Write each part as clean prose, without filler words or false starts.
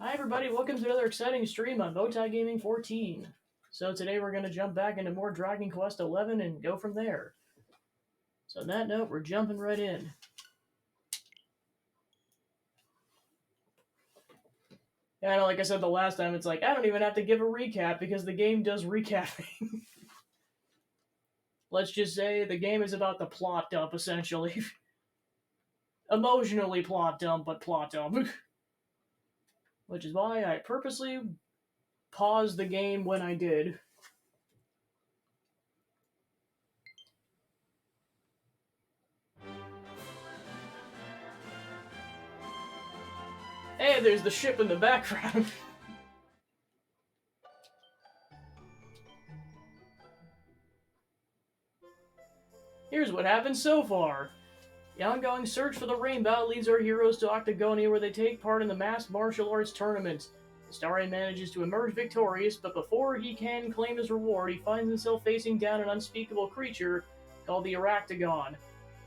Hi everybody, welcome to another exciting stream on Bowtie Gaming 14. So today we're going to jump back into more Dragon Quest 11 and go from there. So on that note, we're jumping right in. And like I said the last time, it's like, I don't even have to give a recap because the game does recapping. Let's just say the game is about the plot dump, essentially. Emotionally plot dump, but plot dump. Which is why I purposely paused the game when I did. Hey, there's the ship in the background. Here's what happened so far. The ongoing search for the Rainbow leads our heroes to Octagonia, where they take part in the masked martial arts tournament. Astarion manages to emerge victorious, but before he can claim his reward, he finds himself facing down an unspeakable creature called the Aractagon.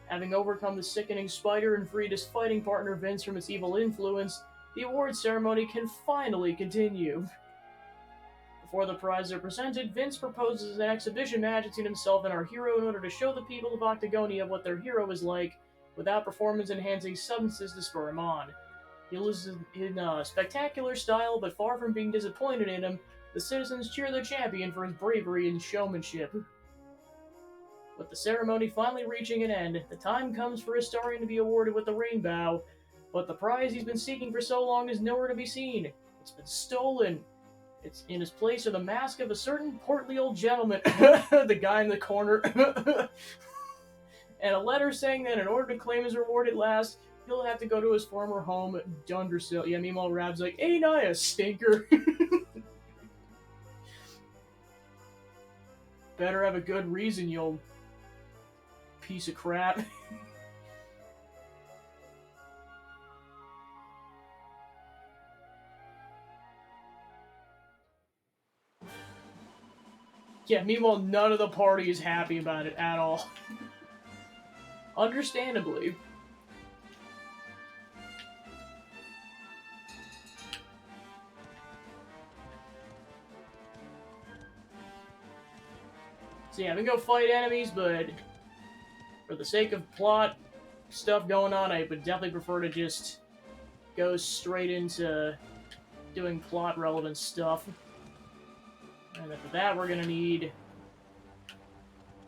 Having overcome the sickening spider and freed his fighting partner Vince from its evil influence, the award ceremony can finally continue. Before the prizes are presented, Vince proposes an exhibition match between himself and our hero in order to show the people of Octagonia what their hero is like, without performance-enhancing substances to spur him on. He loses in spectacular style, but far from being disappointed in him, the citizens cheer their champion for his bravery and showmanship. With the ceremony finally reaching an end, the time comes for Astarion to be awarded with the Rainbow, but the prize he's been seeking for so long is nowhere to be seen. It's been stolen. It's in his place are the mask of a certain portly old gentleman, the guy in the corner, and a letter saying that in order to claim his reward at last, he'll have to go to his former home, Dundersill. Yeah, meanwhile, Rab's like, ain't I a stinker? Better have a good reason, you old piece of crap. Yeah, meanwhile, none of the party is happy about it at all. Understandably. So yeah, we can go fight enemies, but for the sake of plot stuff going on, I would definitely prefer to just go straight into doing plot relevant stuff. And then for that, we're gonna need.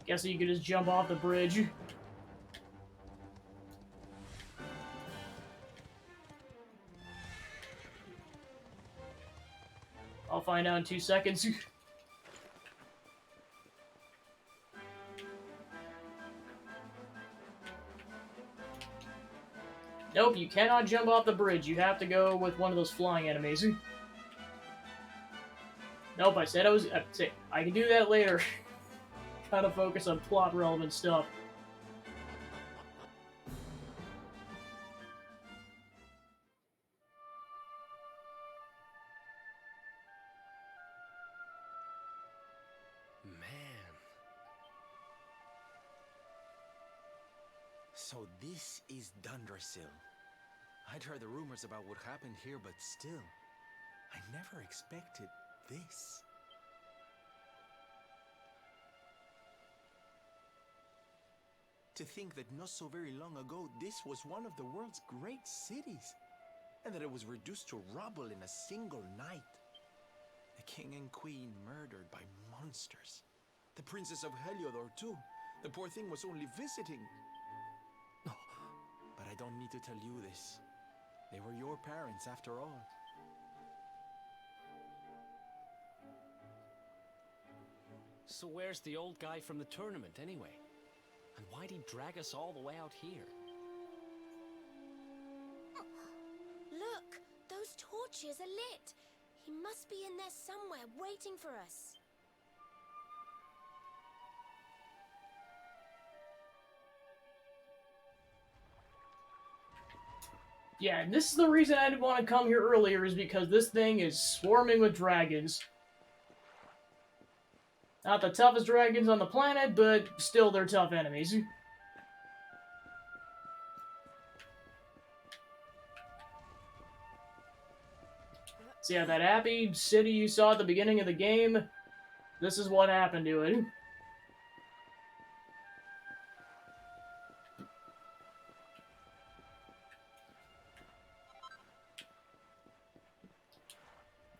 Guess you could just jump off the bridge. I'll find out in 2 seconds. Nope, you cannot jump off the bridge. You have to go with one of those flying enemies. Nope, I said I can do that later. Gotta focus on plot relevant stuff. Man. So this is Dundersill. I'd heard the rumors about what happened here, but still, I never expected this. To think that not so very long ago, this was one of the world's great cities, and that it was reduced to rubble in a single night. The king and queen murdered by monsters. The princess of Heliodor, too. The poor thing was only visiting. Oh, but I don't need to tell you this. They were your parents, after all. So where's the old guy from the tournament, anyway? And why'd he drag us all the way out here? Look! Those torches are lit! He must be in there somewhere, waiting for us. Yeah, and this is the reason I didn't want to come here earlier, is because this thing is swarming with dragons. Not the toughest dragons on the planet, but still they're tough enemies. So yeah, that happy city you saw at the beginning of the game, this is what happened to it.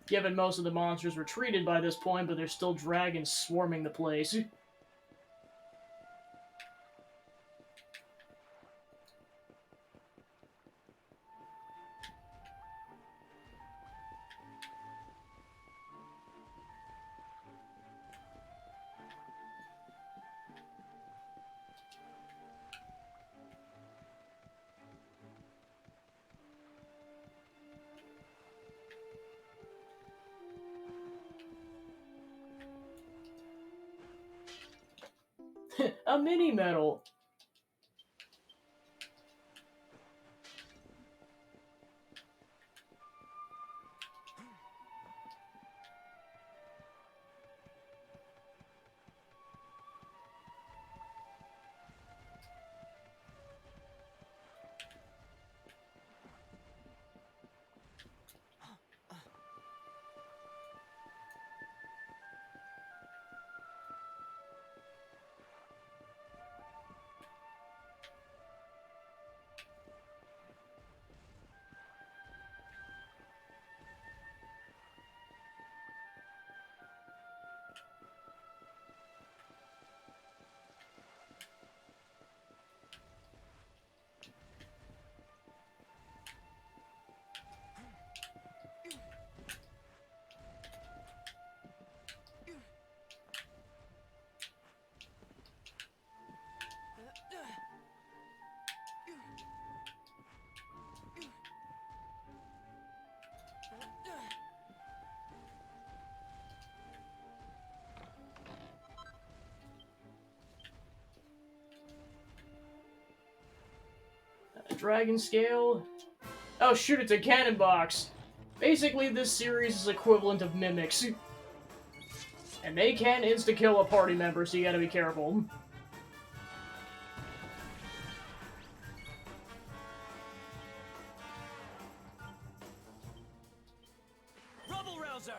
Given most of the monsters retreated by this point, but there's still dragons swarming the place. A mini medal. Dragon scale. Oh shoot, it's a cannon box. Basically, this series is equivalent of mimics. And they can insta-kill a party member, so you gotta be careful. Rubble Rouser!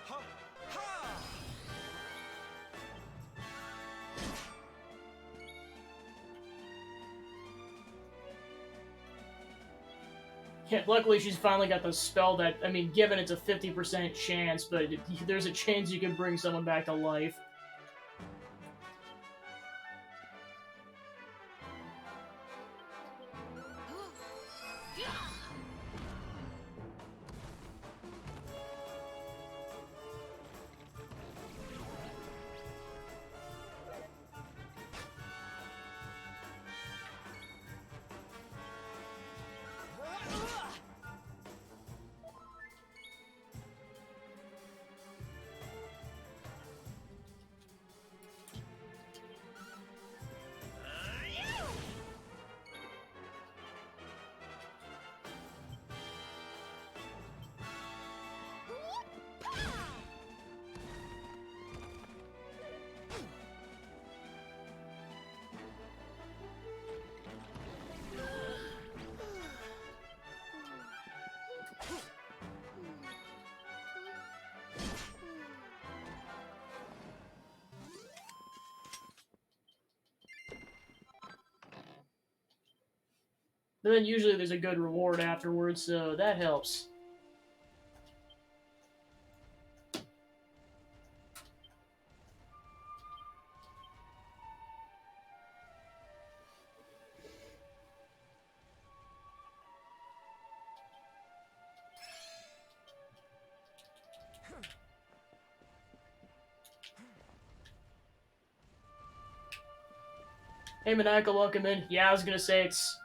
Ha! Ha! Yeah, luckily she's finally got the spell that, I mean, given it's a 50% chance, but there's a chance you can bring someone back to life. But then usually there's a good reward afterwards, so that helps. Hey, Maniacal, welcome in. Yeah, I was gonna say it's...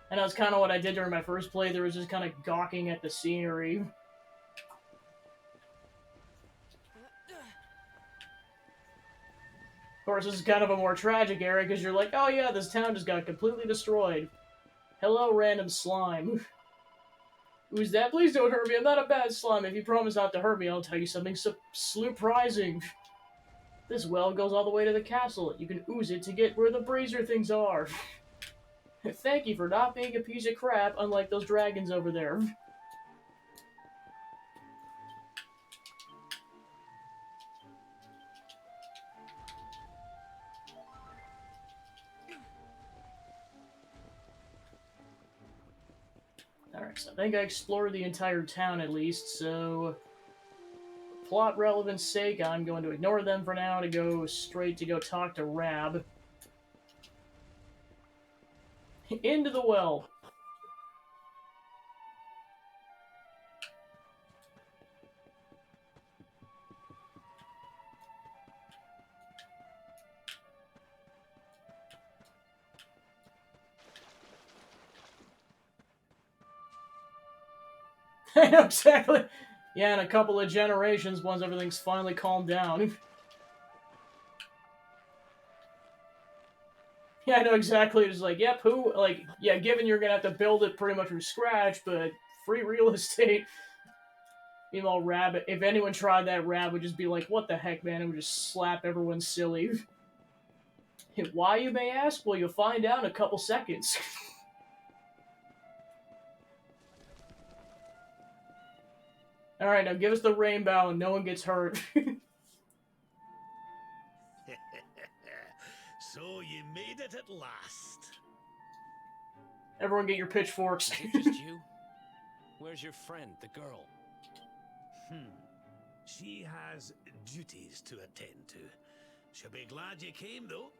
And that's kind of what I did during my first playthrough, was just kind of gawking at the scenery. Of course, this is kind of a more tragic area, because you're like, oh yeah, this town just got completely destroyed. Hello, random slime. Who's that? Please don't hurt me, I'm not a bad slime. If you promise not to hurt me, I'll tell you something surprising. This well goes all the way to the castle. You can ooze it to get where the brazier things are. Thank you for not being a piece of crap, unlike those dragons over there. Alright, so I think I explored the entire town at least, so for plot relevance sake, I'm going to ignore them for now to go straight to go talk to Rab. Into the well. I know exactly. Yeah, in a couple of generations, once everything's finally calmed down. Yeah, I know exactly. It's like, yep, who? Like, yeah, given you're gonna have to build it pretty much from scratch, but free real estate. Meanwhile, Rab, if anyone tried that, Rab would just be like, what the heck, man? It would just slap everyone silly. Why, you may ask? Well, you'll find out in a couple seconds. Alright, now give us the rainbow and no one gets hurt. So you made it at last. Everyone get your pitchforks. Is it just you? Where's your friend, the girl? She has duties to attend to. She'll be glad you came, though,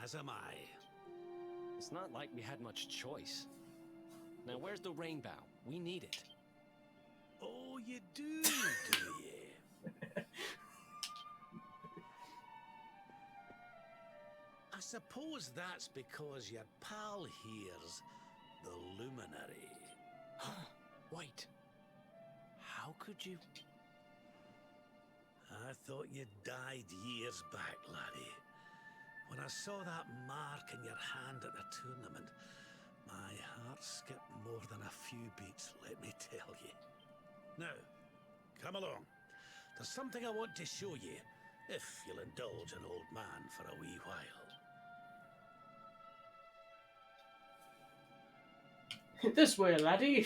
as am I. It's not like we had much choice. Now, where's the rainbow? We need it. Oh, you do you? I suppose that's because your pal here's the luminary. Wait. How could you... I thought you died years back, laddie. When I saw that mark in your hand at the tournament, my heart skipped more than a few beats, let me tell you. Now, come along. There's something I want to show you, if you'll indulge an old man for a wee while. This way, laddie.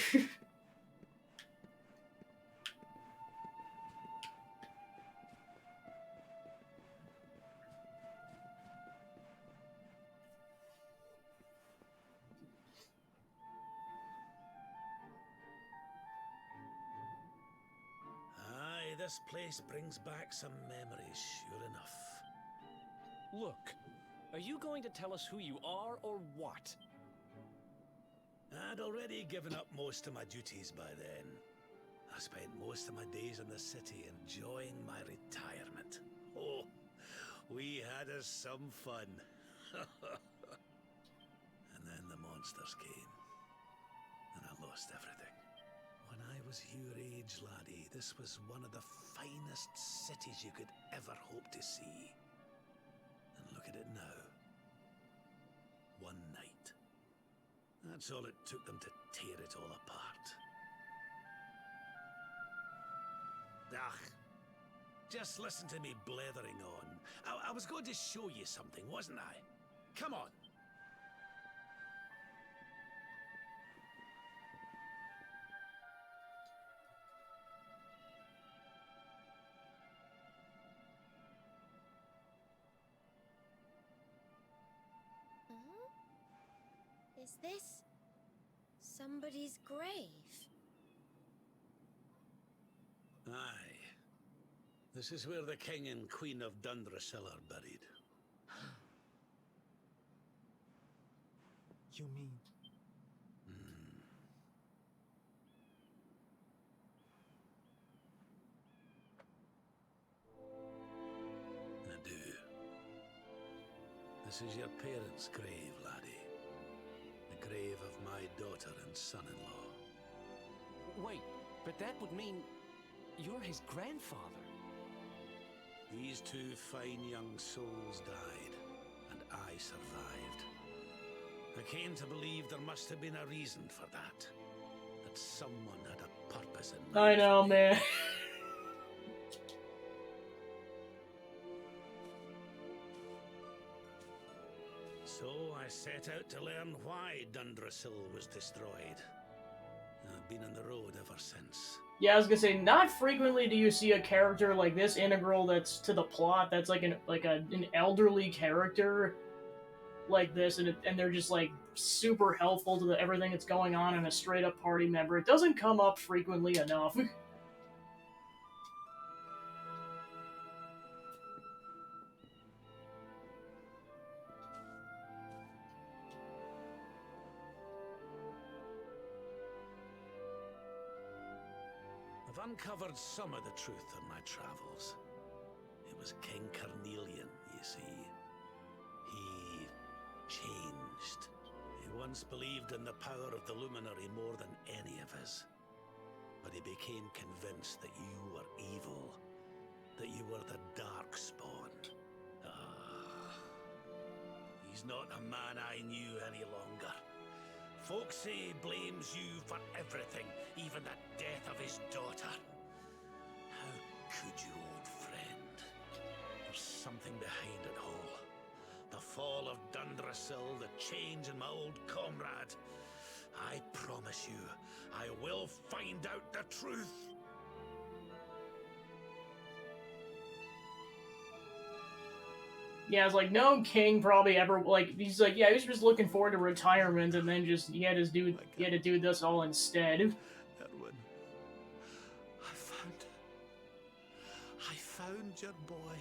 Aye, this place brings back some memories, sure enough. Look, are you going to tell us who you are or what? I'd already given up most of my duties by then. I spent most of my days in the city enjoying my retirement. Oh, we had us some fun. And then the monsters came, and I lost everything. When I was your age, laddie, this was one of the finest cities you could ever hope to see. And look at it now. One night. That's all it took them to tear it all apart. Ach, just listen to me blethering on. I was going to show you something, wasn't I? Come on. Is this somebody's grave? Aye. This is where the King and Queen of Dundrasil are buried. You mean... I do. This is your parents' grave, laddie. The grave of my daughter and son-in-law. Wait, but that would mean you're his grandfather. These two fine young souls died, and I survived. I came to believe there must have been a reason for that. That someone had a purpose in mind. I know, man. set out to learn why Dundrasil was destroyed. I've been on the road ever since. Yeah, I was gonna say, not frequently do you see a character like this integral that's to the plot, that's like an elderly character like this, and they're just like super helpful to everything that's going on and a straight up party member. It doesn't come up frequently enough. I've uncovered some of the truth on my travels. It was King Carnelian, you see. He changed. He once believed in the power of the Luminary more than any of us. But he became convinced that you were evil. That you were the Darkspawn. He's not a man I knew any longer. Folks say he blames you for everything, even the death of his daughter. How could you, old friend? There's something behind it all. The fall of Dundrasil, the change in my old comrade. I promise you, I will find out the truth. Yeah, it's like no king probably ever like he's like yeah he was just looking forward to retirement and then just he had to do this all instead. Erwin, I found your boy.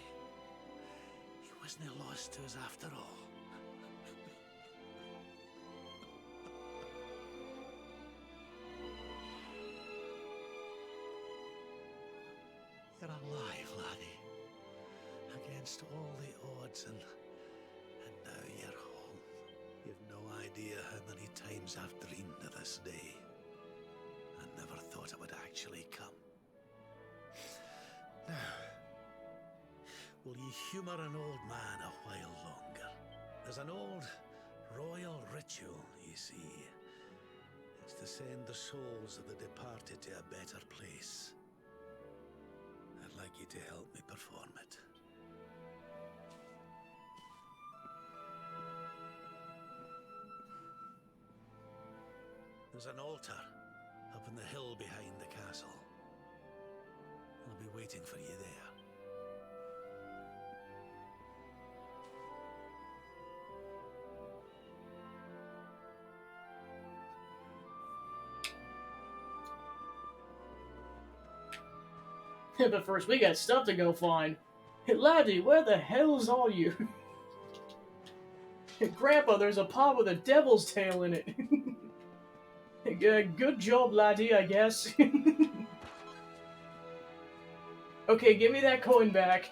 He wasn't lost to us after all. You're alive, laddie. Against all the odds, and now you're home. You've no idea how many times I've dreamed of this day. I never thought it would actually come. Now, will you humour an old man a while longer? There's an old royal ritual, you see. It's to send the souls of the departed to a better place. I'd like you to help me perform it. There's an altar up on the hill behind the castle. I'll be waiting for you there. But first, we got stuff to go find. Hey, laddie, where the hells are you? Grandpa, there's a pot with a devil's tail in it. Good job, laddie, I guess. Okay, give me that coin back.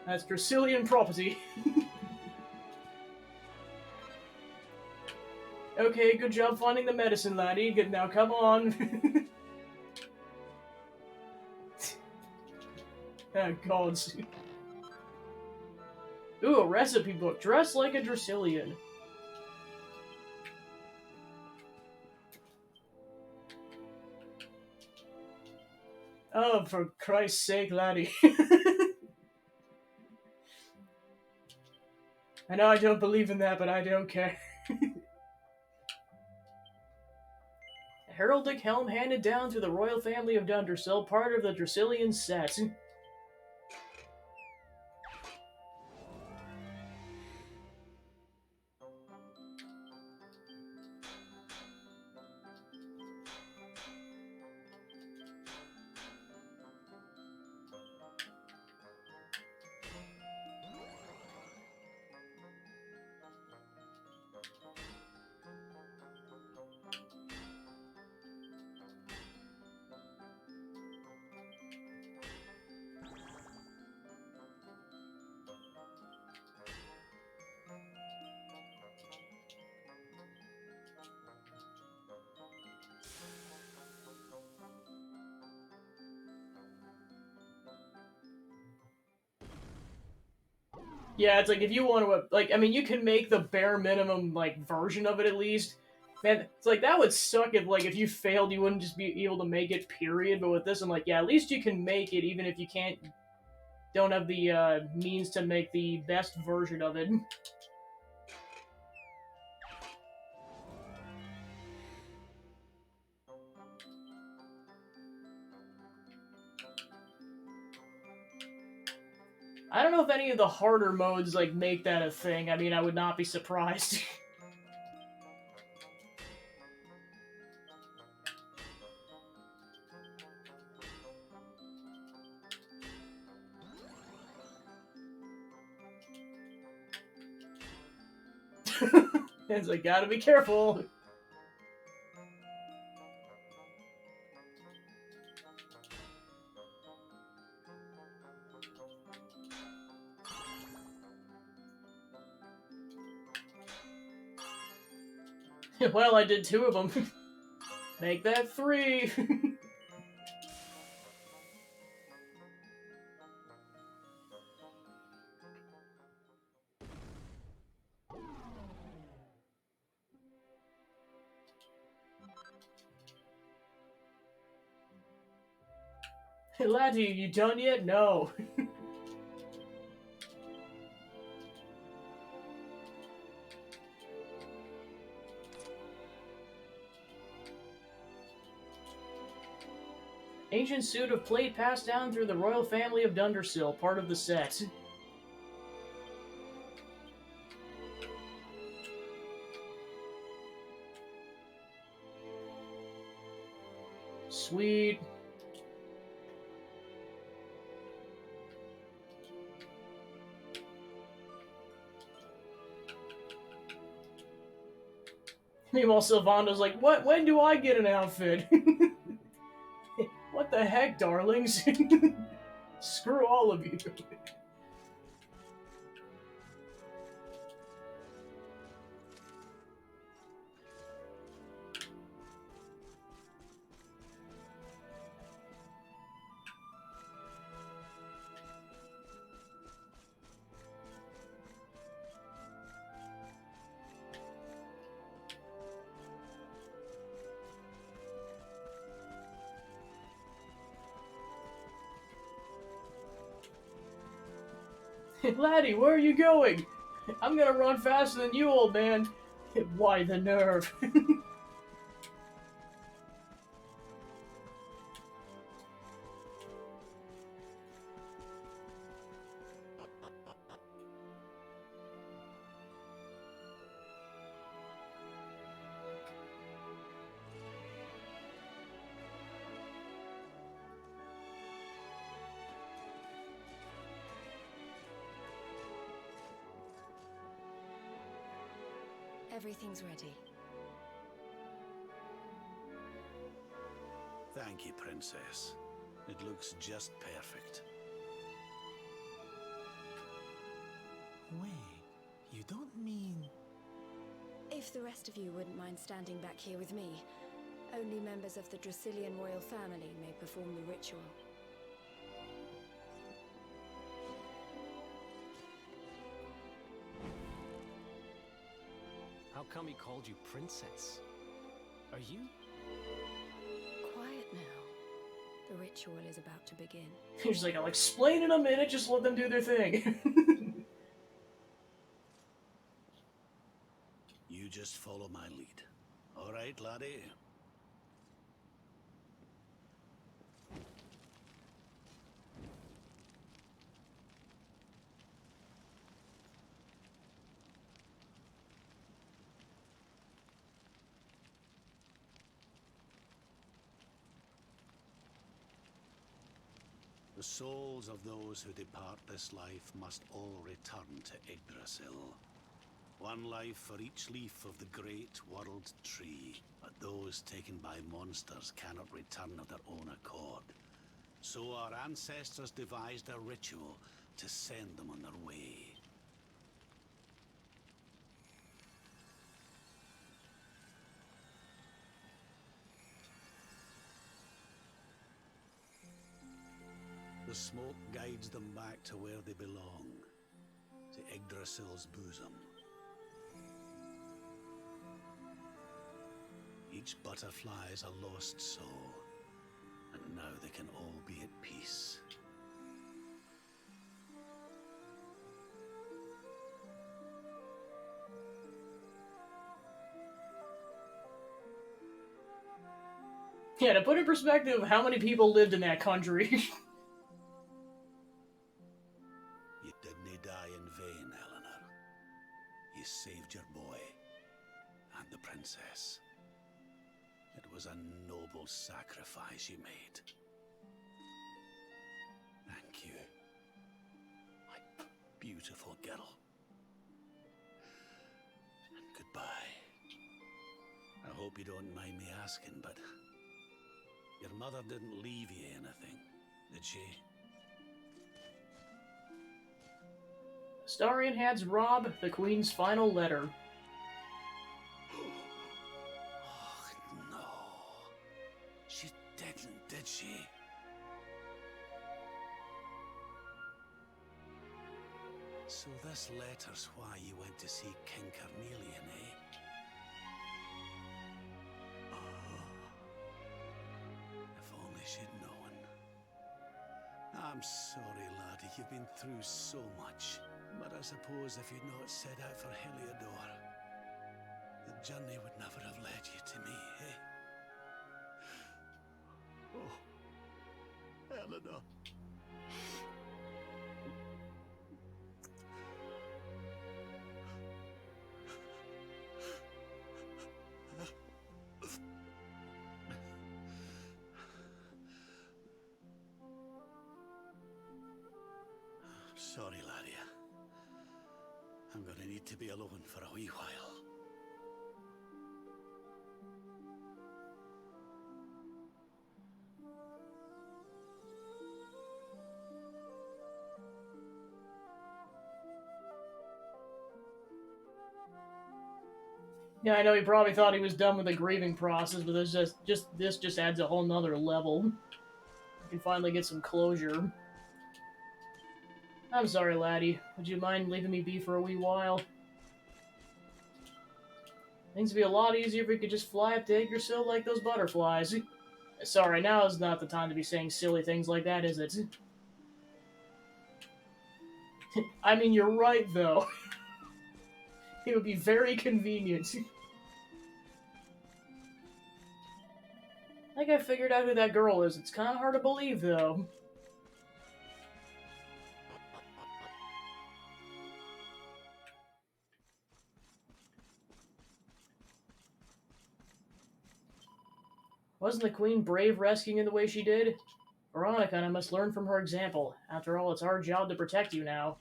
That's Dracilian property. Okay, good job finding the medicine, laddie. Good, now come on. Oh, gods. Ooh, a recipe book. Dress like a Dracilian. Oh, for Christ's sake, laddie. I know I don't believe in that, but I don't care. Heraldic helm handed down to the royal family of Dundrasil, part of the Dracilian set. Yeah, it's like, if you want to, like, I mean, you can make the bare minimum, like, version of it at least. Man, it's like, that would suck if, like, if you failed, you wouldn't just be able to make it, period. But with this, I'm like, yeah, at least you can make it, even if you don't have the, means to make the best version of it. I don't know if any of the harder modes, like, make that a thing. I mean, I would not be surprised. It's like, gotta be careful. Well, I did 2 of them. Make that 3. Hey, laddie, you done yet? No. Ancient suit of plate passed down through the royal family of Dundersill, part of the set. Sweet. Meanwhile, Sylvando's like, what? When do I get an outfit? What the heck, darlings? Screw all of you. Laddie, where are you going? I'm gonna run faster than you, old man. Why the nerve? Everything's ready. Thank you, Princess. It looks just perfect. Wait, you don't mean... If the rest of you wouldn't mind standing back here with me, only members of the Dracilian royal family may perform the ritual. How come he called you princess? Are you? Quiet now. The ritual is about to begin. He's like, I'll explain in a minute, just let them do their thing. You just follow my lead. All right, laddie? The souls of those who depart this life must all return to Yggdrasil. One life for each leaf of the great world tree, but those taken by monsters cannot return of their own accord. So our ancestors devised a ritual to send them on their way. The smoke guides them back to where they belong, to Yggdrasil's bosom. Each butterfly is a lost soul, and now they can all be at peace. Yeah, to put in perspective how many people lived in that country. saved your boy and the princess. It was a noble sacrifice you made. Thank you, my beautiful girl. And goodbye. I hope you don't mind me asking, but your mother didn't leave you anything, did she? Astarion hands Rob the Queen's final letter. Oh, no. She didn't, did she? So this letter's why you went to see King Carnelian, eh? Oh. If only she'd known. I'm sorry, laddie, you've been through so much. But I suppose if you'd not set out for Heliodor, the journey would never have led you to me, eh? Oh, Eleanor. Sorry, laddie. I'm gonna need to be alone for a wee while. Yeah, I know he probably thought he was done with the grieving process, but this just adds a whole nother level. You can finally get some closure. I'm sorry, laddie. Would you mind leaving me be for a wee while? Things would be a lot easier if we could just fly up to Yggdrasil like those butterflies. Sorry, now is not the time to be saying silly things like that, is it? I mean, you're right, though. It would be very convenient. I think I figured out who that girl is. It's kind of hard to believe, though. Wasn't the Queen brave rescuing in the way she did? Veronica and I must learn from her example. After all, it's our job to protect you now.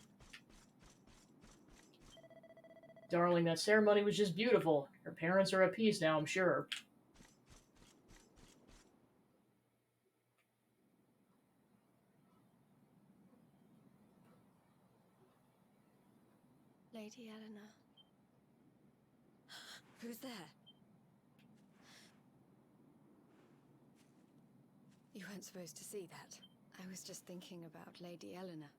Darling, that ceremony was just beautiful. Her parents are at peace now, I'm sure. Lady Eleanor. Who's there? You weren't supposed to see that. I was just thinking about Lady Eleanor.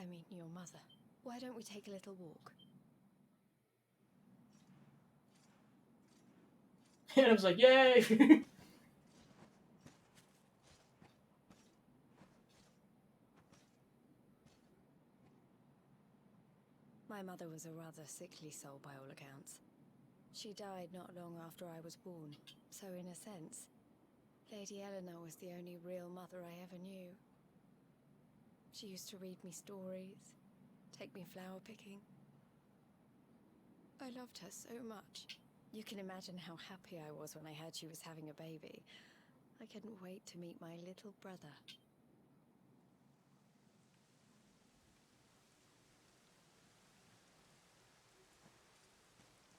I mean, your mother. Why don't we take a little walk? And I was like, yay! My mother was a rather sickly soul by all accounts. She died not long after I was born, so in a sense, Lady Eleanor was the only real mother I ever knew. She used to read me stories, take me flower picking. I loved her so much. You can imagine how happy I was when I heard she was having a baby. I couldn't wait to meet my little brother.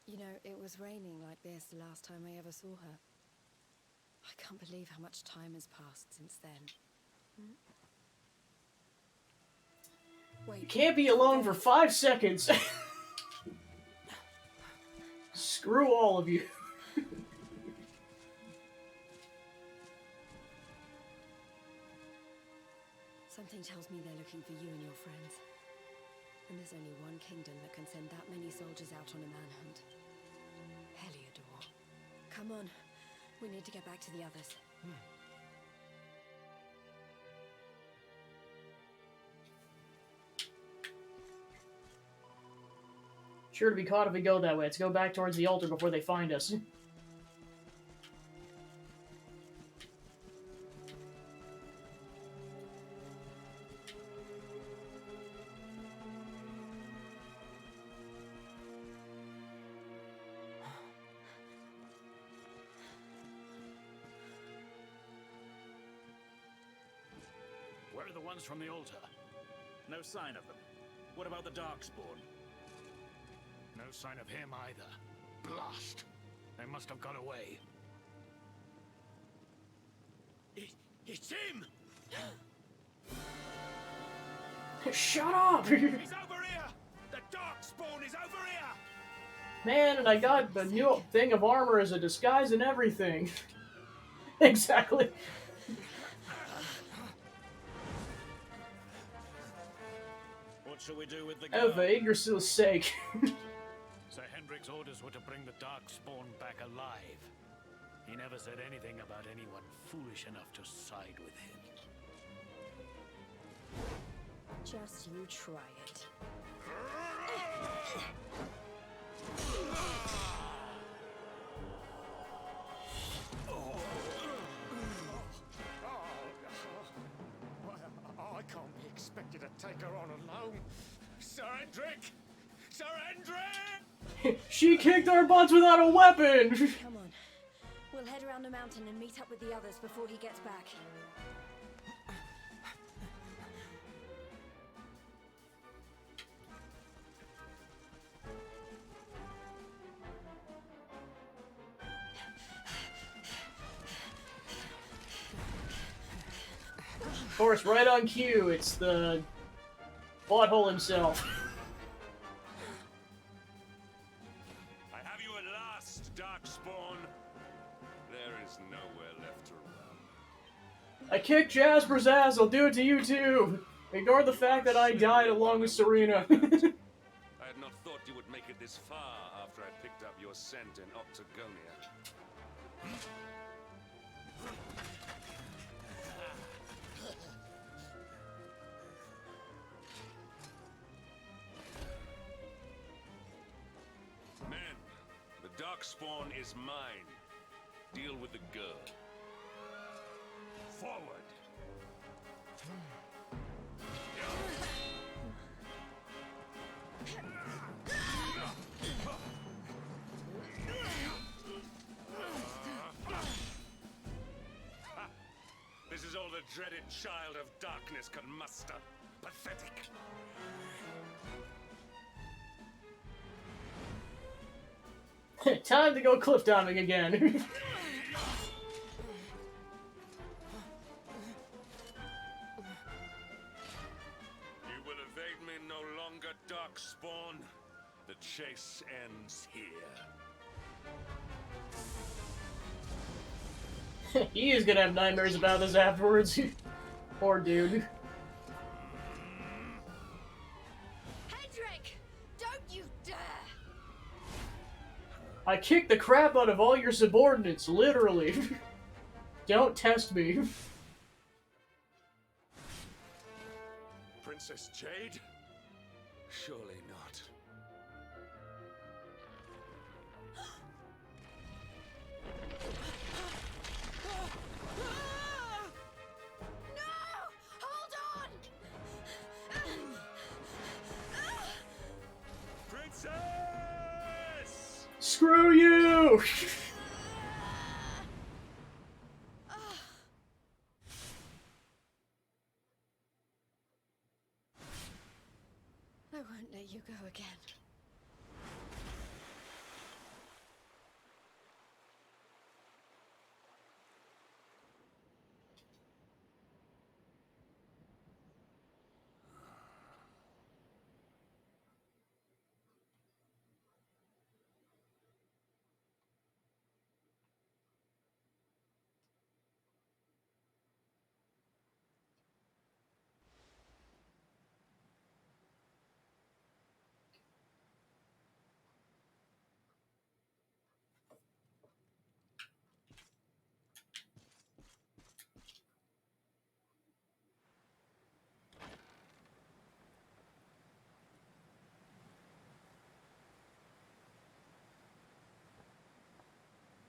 You know, it was raining like this the last time I ever saw her. I can't believe how much time has passed since then. Wait. You can't be alone for 5 seconds! Screw all of you. Something tells me they're looking for you and your friends. And there's only one kingdom that can send that many soldiers out on a manhunt. Heliodor. Come on. We need to get back to the others. Sure to be caught if we go that way. Let's go back towards the altar before they find us. ones from the altar? No sign of them. What about the Darkspawn? No sign of him either. Blast! They must have got away. It's him! Shut up! He's over here! The Darkspawn is over here! Man, and I got the new thing of armor as a disguise and everything. Exactly. What shall we do with the Oh, girl? for Yggdrasil's sake. Sir Hendrik's orders were to bring the Darkspawn back alive. He never said anything about anyone foolish enough to side with him. Just you try it. I can't be expected to take her on alone. Sir Hendrik! Sir Hendrik! She kicked our butts without a weapon! Come on. We'll head around the mountain and meet up with the others before he gets back. Of course, right on cue, it's the butthole himself. I have you at last, Darkspawn. There is nowhere left to run. I kicked Jasper's ass, I'll do it to you too! Ignore the fact that I died along with Serena. I had not thought you would make it this far after I picked up your scent in Octagonia. Men, the Darkspawn is mine. Deal with the girl. Forward! This is all the dreaded child of darkness could muster. Pathetic. Time to go cliff diving again. You will evade me no longer, Darkspawn. The chase ends here. He is gonna have nightmares about this afterwards. Poor dude. Hendrik! Don't you dare! I kicked the crap out of all your subordinates, literally. Don't test me. Princess Jade? Surely not. Hold on! Princess! Screw you! I won't let you go again.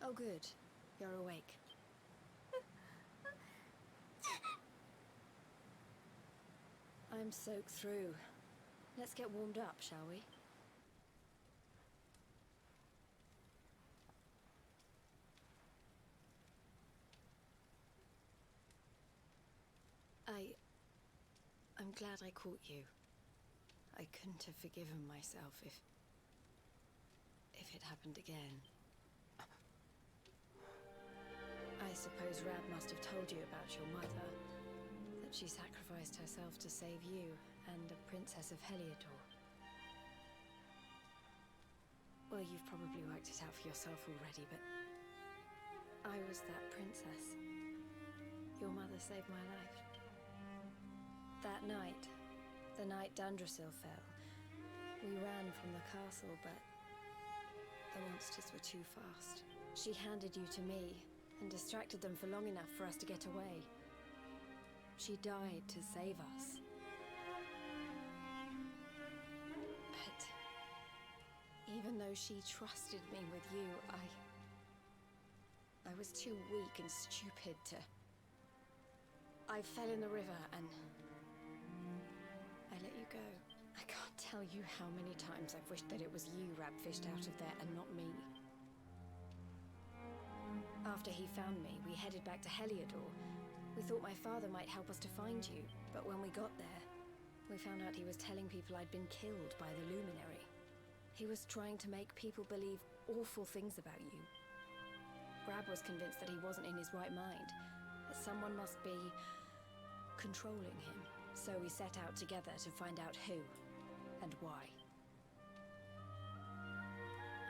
Oh, good. You're awake. I'm soaked through. Let's get warmed up, shall we? I'm glad I caught you. I couldn't have forgiven myself if it happened again. I suppose Rab must have told you about your mother. That she sacrificed herself to save you and a princess of Heliodor. Well, you've probably worked it out for yourself already, but I was that princess. Your mother saved my life. That night, the night Dundrasil fell, we ran from the castle, but the monsters were too fast. She handed you to me and distracted them for long enough for us to get away. She died to save us. But even though she trusted me with you, I was too weak and stupid to... I fell in the river and I let you go. I can't tell you how many times I've wished that it was you Rab fished out of there and not me. After he found me, we headed back to Heliodor. We thought my father might help us to find you, but when we got there, we found out he was telling people I'd been killed by the Luminary. He was trying to make people believe awful things about you. Rab was convinced that he wasn't in his right mind, that someone must be controlling him. So we set out together to find out who and why.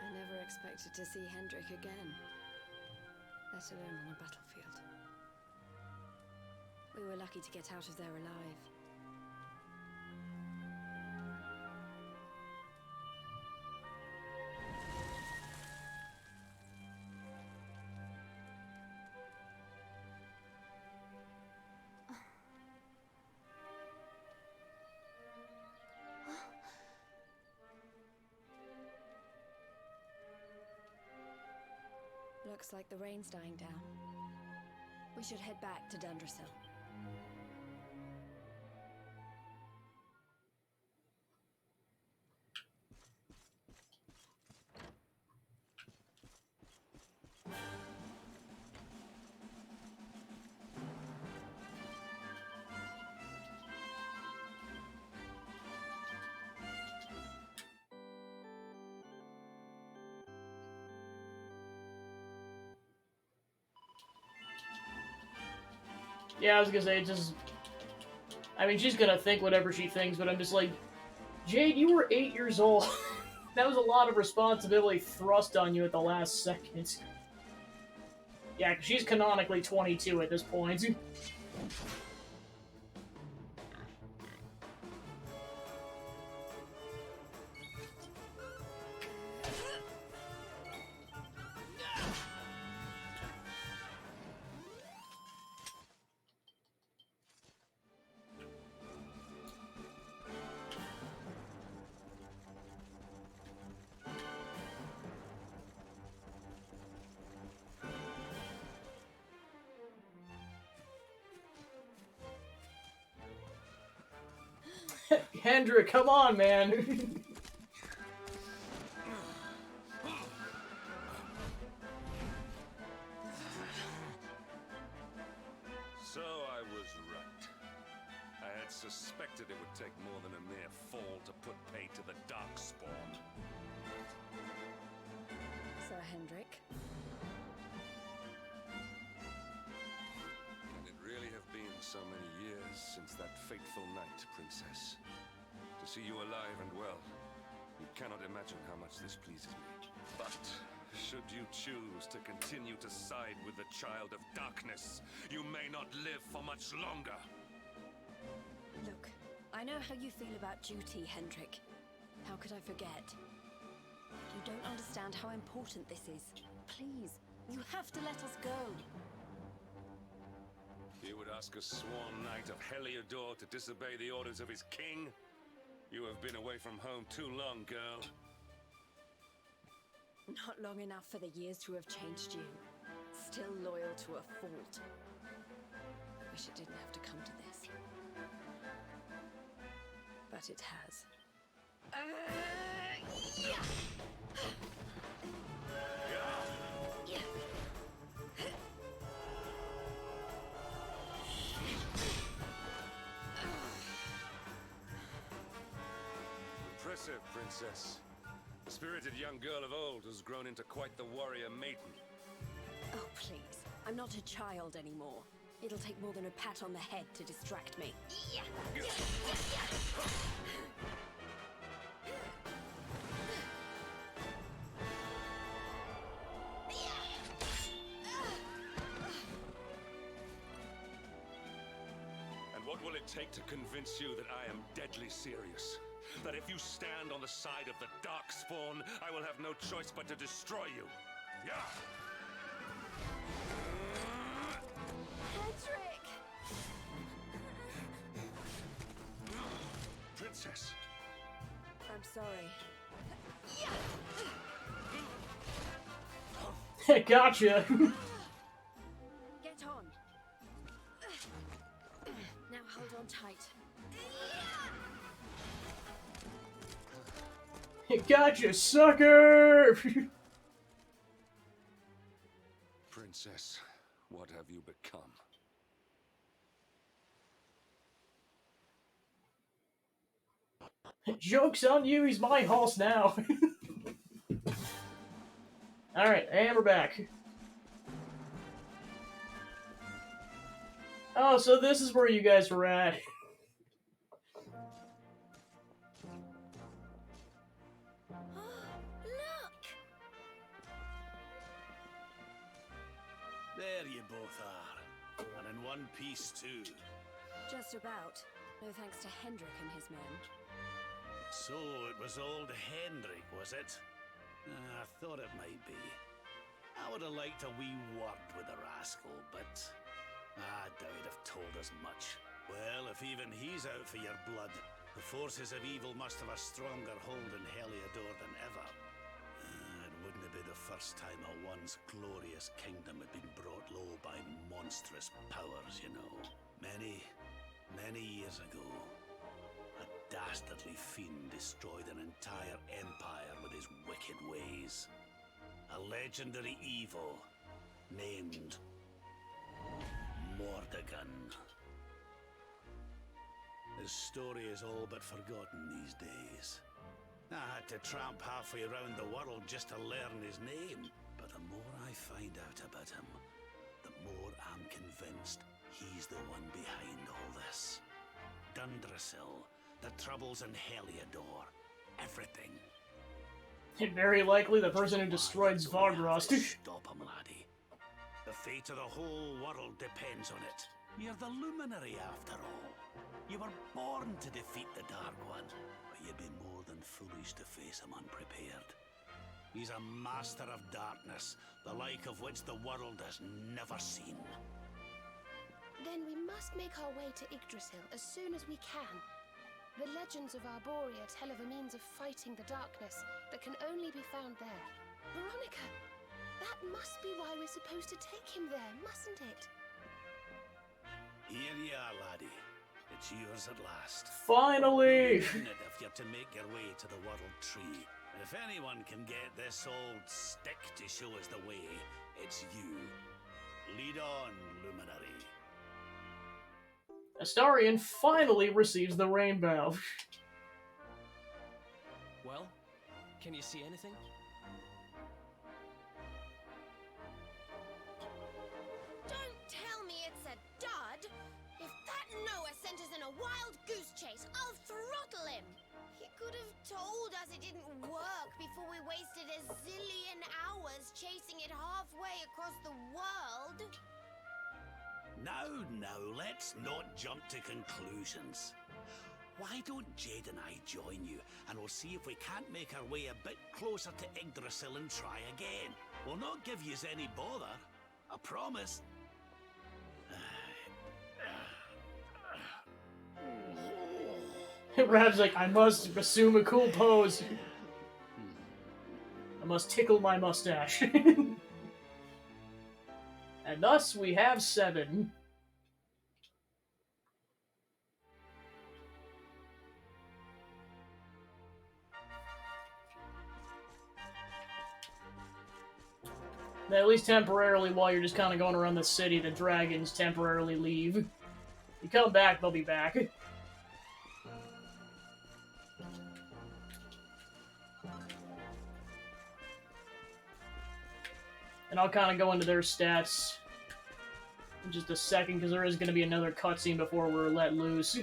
I never expected to see Hendrik again, let alone on a battlefield. We were lucky to get out of there alive. Looks like the rain's dying down. We should head back to Dundrasil. Yeah, I was gonna say, just... I mean, she's gonna think whatever she thinks, but I'm just like, Jade, you were 8 years old. That was a lot of responsibility thrust on you at the last second. Yeah, 'cause she's canonically 22 at this point. Hendrik, come on, man. So I was right. I had suspected it would take more than a mere fall to put pay to the Darkspawn. Sir Hendrik. Can it really have been so many years since that fateful night, Princess? To see you alive and well, you cannot imagine how much this pleases me. But should you choose to continue to side with the Child of Darkness, you may not live for much longer. Look, I know how you feel about duty, Hendrik. How could I forget? You don't understand how important this is. Please, you have to let us go. You would ask a sworn knight of Heliodor to disobey the orders of his king? You have been away from home too long, girl. Not long enough for the years to have changed you. Still loyal to a fault. Wish it didn't have to come to this. But it has. princess. A spirited young girl of old who's grown into quite the warrior maiden. Oh, please. I'm not a child anymore. It'll take more than a pat on the head to distract me. And what will it take to convince you that I am deadly serious? That if you stand on the side of the Darkspawn, I will have no choice but to destroy you. Yeah! Hedrick! Princess! I'm sorry. Gotcha! Get on. Now hold on tight. Gotcha, sucker! Princess, what have you become? Joke's on you, he's my horse now. Alright, and we're back. Oh, so this is where you guys were at. Look! There you both are. And in one piece, too. Just about. No thanks to Hendrik and his men. So it was old Hendrik, was it? I thought it might be. I would have liked a wee word with the rascal, but I doubt he'd have told us much. Well, if even he's out for your blood, the forces of evil must have a stronger hold in Heliodor than ever. It wouldn't be the first time a once glorious kingdom had been brought low by monstrous powers, you know. Many years ago, a dastardly fiend destroyed an entire empire with his wicked ways. A legendary evil named Mordegon. His story is all but forgotten these days. I had to tramp halfway around the world just to learn his name. But the more I find out about him, the more I'm convinced he's the one behind all this. Dundrasil, the troubles in Heliodor, everything. Very likely the person who destroyed Svargrost. Stop him, laddie. The fate of the whole world depends on it. You're the luminary, after all. You were born to defeat the Dark One, but you'd be more than foolish to face him unprepared. He's a master of darkness, the like of which the world has never seen. Then we must make our way to Yggdrasil as soon as we can. The legends of Arborea tell of a means of fighting the darkness that can only be found there. Veronica, that must be why we're supposed to take him there, mustn't it? Here you are, laddie. It's yours at last. Finally! If you're to make your way to the World Tree, and if anyone can get this old stick to show us the way, it's you. Lead on, luminary. Astarion finally receives the rainbow. Well, can you see anything? Don't tell me it's a dud! If that Noah sent us in a wild goose chase, I'll throttle him! He could have told us it didn't work before we wasted a zillion hours chasing it halfway across the world. Now, let's not jump to conclusions. Why don't Jade and I join you, and we'll see if we can't make our way a bit closer to Yggdrasil and try again. We'll not give yous any bother, I promise. Rab's like, I must assume a cool pose. I must tickle my mustache. And thus we have 7. Now, at least temporarily, while you're just kind of going around the city, the dragons temporarily leave. You come back, they'll be back. And I'll kind of go into their stats in just a second, because there is going to be another cutscene before we're let loose.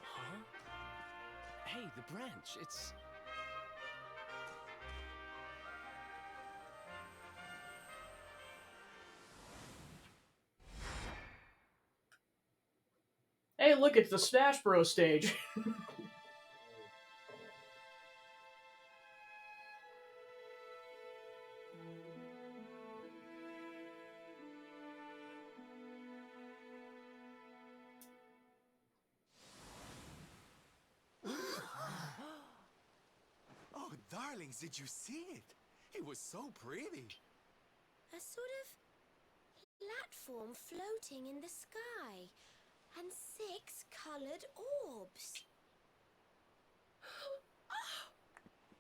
Huh? Hey, the branch, it's... Hey, look, it's the Smash Bros. Stage. Oh, darlings, did you see it? It was so pretty. A sort of platform floating in the sky, and 6 colored orbs.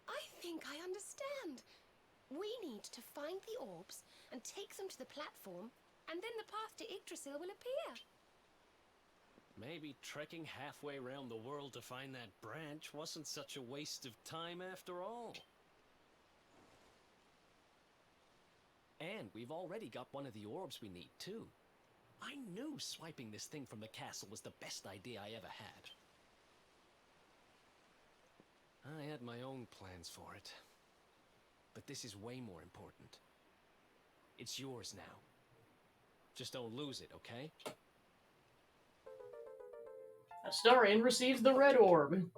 I think I understand. We need to find the orbs and take them to the platform, and then the path to Yggdrasil will appear. Maybe trekking halfway around the world to find that branch wasn't such a waste of time after all. And we've already got one of the orbs we need, too. I knew swiping this thing from the castle was the best idea I ever had. I had my own plans for it. But this is way more important. It's yours now. Just don't lose it, okay? Astarion receives the red orb.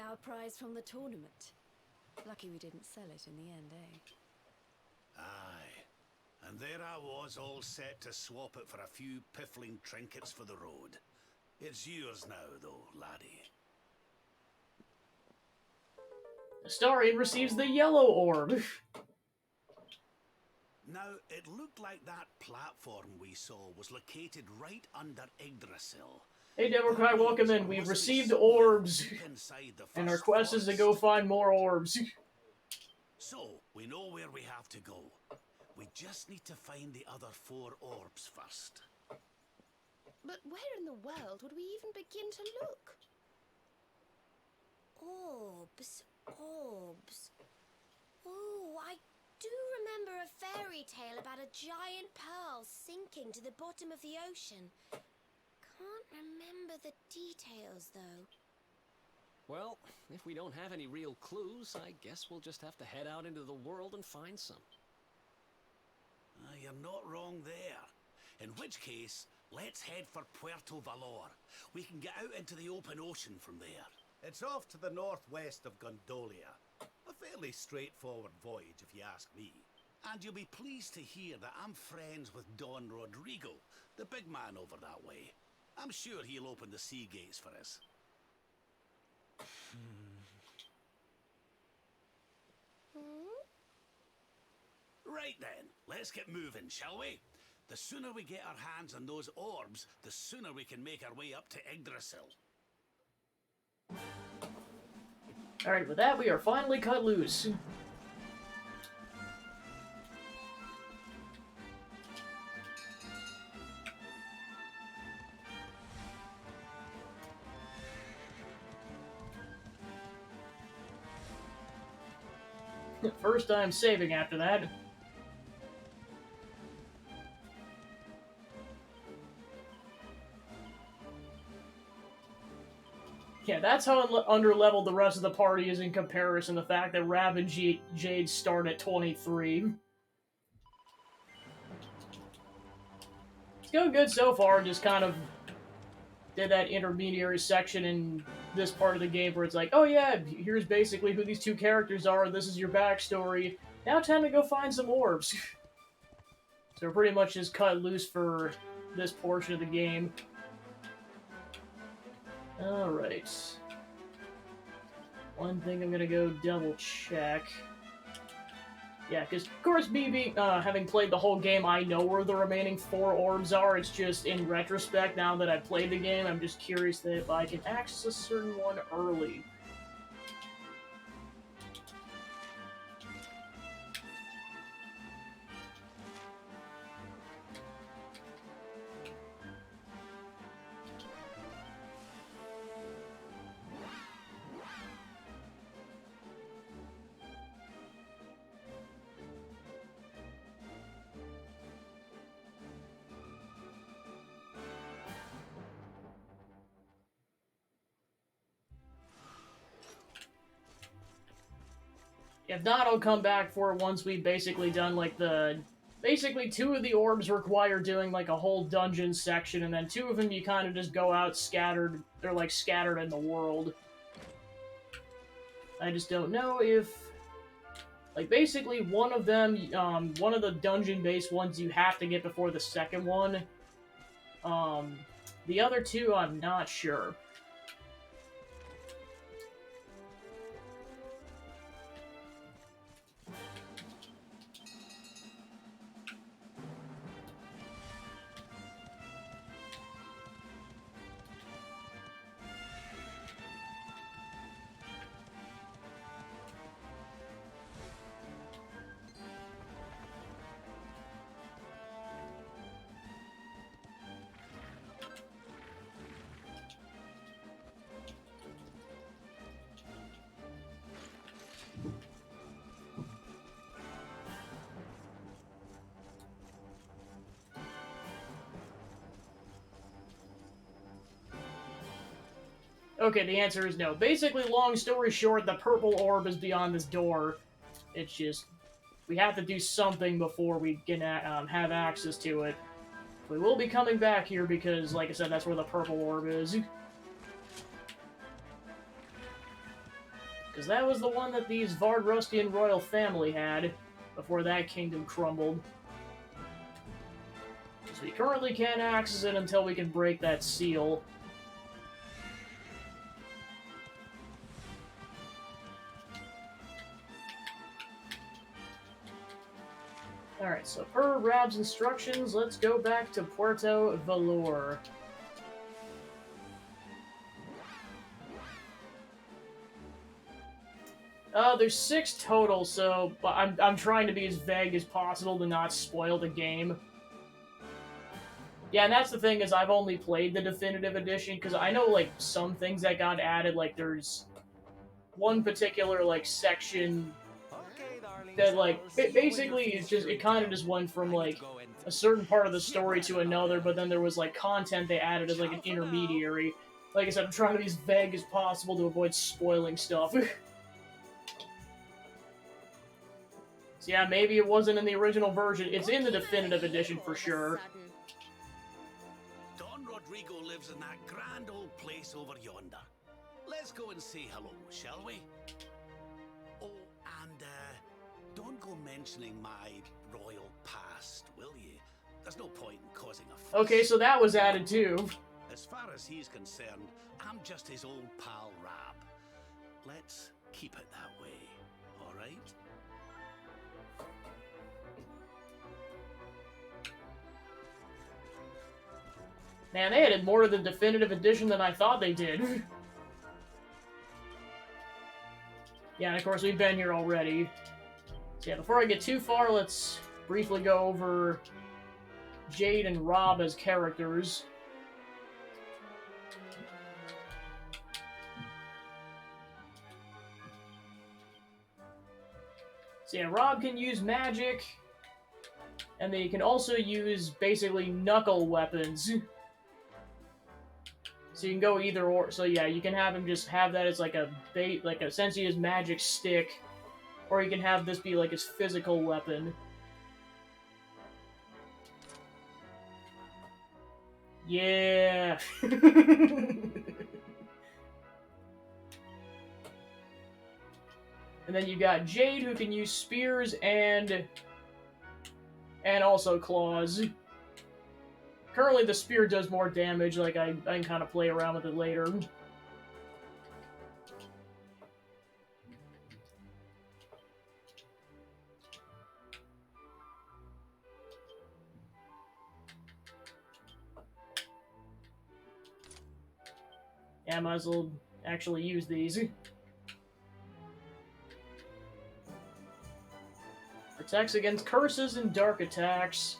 Our prize from the tournament. Lucky we didn't sell it in the end, eh? Aye. And there I was, all set to swap it for a few piffling trinkets for the road. It's yours now, though, laddie. Astarion receives the yellow orb. Now, it looked like that platform we saw was located right under Yggdrasil. Hey Democrat, welcome in. We've received orbs, and our quest is to go find more orbs. So, we know where we have to go. We just need to find the other 4 orbs first. But where in the world would we even begin to look? Orbs, orbs. Oh, I do remember a fairy tale about a giant pearl sinking to the bottom of the ocean. Can't remember the details, though. Well, if we don't have any real clues, I guess we'll just have to head out into the world and find some. You're not wrong there. In which case, let's head for Puerto Valor. We can get out into the open ocean from there. It's off to the northwest of Gondolia. A fairly straightforward voyage, if you ask me. And you'll be pleased to hear that I'm friends with Don Rodrigo, the big man over that way. I'm sure he'll open the sea gates for us. Right then, let's get moving, shall we? The sooner we get our hands on those orbs, the sooner we can make our way up to Yggdrasil. Alright, with that, we are finally cut loose. First time saving after that. Yeah, that's how underleveled the rest of the party is in comparison. The fact that Rav and Jade start at 23. It's going good so far. Just kind of did that intermediary section in this part of the game where it's like, oh yeah, here's basically who these 2 characters are. This is your backstory. Now time to go find some orbs. So we're pretty much just cut loose for this portion of the game. Alright. One thing I'm gonna go double check. Yeah, because, of course, having played the whole game, I know where the remaining 4 orbs are. It's just, in retrospect, now that I've played the game, I'm just curious that if I can access a certain one early. If not, I'll come back for it once we've basically done, like, basically, 2 of the orbs require doing, like, a whole dungeon section, and then 2 of them you kind of just go out scattered. They're, like, scattered in the world. I just don't know if... Like, basically, one of them, one of the dungeon-based ones you have to get before the second one. The other 2, I'm not sure. Okay, the answer is no. Basically, long story short, the purple orb is beyond this door. It's just... we have to do something before we can have access to it. We will be coming back here because, like I said, that's where the purple orb is. Because that was the one that the Svardrustian royal family had before that kingdom crumbled. So we currently can't access it until we can break that seal. Alright, so per Rab's instructions, let's go back to Puerto Valor. There's 6 total, so I'm trying to be as vague as possible to not spoil the game. Yeah, and that's the thing, is I've only played the definitive edition, because I know, like, some things that got added, like, there's one particular, like, section that, like, basically, it kind of just went from, like, a certain part of the story to another, but then there was, like, content they added as, like, an intermediary. Like I said, I'm trying to be as vague as possible to avoid spoiling stuff. So yeah, maybe it wasn't in the original version. It's in the definitive edition for sure. Don Rodrigo lives in that grand old place over yonder. Let's go and say hello, shall we? Oh, and don't go mentioning my royal past, will you? There's no point in causing a fuss. Okay, so that was added too. As far as he's concerned, I'm just his old pal Rab. Let's keep it that way, all right? Man, they added more to the definitive edition than I thought they did. Yeah, and of course we've been here already. So yeah, before I get too far, let's briefly go over Jade and Rob as characters. So yeah, Rob can use magic, and then you can also use basically knuckle weapons. So you can go either or. So yeah, you can have him just have that as like a bait, like essentially his magic stick, or you can have this be like his physical weapon. Yeah. And then you got Jade, who can use spears and also claws. Currently, the spear does more damage. Like I can kind of play around with it later. Yeah, I might as well actually use these. Protects against curses and dark attacks.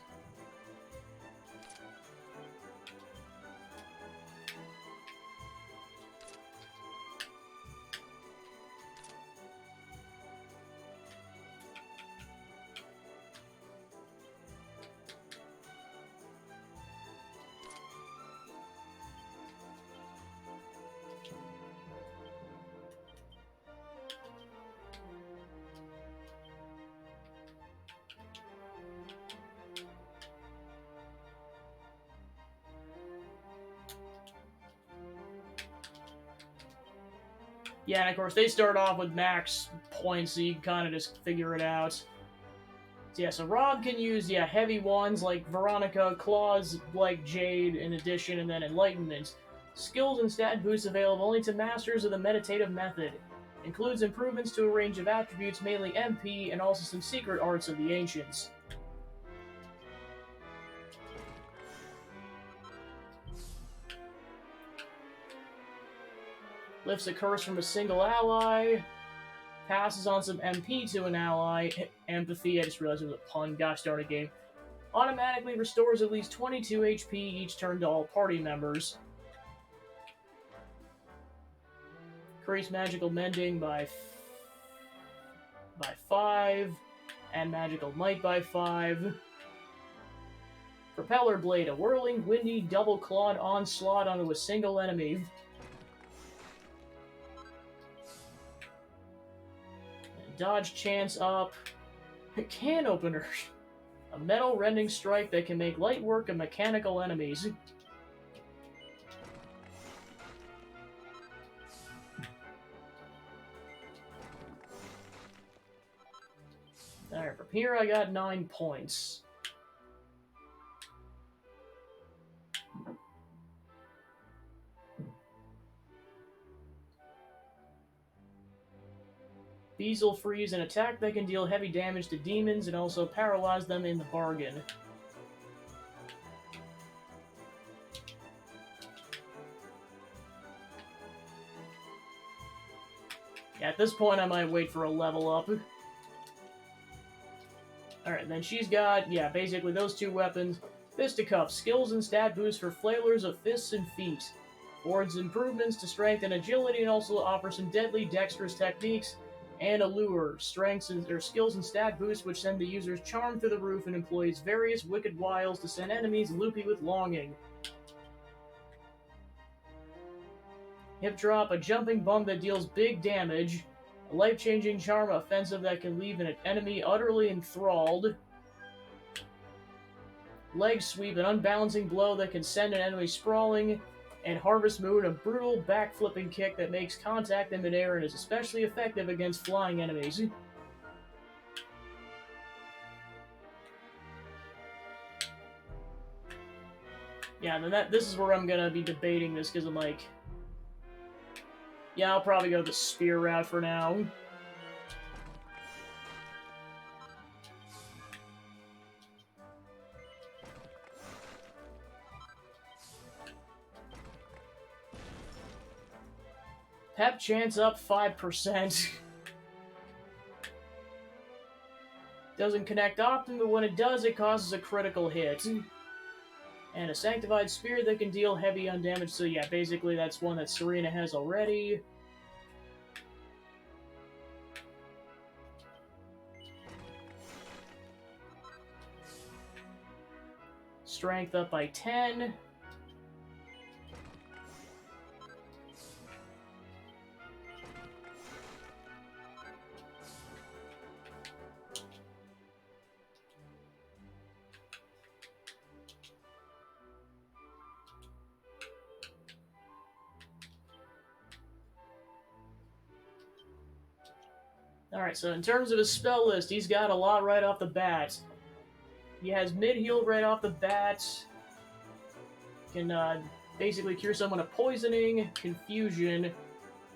Yeah, and of course they start off with max points, so you can kind of just figure it out. So yeah, so Rob can use, heavy ones like Veronica, claws like Jade in addition, and then Enlightenment. Skills and stat boosts available only to masters of the meditative method. Includes improvements to a range of attributes, mainly MP, and also some secret arts of the ancients. Lifts a curse from a single ally. Passes on some MP to an ally. Empathy, I just realized it was a pun. Gosh darn it, game. Automatically restores at least 22 HP each turn to all party members. Increase magical mending by 5. And magical might by 5. Propeller blade, a whirling, windy, double-clawed onslaught onto a single enemy. Dodge chance up. Can opener. A metal rending strike that can make light work of mechanical enemies. Alright, from here I got 9 points. Beazle freeze, an attack that can deal heavy damage to demons and also paralyze them in the bargain. Yeah, at this point I might wait for a level up. Alright, then she's got, basically those 2 weapons. Fisticuffs, skills and stat boosts for flailers of fists and feet. Affords improvements to strength and agility and also offers some deadly dexterous techniques. And a lure, strengths or skills and stat boosts which send the user's charm through the roof and employs various wicked wiles to send enemies loopy with longing. Hip drop, a jumping bump that deals big damage. A life-changing charm offensive that can leave an enemy utterly enthralled. Leg sweep, an unbalancing blow that can send an enemy sprawling. And Harvest Moon, a brutal back-flipping kick that makes contact in midair and is especially effective against flying enemies. Yeah, and then this is where I'm gonna be debating this, because I'm like... Yeah, I'll probably go the spear route for now. Pep chance up 5%. Doesn't connect often, but when it does, it causes a critical hit. And a Sanctified Spear that can deal heavy undamaged. So yeah, basically that's one that Serena has already. Strength up by 10. Alright, so in terms of his spell list, he's got a lot right off the bat. He has mid-heal right off the bat. Can basically cure someone of poisoning, confusion.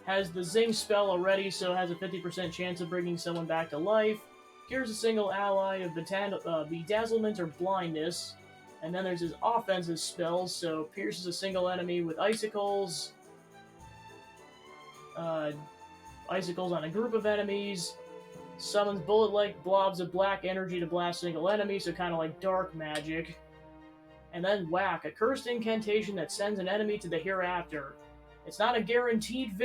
Has the Zing spell already, so has a 50% chance of bringing someone back to life. Cures a single ally of bedazzlement or blindness. And then there's his offensive spells, so pierces a single enemy with icicles. Icicles on a group of enemies. Summons bullet-like blobs of black energy to blast single enemies, so kind of like dark magic. And then Whack, a cursed incantation that sends an enemy to the hereafter. It's not a guaranteed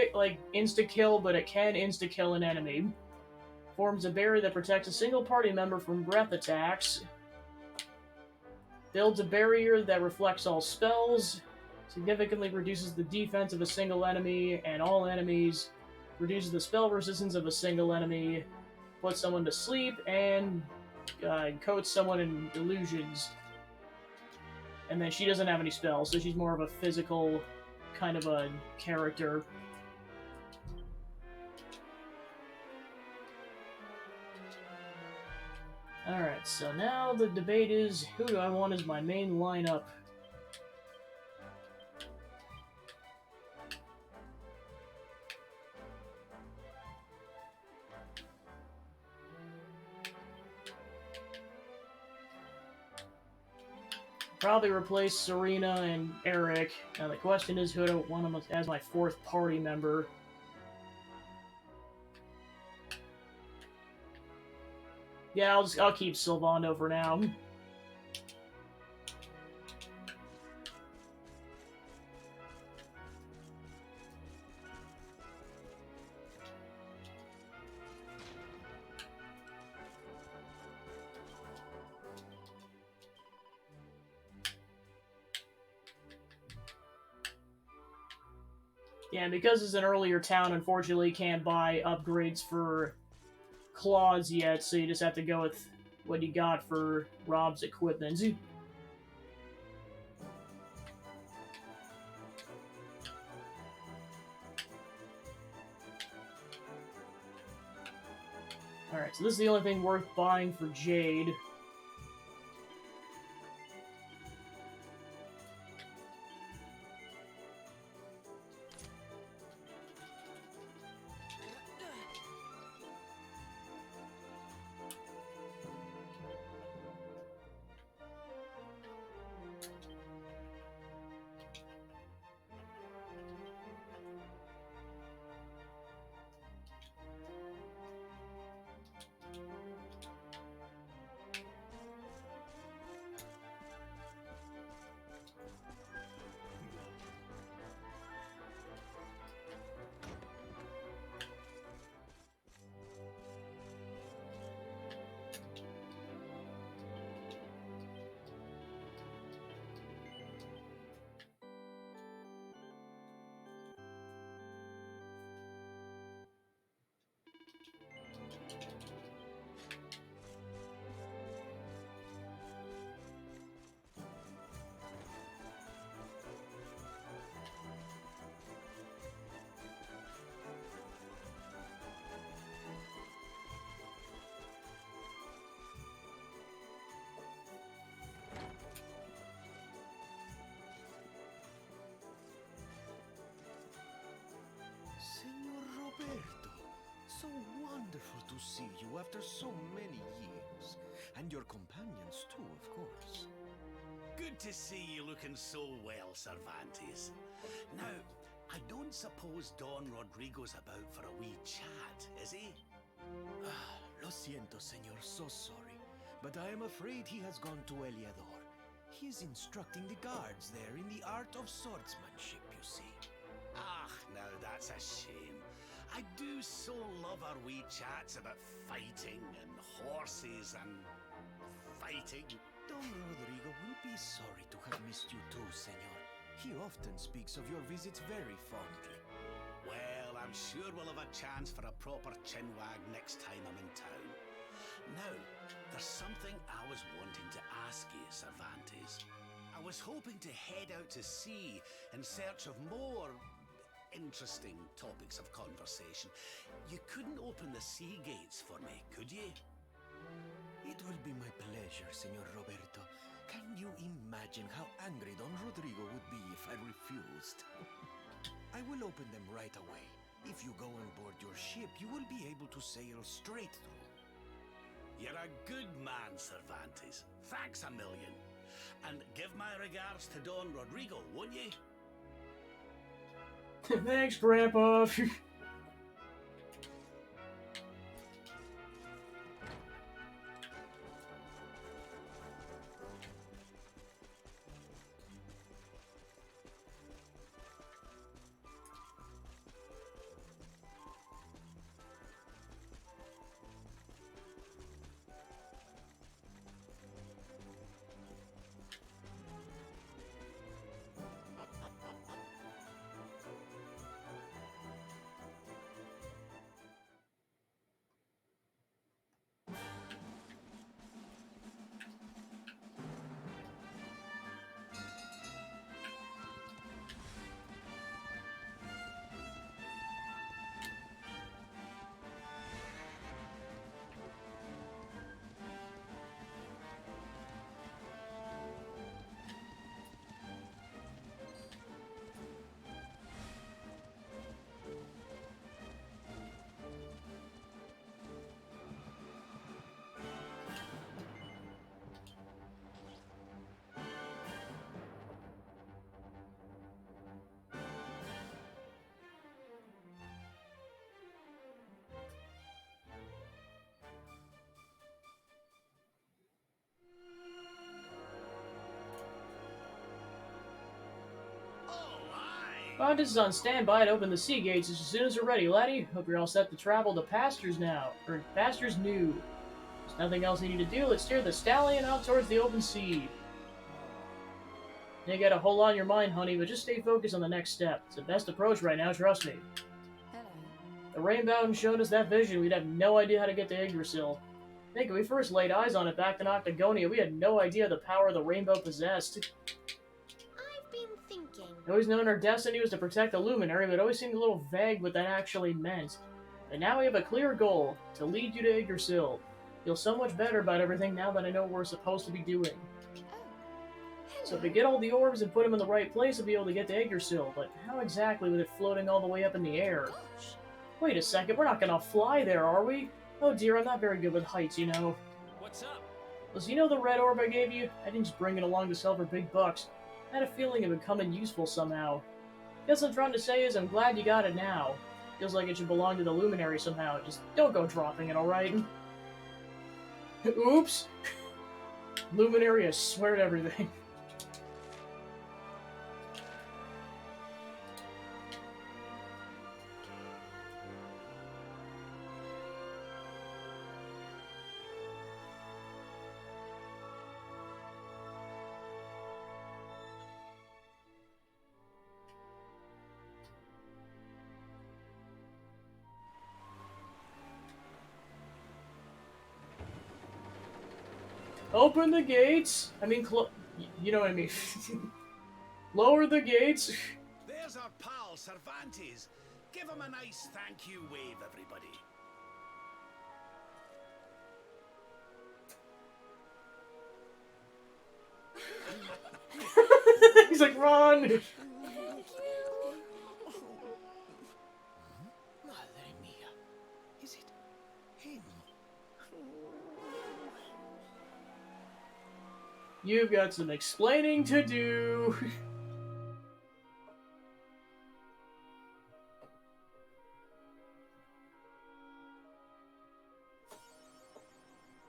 insta-kill, but it can insta-kill an enemy. Forms a barrier that protects a single party member from breath attacks. Builds a barrier that reflects all spells. Significantly reduces the defense of a single enemy and all enemies. Reduces the spell resistance of a single enemy, puts someone to sleep, and coats someone in illusions. And then she doesn't have any spells, so she's more of a physical kind of a character. Alright, so now the debate is, who do I want as my main lineup? Probably replace Serena and Eric. Now the question is, who do I want as my fourth party member? Yeah, I'll keep Sylvando for now. Yeah, and because it's an earlier town, unfortunately, you can't buy upgrades for claws yet, so you just have to go with what you got for Rob's equipment. Alright, so this is the only thing worth buying for Jade. Senor Roberto, so wonderful to see you after so many years. And your companions too, of course. Good to see you looking so well, Cervantes. Now, I don't suppose Don Rodrigo's about for a wee chat, is he? Lo siento, senor, so sorry. But I am afraid he has gone to Eliador. He is instructing the guards there in the art of swordsmanship, you see. Ah, now that's a shame. I do so love our wee chats about fighting and horses and fighting. Don Rodrigo will be sorry to have missed you too, senor. He often speaks of your visits very fondly. Well, I'm sure we'll have a chance for a proper chinwag next time I'm in town. Now, there's something I was wanting to ask you, Cervantes. I was hoping to head out to sea in search of more interesting topics of conversation. You couldn't open the sea gates for me, could you? It will be my pleasure, Senor Roberto. Can you imagine how angry Don Rodrigo would be if I refused? I will open them right away. If you go on board your ship, you will be able to sail straight through. You're a good man, Cervantes. Thanks a million. And give my regards to Don Rodrigo, won't you? Thanks, Grandpa. Fontis is on standby to open the sea gates as soon as you're ready, laddie. Hope you're all set to travel to pastures now. Or pastures new. There's nothing else you need to do. Let's steer the stallion out towards the open sea. You gotta hold on your mind, honey, but just stay focused on the next step. It's the best approach right now, trust me. Hello. The Rainbow hadn't shown us that vision, we'd have no idea how to get to Yggdrasil. I think when we first laid eyes on it back in Octagonia, we had no idea the power the Rainbow possessed. I've been thinking. Always known our destiny was to protect the Luminary, but it always seemed a little vague what that actually meant. And now we have a clear goal, to lead you to Yggdrasil. Feel so much better about everything now that I know what we're supposed to be doing. So if we get all the orbs and put them in the right place, we'll be able to get to Yggdrasil, but how exactly with it floating all the way up in the air? Wait a second, we're not gonna fly there, are we? Oh dear, I'm not very good with heights, you know. What's up? Listen, you know the red orb I gave you? I didn't just bring it along to sell for big bucks. I had a feeling it would come in useful somehow. Guess what I'm trying to say is I'm glad you got it now. Feels like it should belong to the Luminary somehow. Just don't go dropping it, alright? Oops! Luminary, I swear to everything. Open the gates! I mean, you know what I mean. Lower the gates! There's our pal, Cervantes. Give him a nice thank you wave, everybody. He's like, run! Madre mia. Is it him? You've got some explaining to do.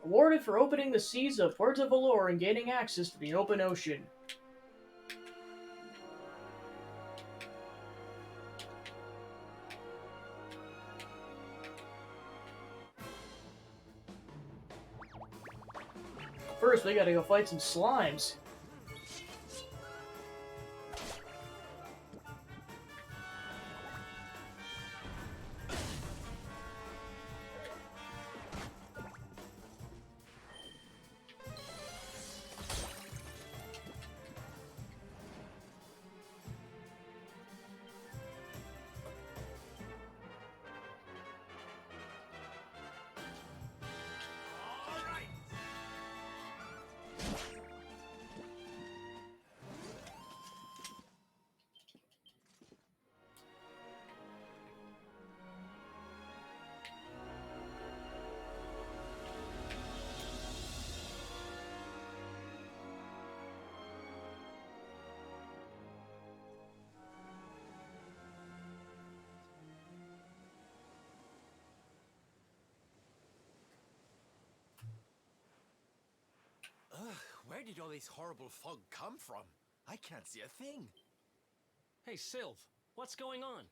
Awarded for opening the seas of Puerto Valor and gaining access to the open ocean. First, we gotta go fight some slimes. Where did all this horrible fog come from? I can't see a thing. Hey, Sylv, what's going on?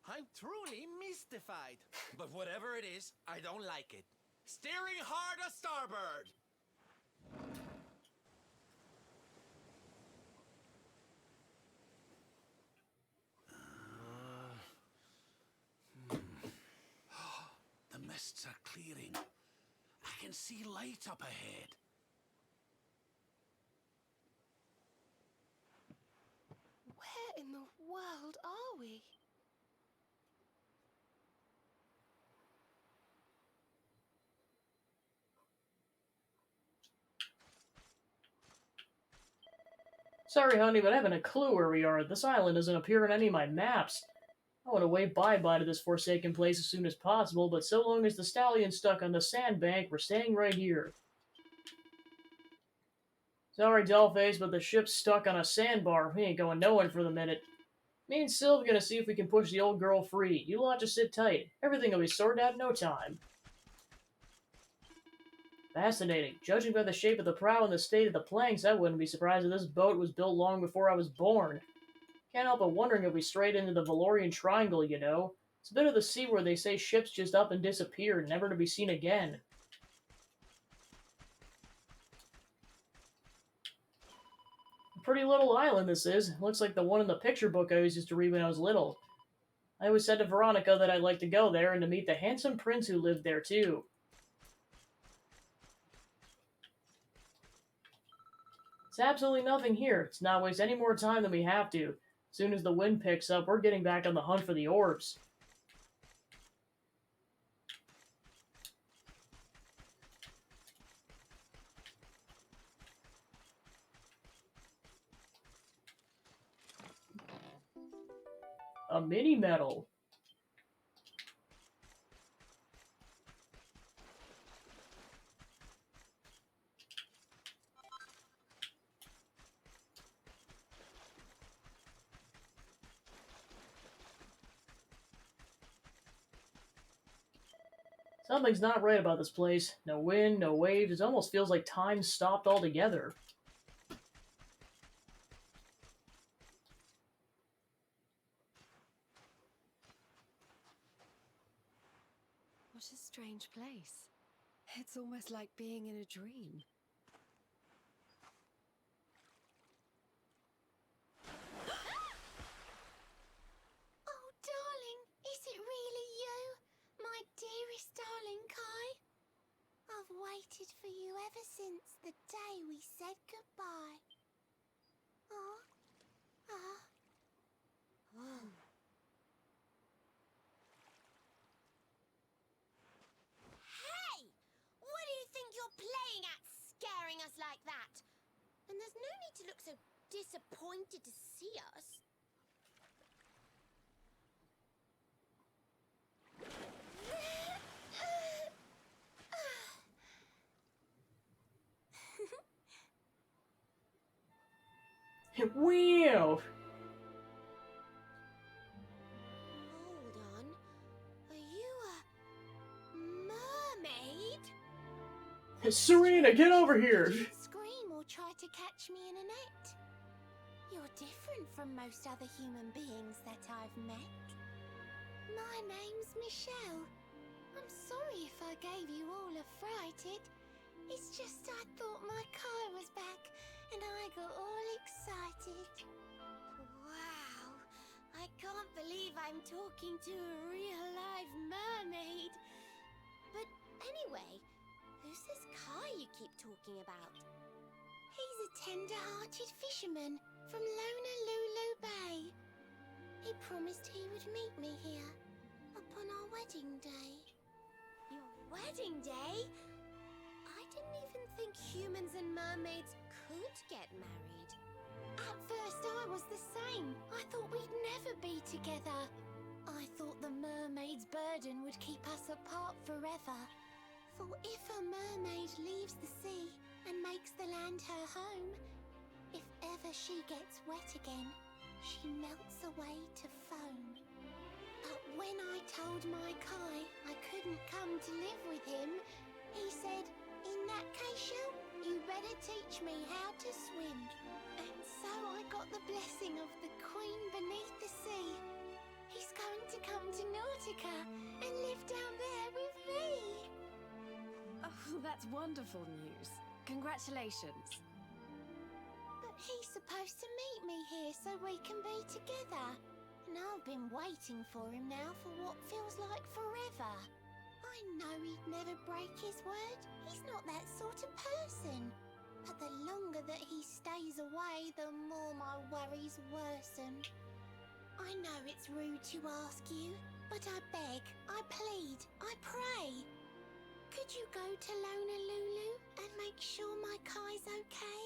I'm truly mystified. But whatever it is, I don't like it. Steering hard a starboard! The mists are clearing. I can see light up ahead. Where in the world are we? Sorry, honey, but I haven't a clue where we are. This island doesn't appear in any of my maps. I want to wave bye-bye to this forsaken place as soon as possible, but so long as the stallion's stuck on the sandbank, we're staying right here. Sorry, Dollface, but the ship's stuck on a sandbar. We ain't going nowhere for the minute. Me and Sylv gonna see if we can push the old girl free. You lot just sit tight. Everything will be sorted out in no time. Fascinating. Judging by the shape of the prow and the state of the planks, I wouldn't be surprised if this boat was built long before I was born. Can't help but wondering if we strayed into the Valorian Triangle, you know. It's a bit of the sea where they say ships just up and disappear, never to be seen again. A pretty little island this is. Looks like the one in the picture book I always used to read when I was little. I always said to Veronica that I'd like to go there and to meet the handsome prince who lived there too. It's absolutely nothing here. Let's not waste any more time than we have to. As soon as the wind picks up, we're getting back on the hunt for the orbs. A mini medal. Something's not right about this place. No wind, no waves. It almost feels like time stopped altogether. What a strange place. It's almost like being in a dream. Oh, darling, is it really you? My dearest darling Kai? I've waited for you ever since the day we said goodbye. Oh. Hey! What do you think you're playing at, scaring us like that? And there's no need to look so disappointed to see us. Wow! Hold on. Are you a mermaid? Serena, get over here! Don't scream or try to catch me in a net. You're different from most other human beings that I've met. My name's Michelle. I'm sorry if I gave you all a fright. It's just I thought my Kai was back and I got all excited. Wow, I can't believe I'm talking to a real live mermaid. But anyway, who's this Kai you keep talking about? He's a tender-hearted fisherman from Lonalulu Bay. He promised he would meet me here upon our wedding day. Your wedding day? I didn't even think humans and mermaids could get married. At first I was the same. I thought we'd never be together. I thought the mermaid's burden would keep us apart forever. For if a mermaid leaves the sea and makes the land her home, if ever she gets wet again, she melts away to foam. But when I told my Kai I couldn't come to live with him, he said, "In that case, Shell, you better teach me how to swim." And so I got the blessing of the Queen beneath the sea. He's going to come to Nautica and live down there with me. Oh, that's wonderful news. Congratulations. But he's supposed to meet me here so we can be together. And I've been waiting for him now for what feels like forever. I know he'd never break his word. He's not that sort of person. But the longer that he stays away, the more my worries worsen. I know it's rude to ask you, but I beg, I plead, I pray. Could you go to Lonalulu and make sure my Kai's okay?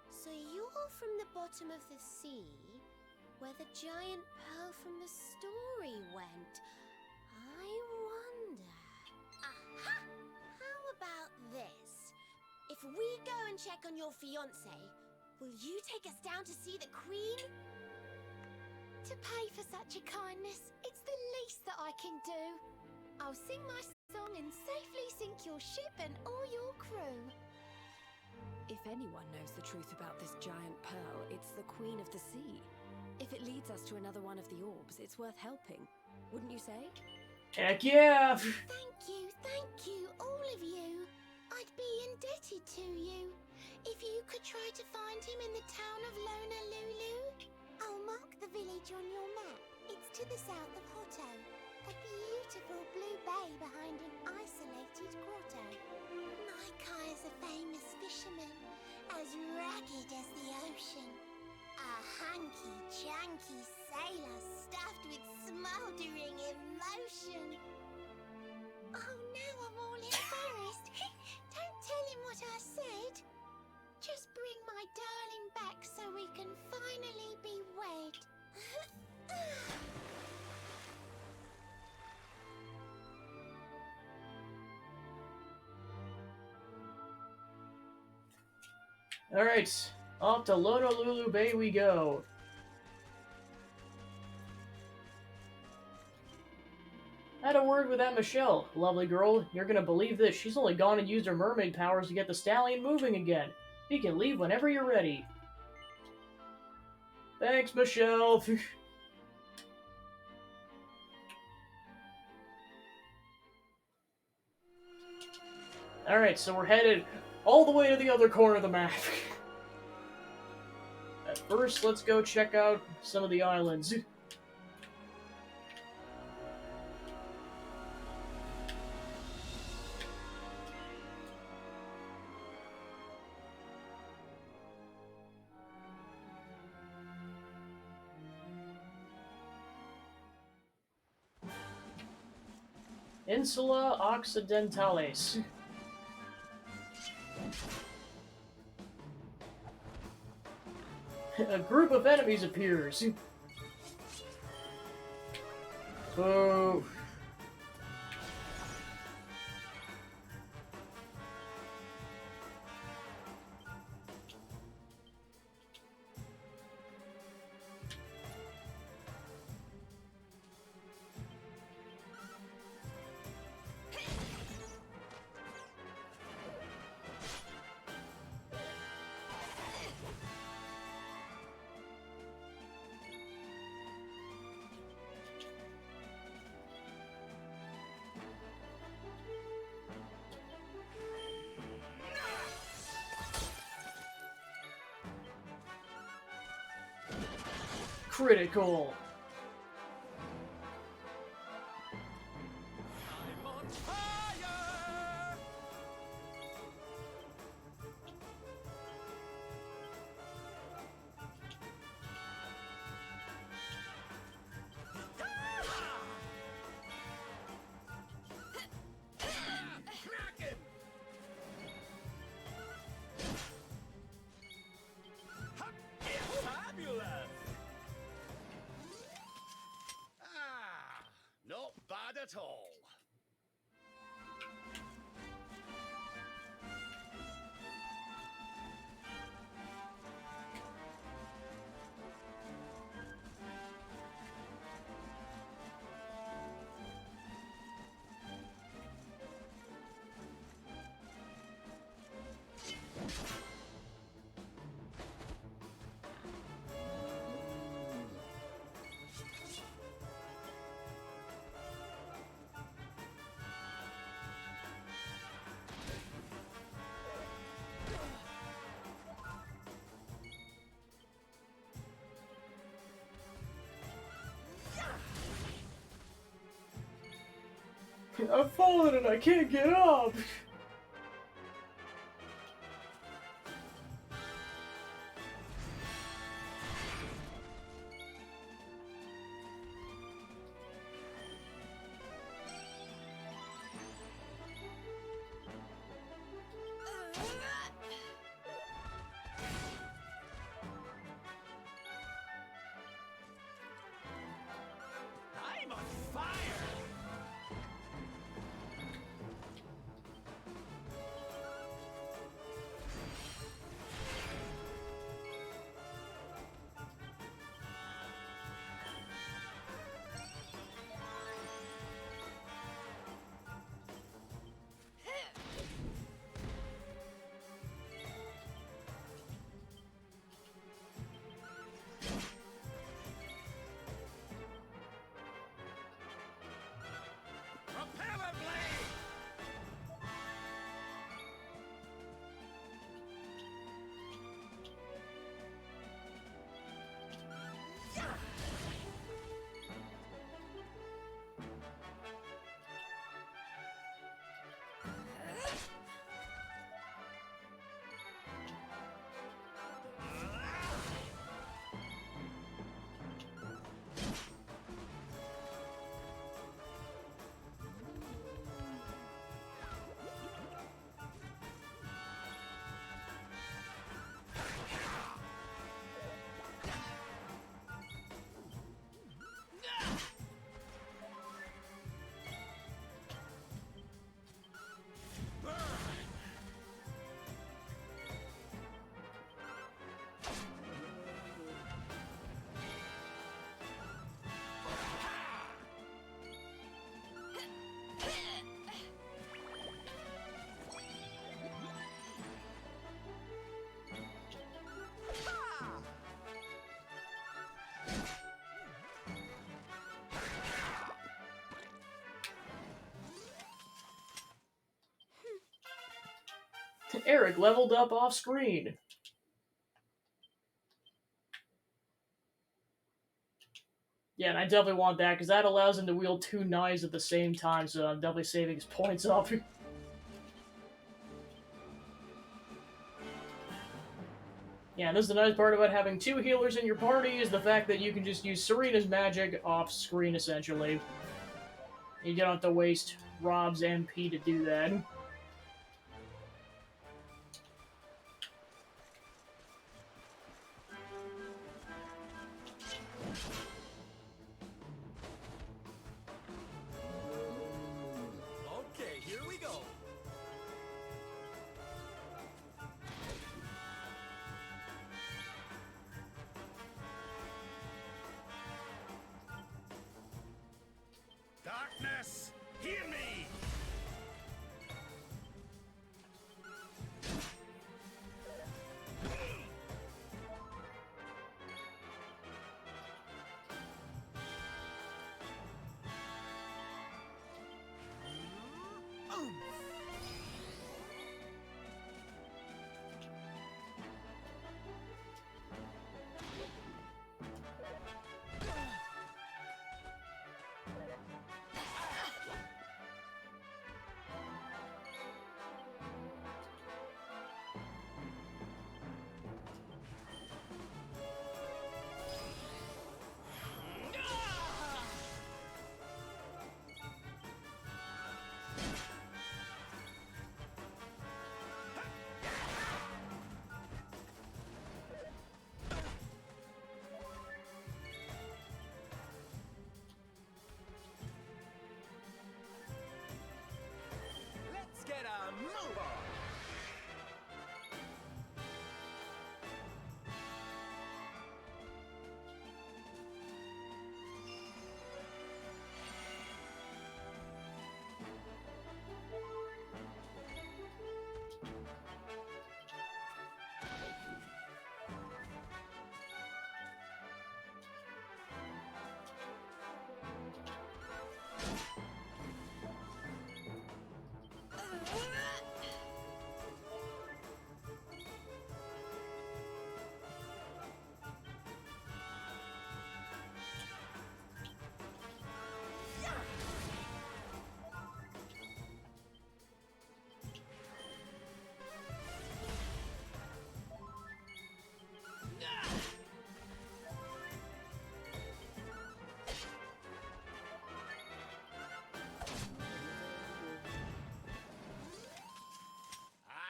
So you're from the bottom of the sea, where the giant pearl from the story went. I wonder... Aha! How about this? If we go and check on your fiancé, will you take us down to see the Queen? To pay for such a kindness, it's the least that I can do. I'll sing my song and safely sink your ship and all your crew. If If anyone knows the truth about this giant pearl, it's the Queen of the Sea. If it leads us to another one of the orbs, it's worth helping. Wouldn't you say? Heck yeah! Thank you, all of you. I'd be indebted to you. If you could try to find him in the town of Lonalulu. I'll mark the village on your map. It's to the south of Hotto. A beautiful blue bay behind an isolated grotto. Maikai is a famous fisherman, as rugged as the ocean. A hanky-janky sailor stuffed with smouldering emotion. Oh, now I'm all embarrassed. Don't tell him what I said. Just bring my darling back so we can finally be wed. Alright, off to Lonalulu Bay we go. Had a word with that Michelle. Lovely girl, you're gonna believe this. She's only gone and used her mermaid powers to get the stallion moving again. You can leave whenever you're ready. Thanks, Michelle. Alright, so we're headed all the way to the other corner of the map. At first, let's go check out some of the islands. Insula Occidentales. A group of enemies appears. Boo. Critical. I'm on fire! Kraken! Fabulous! Not bad at all. I've fallen and I can't get up. I'm on fire! Eric leveled up off screen. Yeah, and I definitely want that, because that allows him to wield 2 knives at the same time, so I'm definitely saving his points up. Yeah, and this is the nice part about having 2 healers in your party, is the fact that you can just use Serena's magic off-screen, essentially. You don't have to waste Rob's MP to do that. Okay, here we go. Darkness, hear me! Let's get a move on.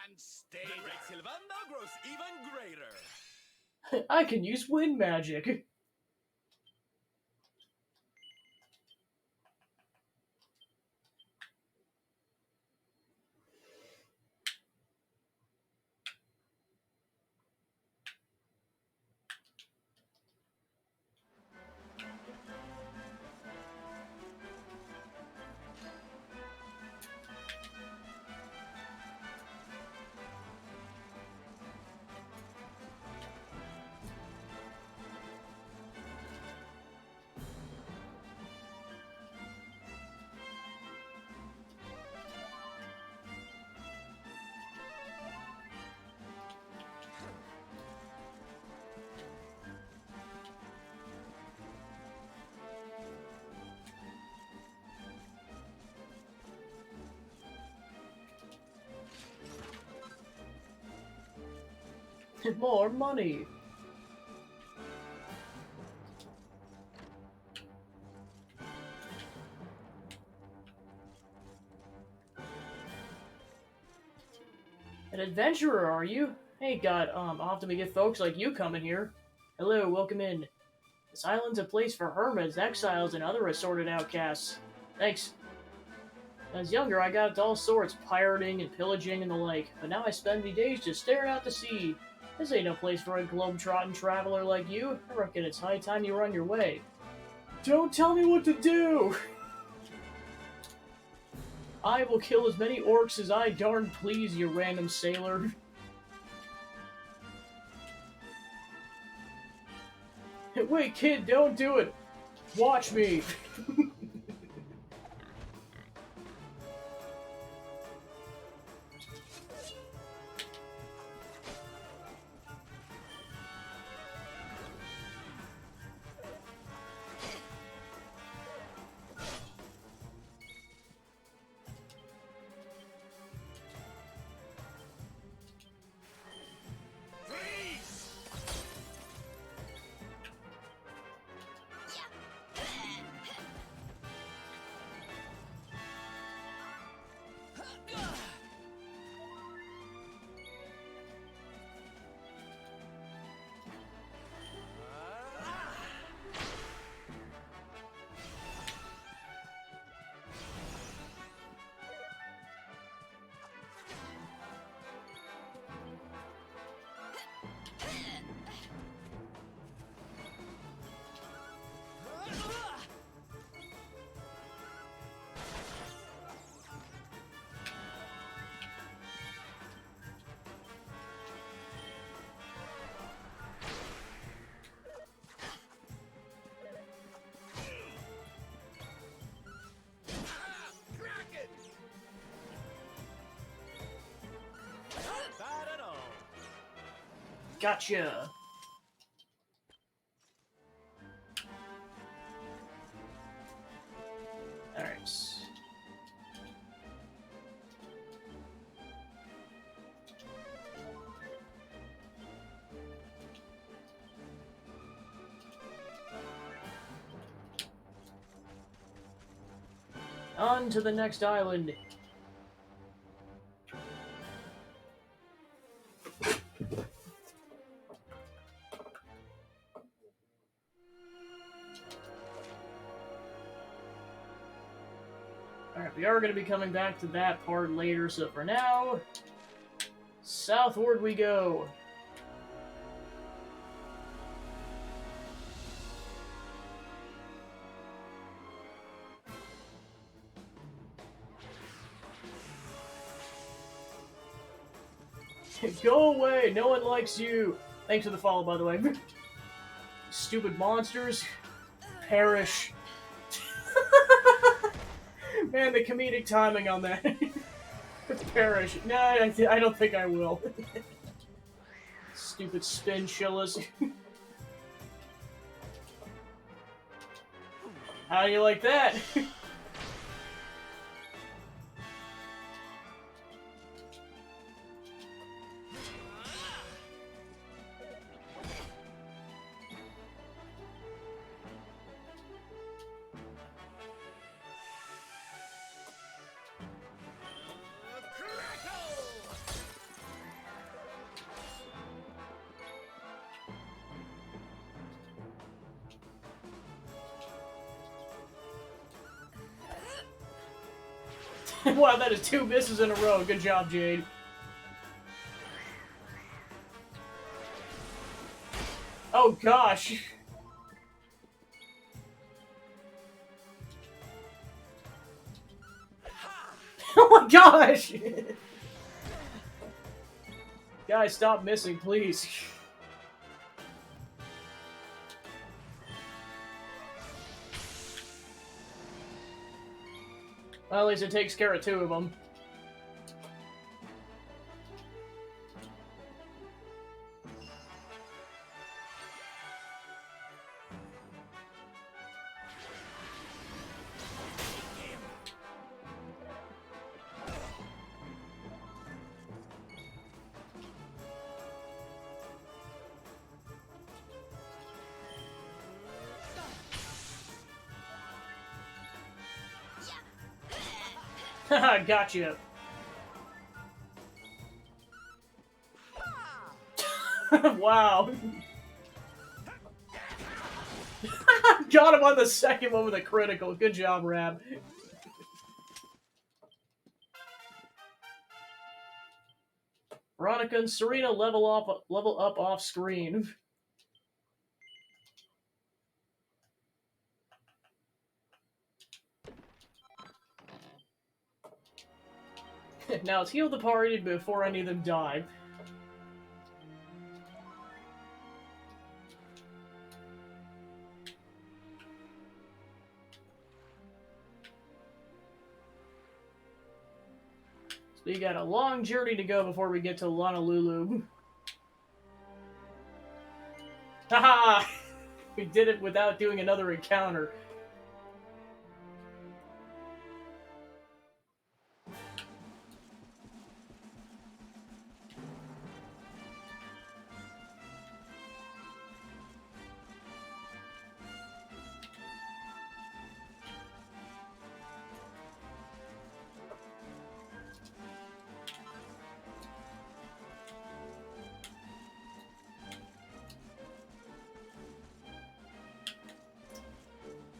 And stay The down. Great Sylvanda grows even greater. I can use wind magic. More money. An adventurer, are you? Hey, God, often we get folks like you coming here. Hello, welcome in. This island's a place for hermits, exiles, and other assorted outcasts. Thanks. When I was younger, I got into all sorts, pirating and pillaging and the like, but now I spend me days just staring out to sea. This ain't no place for a globe-trotting traveler like you. I reckon it's high time you were on your way. Don't tell me what to do! I will kill as many orcs as I darn please, you random sailor. Wait, kid, don't do it! Watch me! Gotcha! Alright. On to the next island. Alright, we are going to be coming back to that part later, so for now, southward we go. Go away! No one likes you! Thanks for the follow, by the way. Stupid monsters. Perish. Man, the comedic timing on that. Perish. Nah, I don't think I will. Stupid spin chillas. How do you like that? Wow, that is 2 misses in a row. Good job, Jade. Oh, gosh. Oh my gosh! Guys, stop missing, please. Well, at least it takes care of 2 of them. Haha, gotcha. Wow. Got him on the second one with a critical. Good job, Rab. Veronica and Serena level up off screen. Now let's heal the party before any of them die. So we got a long journey to go before we get to Honolulu. Haha! We did it without doing another encounter.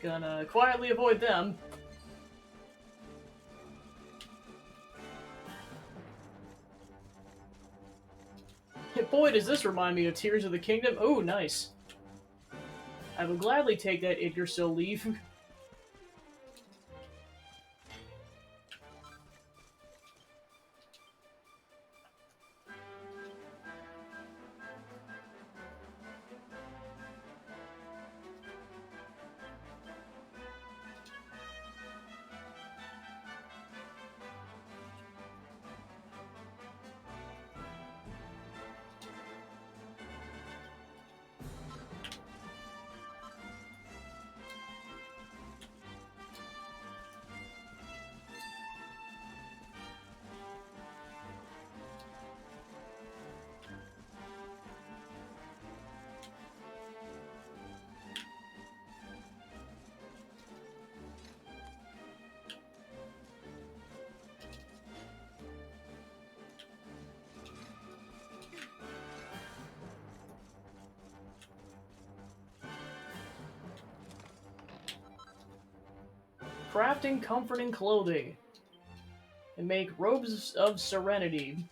Gonna quietly avoid them. Boy, does this remind me of Tears of the Kingdom. Oh, nice. I will gladly take that Idgarso leaf. Crafting comforting clothing. And make robes of serenity.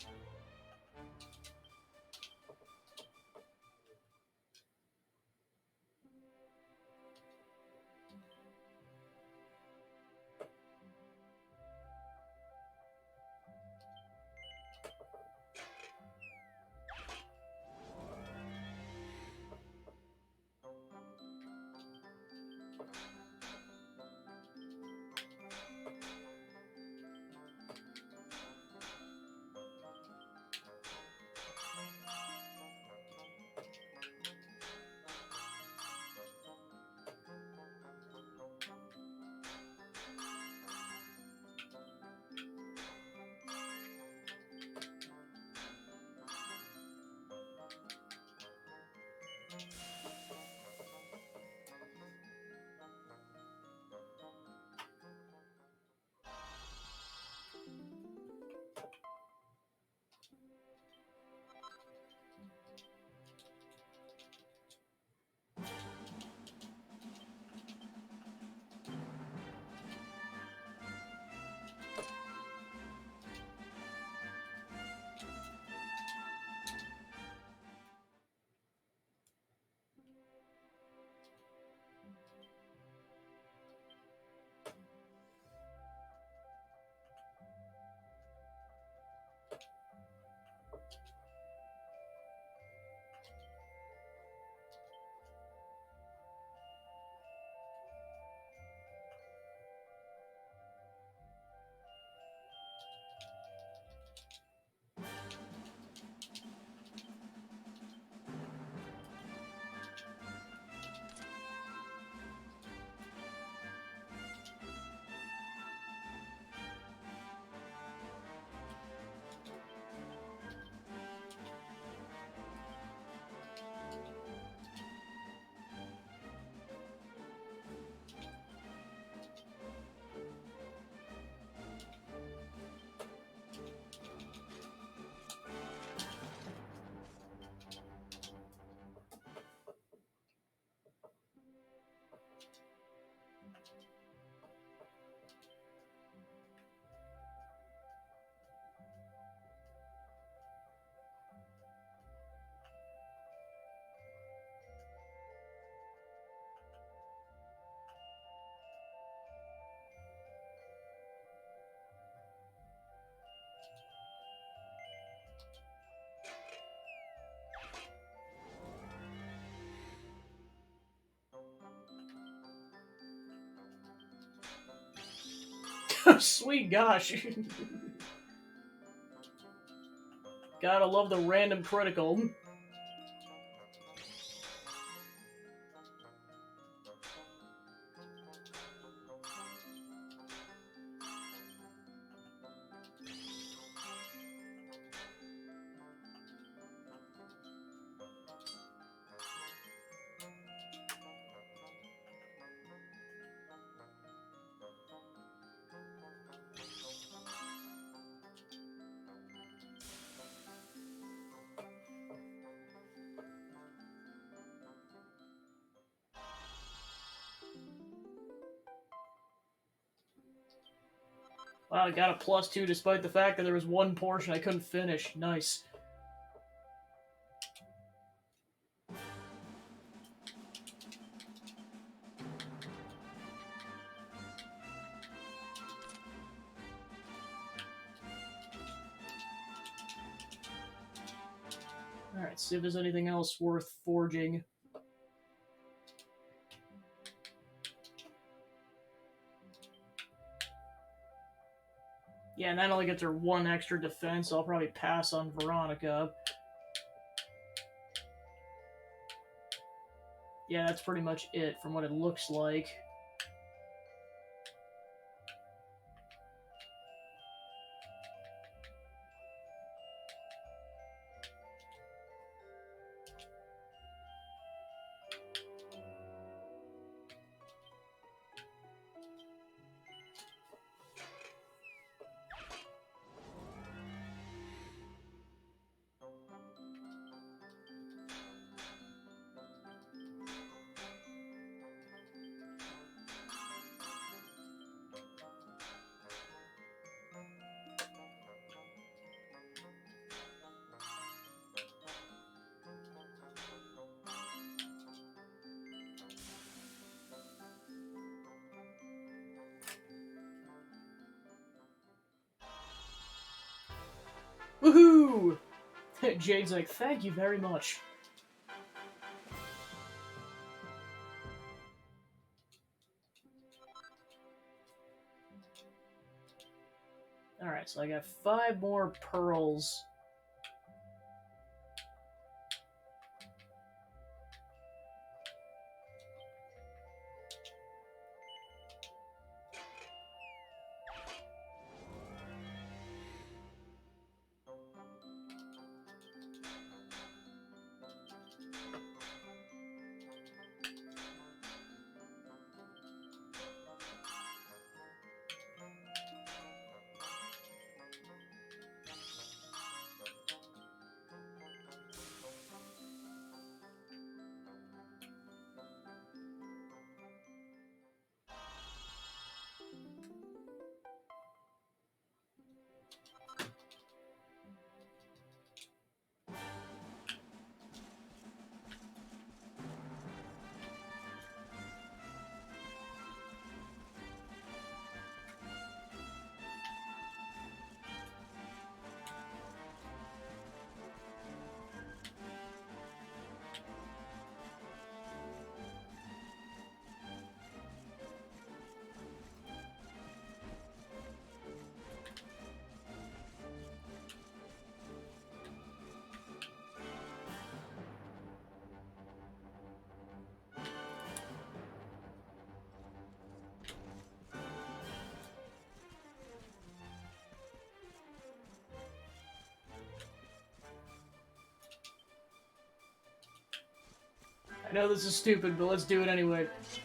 Sweet gosh. Gotta love the random critical. Wow, I got a +2 despite the fact that there was one portion I couldn't finish. Nice. Alright, see if there's anything else worth forging. Yeah, and that only gets her 1 extra defense, so I'll probably pass on Veronica. Yeah, that's pretty much it from what it looks like. Woohoo! Jade's like, thank you very much. Alright, so I got 5 more pearls. I know this is stupid, but let's do it anyway. Let's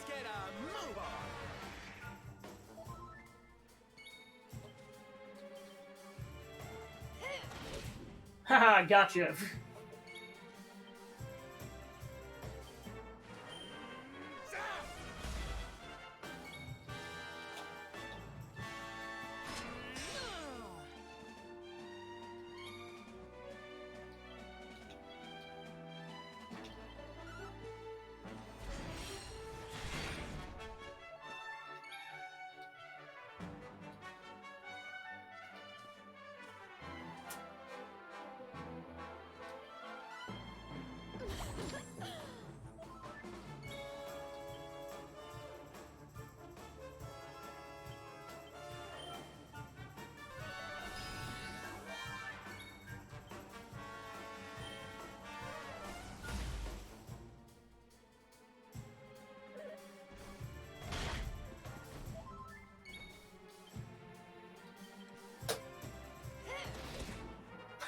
get a move on! Haha, gotcha.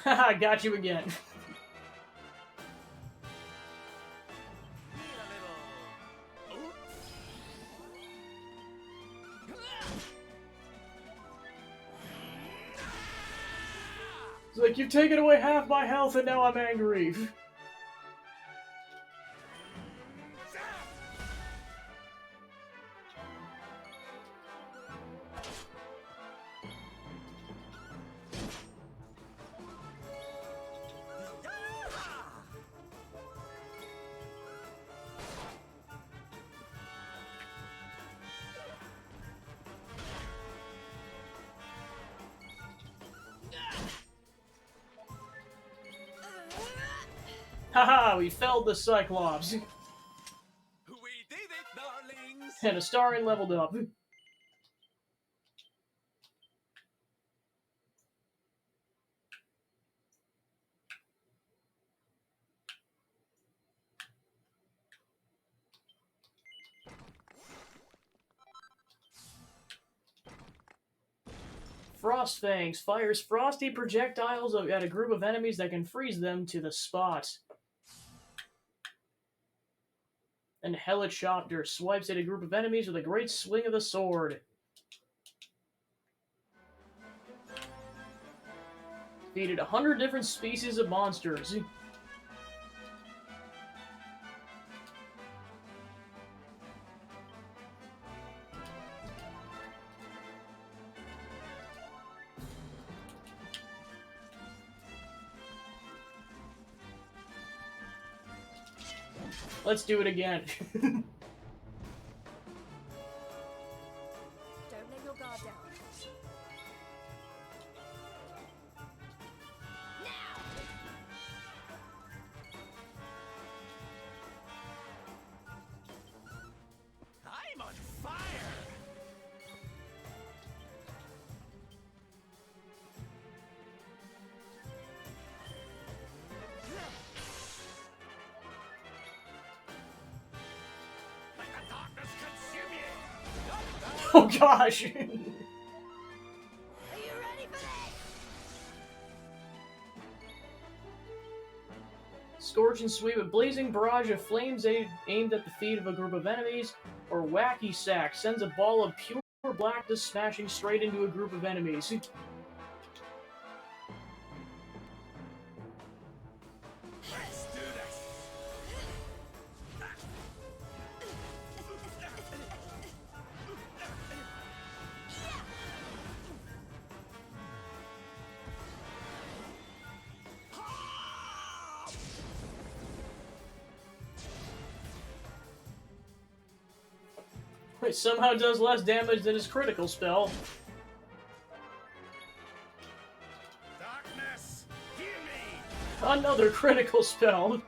Haha, got you again. It's like, you've taken away half my health and now I'm angry. Haha, we felled the Cyclops! We did it, darlings! And Astarion leveled up. Frostfangs fires frosty projectiles at a group of enemies that can freeze them to the spot. And Helichopter swipes at a group of enemies with a great swing of the sword. Defeated 100 different species of monsters. Let's do it again. Don't let your guard down. I'm on fire! Let the darkness consume you! Oh gosh! Are you ready for this? Scorch and sweep, a blazing barrage of flames aimed at the feet of a group of enemies, or Wacky Sack sends a ball of pure blackness smashing straight into a group of enemies. Let's do this! It somehow does less damage than his critical spell. Darkness, hear me! Another critical spell.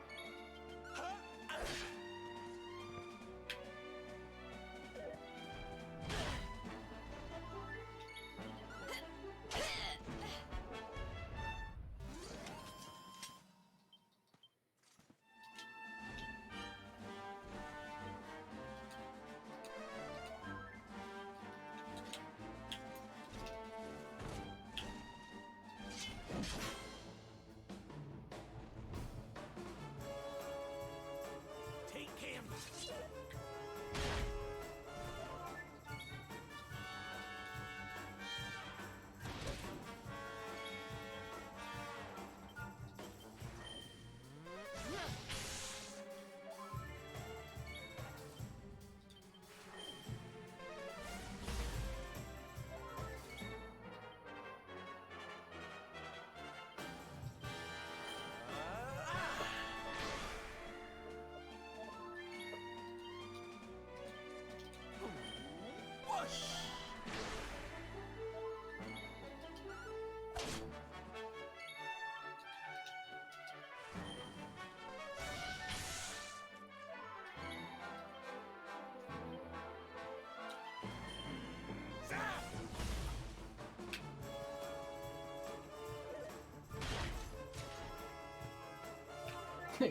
Take him! Whoosh! Zap!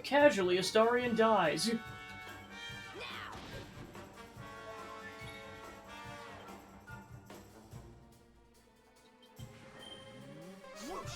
Casually, Astarion dies. Whoosh!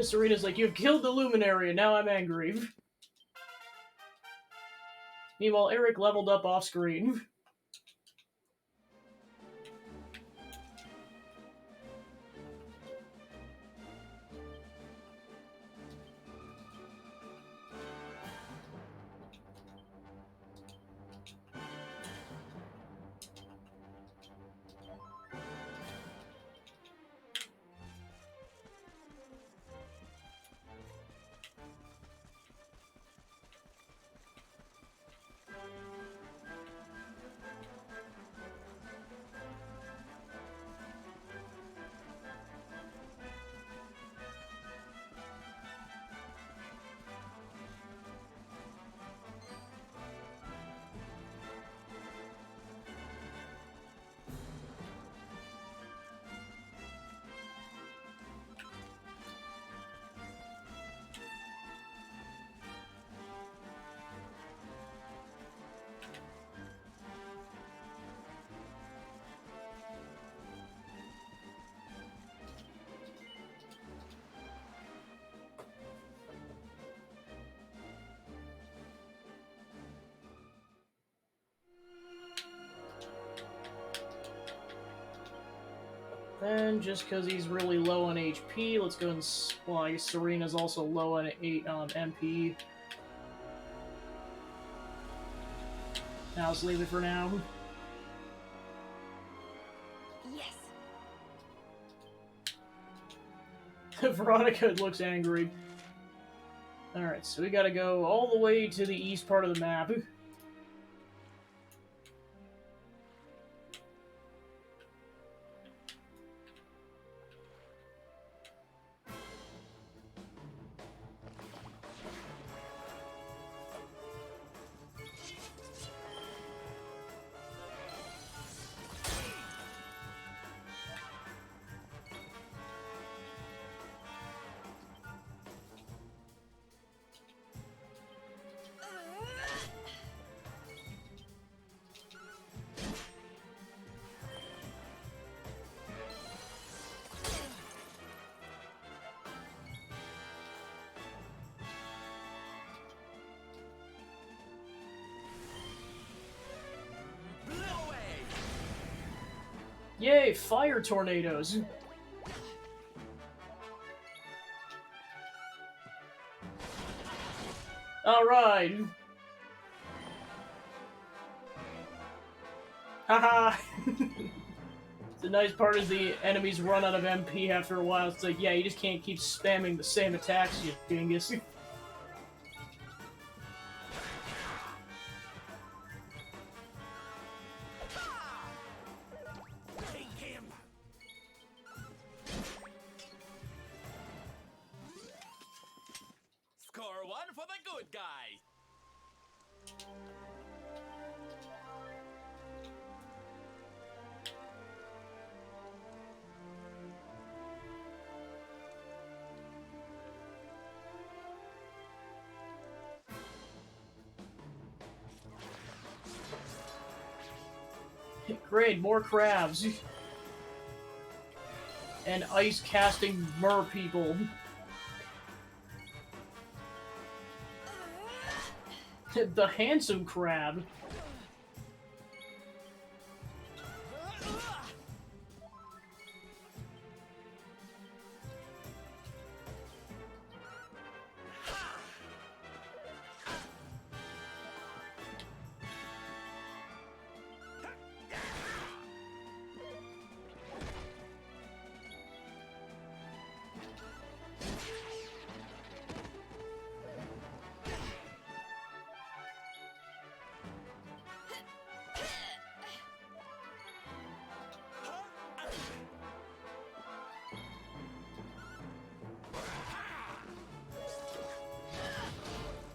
Serena's like, you've killed the Luminary, and now I'm angry. Meanwhile, Eric leveled up off screen. Then, just because he's really low on HP, let's go and... Well, I guess Serena's also low on MP. Now let's leave it for now. Yes. Veronica looks angry. Alright, so we gotta go all the way to the east part of the map. Yay, fire tornadoes! Alright! Haha! The nice part is the enemies run out of MP after a while. It's like, yeah, you just can't keep spamming the same attacks, you dingus. Score one for the good guy. Great, more crabs. And ice-casting mer people. The handsome crab.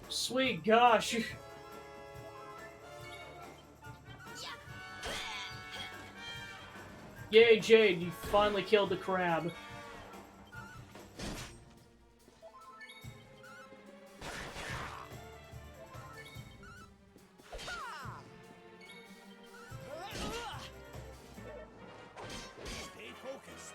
Sweet gosh. Yay, Jade, you finally killed the crab. Stay focused.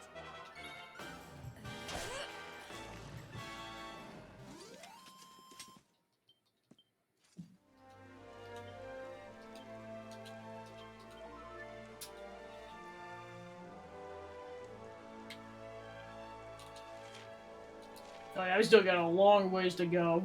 Oh yeah, we still got a long ways to go.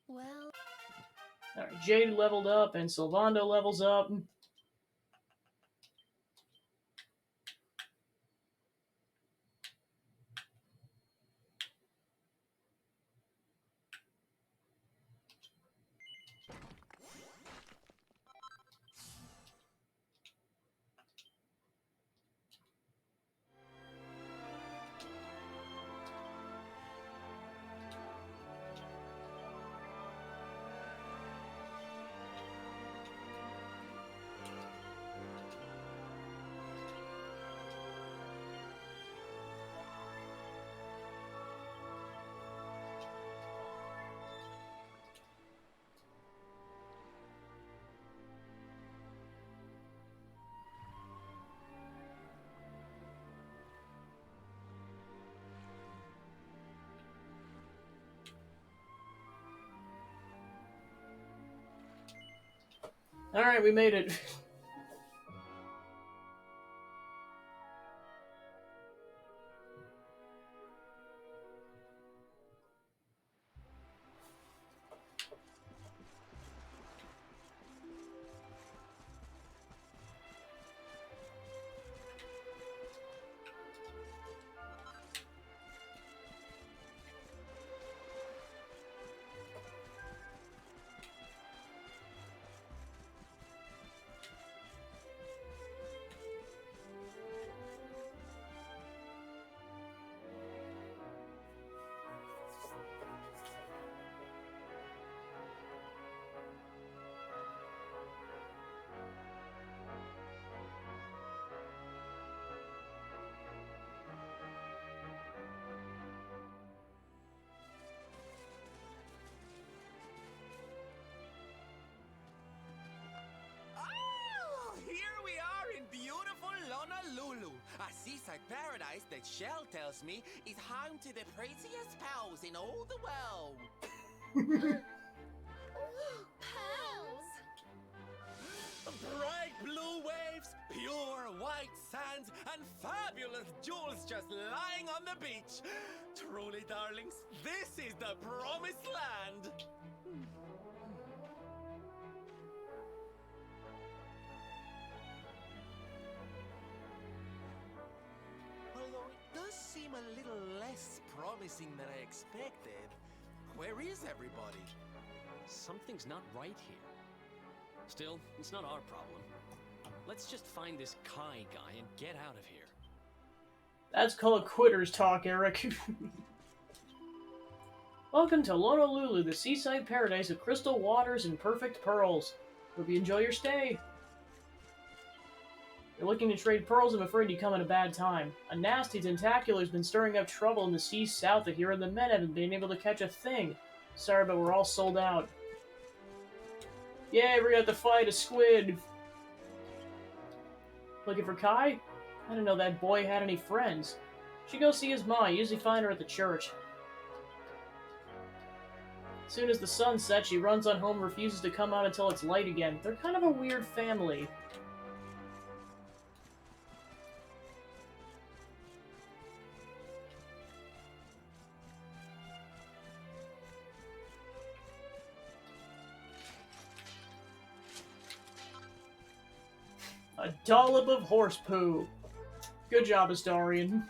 Well, Alright, Jade leveled up and Sylvando levels up. Alright, we made it. Oh, here we are in beautiful Honolulu, a seaside paradise that Shell tells me is home to the prettiest pals in all the world. pals! Bright blue waves, pure white sands, and fabulous jewels just lying on the beach. Truly, darlings, this is the promised land. Although it does seem a little less promising than I expected, where is everybody? Something's not right here. Still, it's not our problem. Let's just find this Kai guy and get out of here. That's called quitters talk, Eric. Welcome to Honolulu, the seaside paradise of crystal waters and perfect pearls. Hope you enjoy your stay. You're looking to trade pearls, I'm afraid you come at a bad time. A nasty tentacular's been stirring up trouble in the seas south of here, and the men haven't been able to catch a thing. Sorry, but we're all sold out. Yay, we're gonna have to fight a squid. Looking for Kai? I didn't know that boy had any friends. Should go see his ma. Usually find her at the church. As soon as the sun sets, she runs on home and refuses to come out until it's light again. They're kind of a weird family. A dollop of horse poo. Good job, Astarion.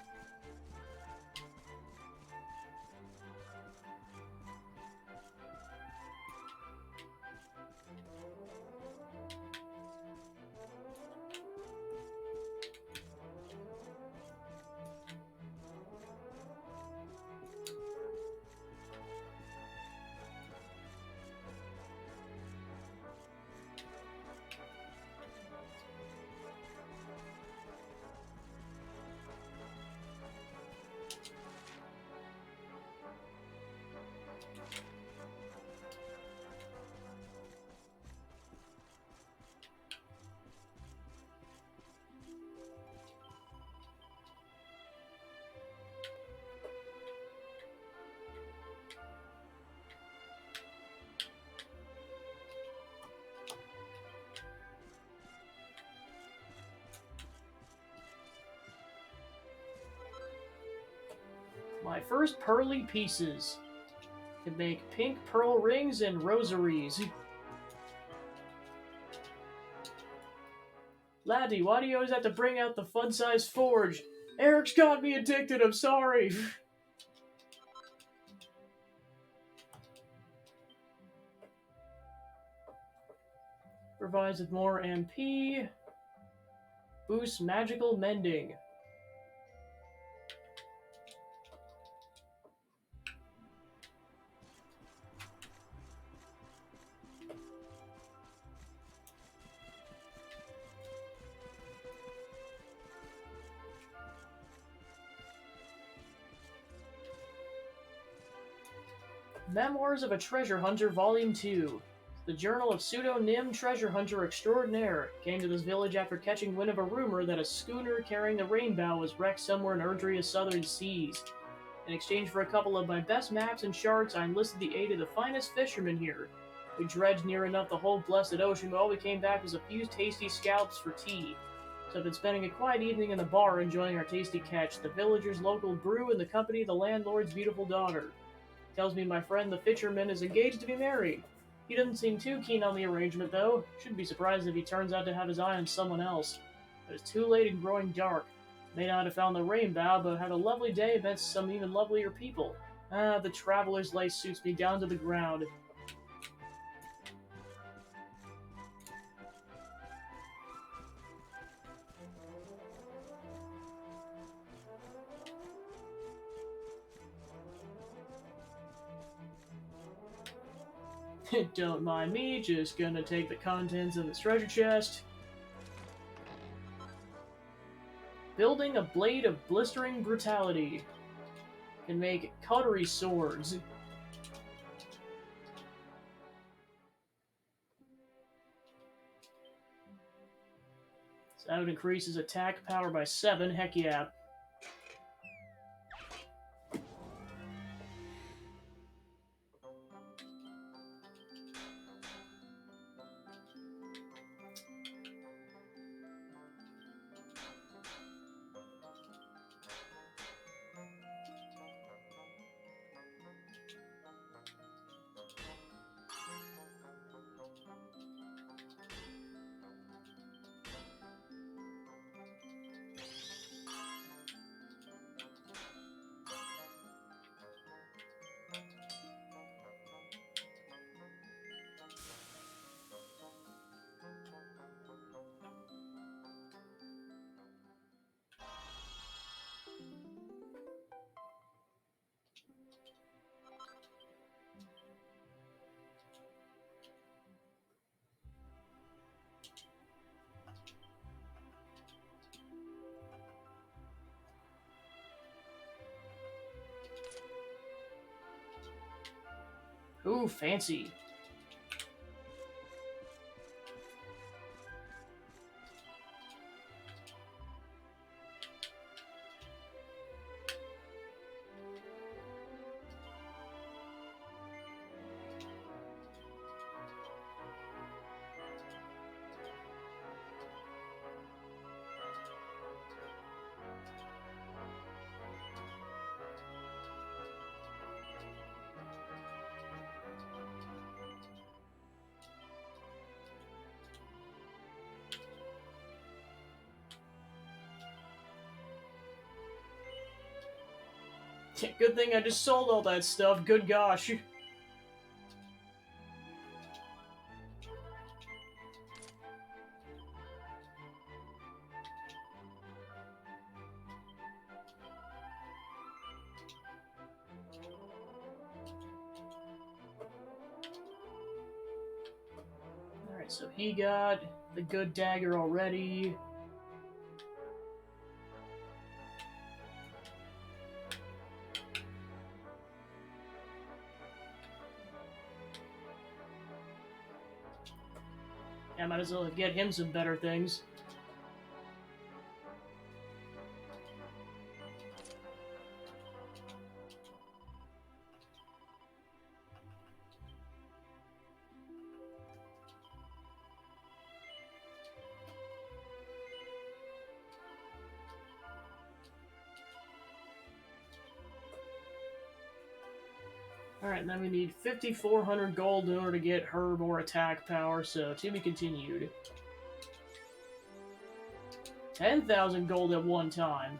My first pearly pieces. Can make pink pearl rings and rosaries. Laddie, why do you always have to bring out the fun-sized forge? Eric's got me addicted, I'm sorry. Provides with more MP. Boosts magical mending. Memoirs of a Treasure Hunter, Volume 2. The journal of pseudonym treasure hunter extraordinaire came to this village after catching wind of a rumor that a schooner carrying the rainbow was wrecked somewhere in Erdria's southern seas. In exchange for a couple of my best maps and charts, I enlisted the aid of the finest fishermen here. We dredged near enough the whole blessed ocean, but all we came back was a few tasty scallops for tea. So I've been spending a quiet evening in the bar enjoying our tasty catch, the villagers' local brew, and the company of the landlord's beautiful daughter. Tells me my friend the fisherman is engaged to be married. He doesn't seem too keen on the arrangement, though. Shouldn't be surprised if he turns out to have his eye on someone else. But it's too late and growing dark. May not have found the rainbow, but had a lovely day amidst some even lovelier people. The traveler's life suits me down to the ground. Don't mind me, just gonna take the contents of this treasure chest. Building a blade of blistering brutality. Can make cutlery swords. So that would increase his attack power by 7, heck yeah. Ooh, fancy. Good thing I just sold all that stuff, good gosh. Alright, so he got the good dagger already. I might as well get him some better things. Alright, then we need 5,400 gold in order to get her more attack power, so to be continued. 10,000 gold at one time.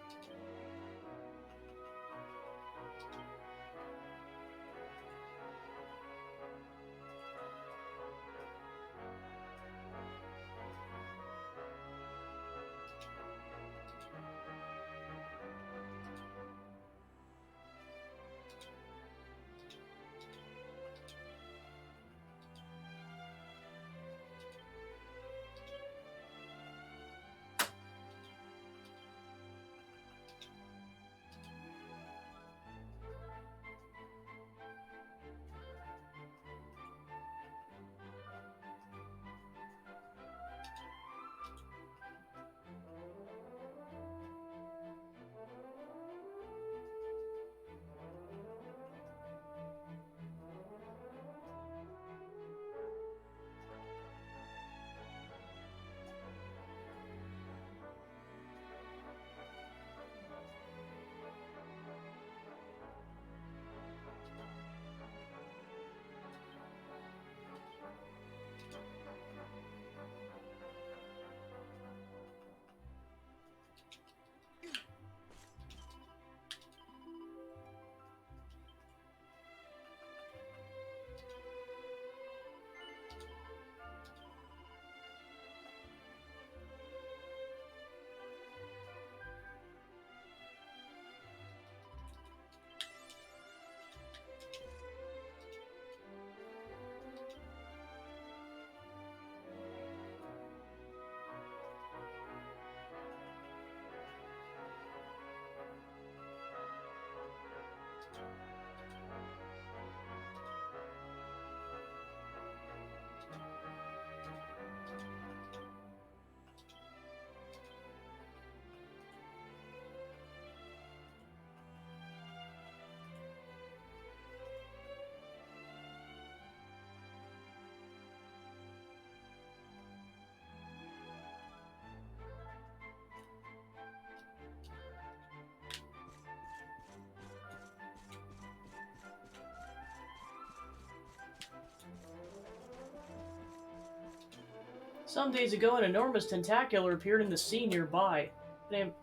Some days ago, an enormous tentacular appeared in the sea nearby.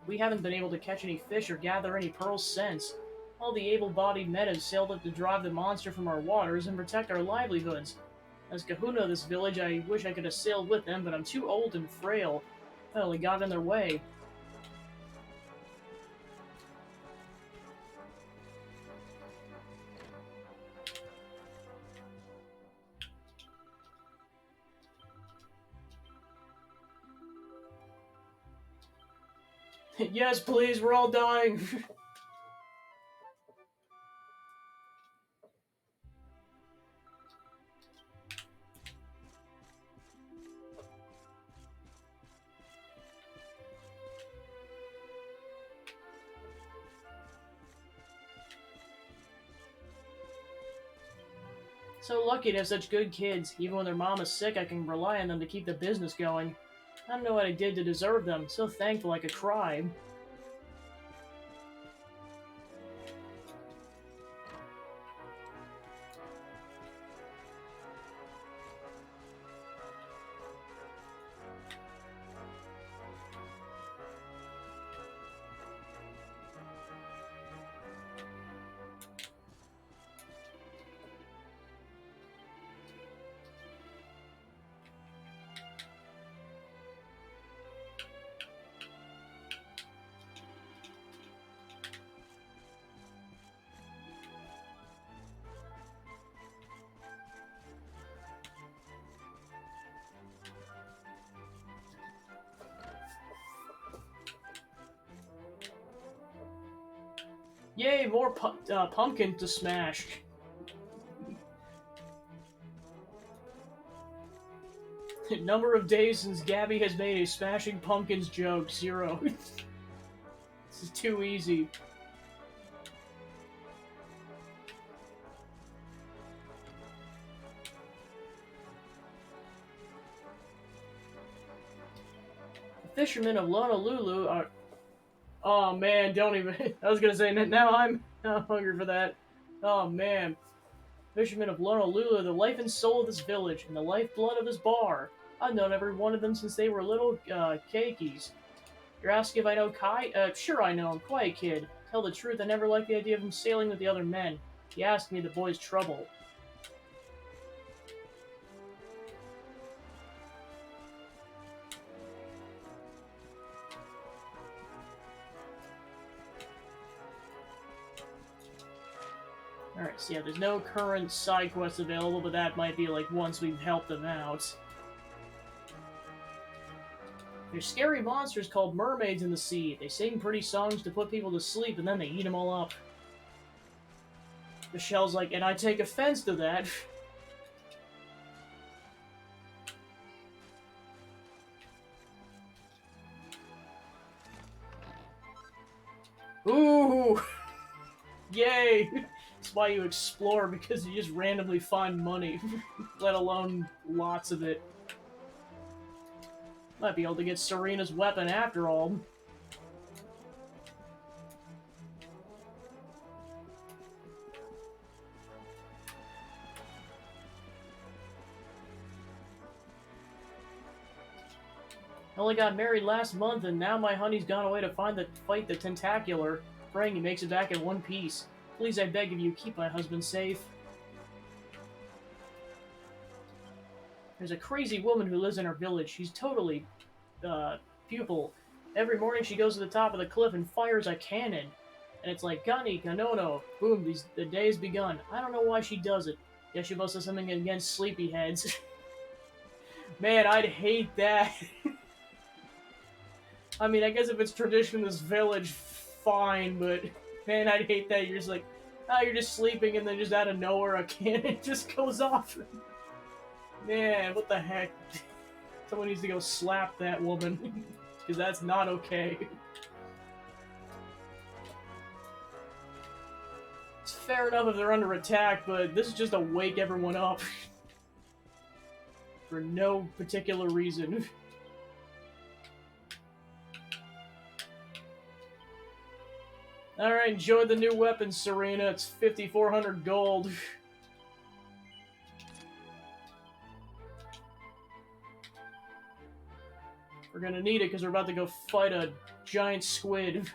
We haven't been able to catch any fish or gather any pearls since. All the able-bodied men have sailed up to drive the monster from our waters and protect our livelihoods. As Kahuna of this village, I wish I could have sailed with them, but I'm too old and frail. I only got in their way. Yes, please, we're all dying. So lucky to have such good kids. Even when their mom is sick, I can rely on them to keep the business going. I don't know what I did to deserve them. So thankful I could cry. Yay, more pumpkin to smash. Number of days since Gabby has made a smashing pumpkins joke, 0. This is too easy. The fishermen of Honolulu are... Oh man, don't even... I was gonna say, now I'm hungry for that. Oh man. Fishermen of Honolulu are the life and soul of this village, and the lifeblood of this bar. I've known every one of them since they were little cakeys. You're asking if I know Kai? Sure I know him. Quiet kid. Tell the truth, I never liked the idea of him sailing with the other men. He asked me, the boy's trouble. Alright, so yeah, there's no current side quests available, but that might be like once we've helped them out. There's scary monsters called mermaids in the sea. They sing pretty songs to put people to sleep, and then they eat them all up. Michelle's like, and I take offense to that. Ooh! Yay! That's why you explore, because you just randomly find money, let alone lots of it. Might be able to get Serena's weapon after all. I only got married last month, and now my honey's gone away to fight the tentacular, praying he makes it back in one piece. Please, I beg of you, keep my husband safe. There's a crazy woman who lives in our village. She's totally, pupil. Every morning she goes to the top of the cliff and fires a cannon. And it's like, Gani, Kanono. Boom, the day's begun. I don't know why she does it. Guess she must have something against sleepyheads. Man, I'd hate that. I mean, I guess if it's tradition in this village, fine, but... Man, I'd hate that. You're just like, you're just sleeping and then just out of nowhere a cannon just goes off. Man, what the heck? Someone needs to go slap that woman. Because that's not okay. It's fair enough if they're under attack, but this is just to wake everyone up. For no particular reason. Alright, enjoy the new weapon, Serena. It's 5,400 gold. We're gonna need it because we're about to go fight a giant squid.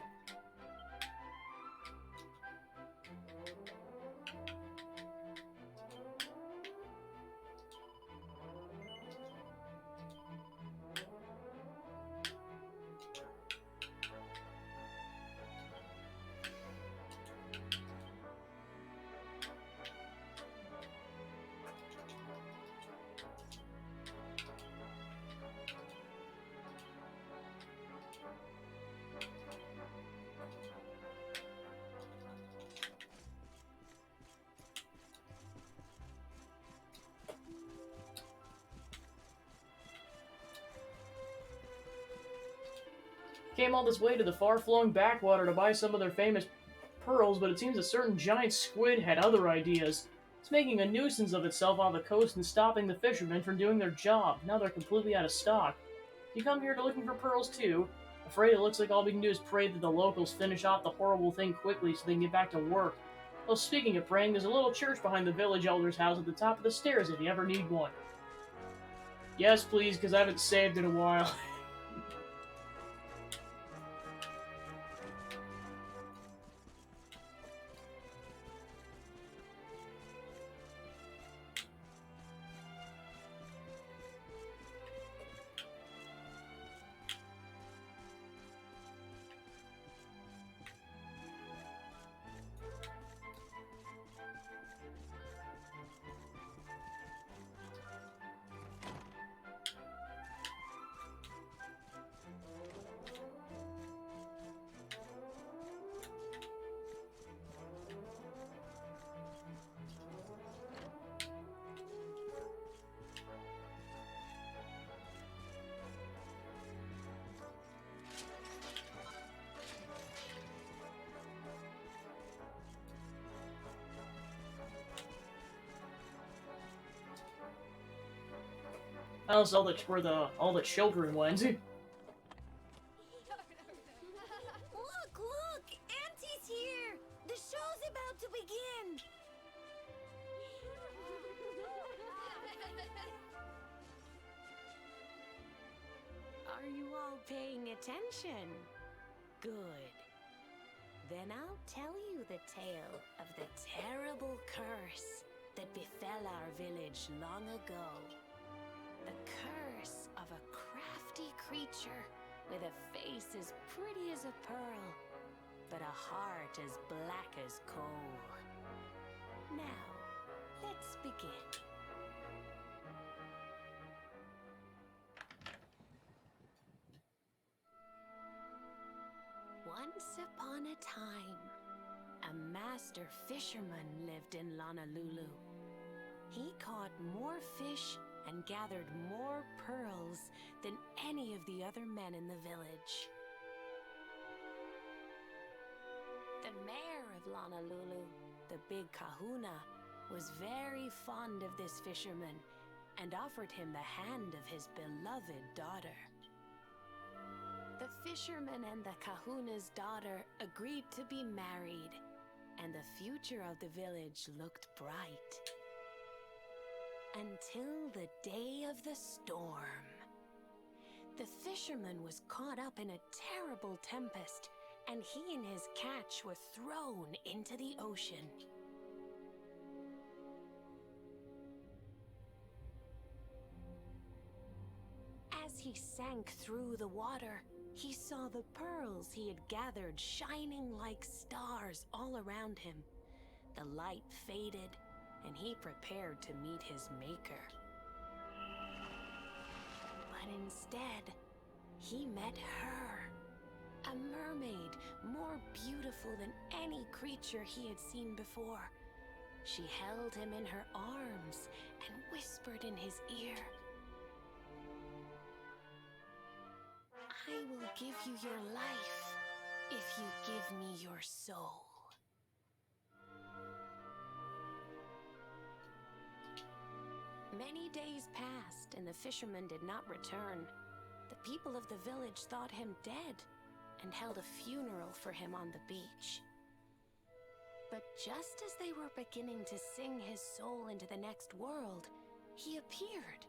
Came all this way to the far-flung backwater to buy some of their famous pearls, but it seems a certain giant squid had other ideas. It's making a nuisance of itself on the coast and stopping the fishermen from doing their job. Now they're completely out of stock. You come here to looking for pearls too? Afraid it looks like all we can do is pray that the locals finish off the horrible thing quickly so they can get back to work. Well, speaking of praying, there's a little church behind the village elder's house at the top of the stairs if you ever need one. Yes, please, because I haven't saved in a while. That's where all the children went. Look, look! Auntie's here! The show's about to begin! Are you all paying attention? Good. Then I'll tell you the tale of the terrible curse that befell our village long ago. The curse of a crafty creature with a face as pretty as a pearl, but a heart as black as coal. Now, let's begin. Once upon a time, a master fisherman lived in Lonalulu. He caught more fish and gathered more pearls than any of the other men in the village. The mayor of Lonalulu, the big kahuna, was very fond of this fisherman and offered him the hand of his beloved daughter. The fisherman and the kahuna's daughter agreed to be married, and the future of the village looked bright. Until the day of the storm. The fisherman was caught up in a terrible tempest, and he and his catch were thrown into the ocean. As he sank through the water, he saw the pearls he had gathered shining like stars all around him. The light faded, and he prepared to meet his maker. But instead, he met her. A mermaid, more beautiful than any creature he had seen before. She held him in her arms and whispered in his ear, "I will give you your life if you give me your soul." Many days passed, and the fisherman did not return. The people of the village thought him dead and held a funeral for him on the beach. But just as they were beginning to sing his soul into the next world, he appeared,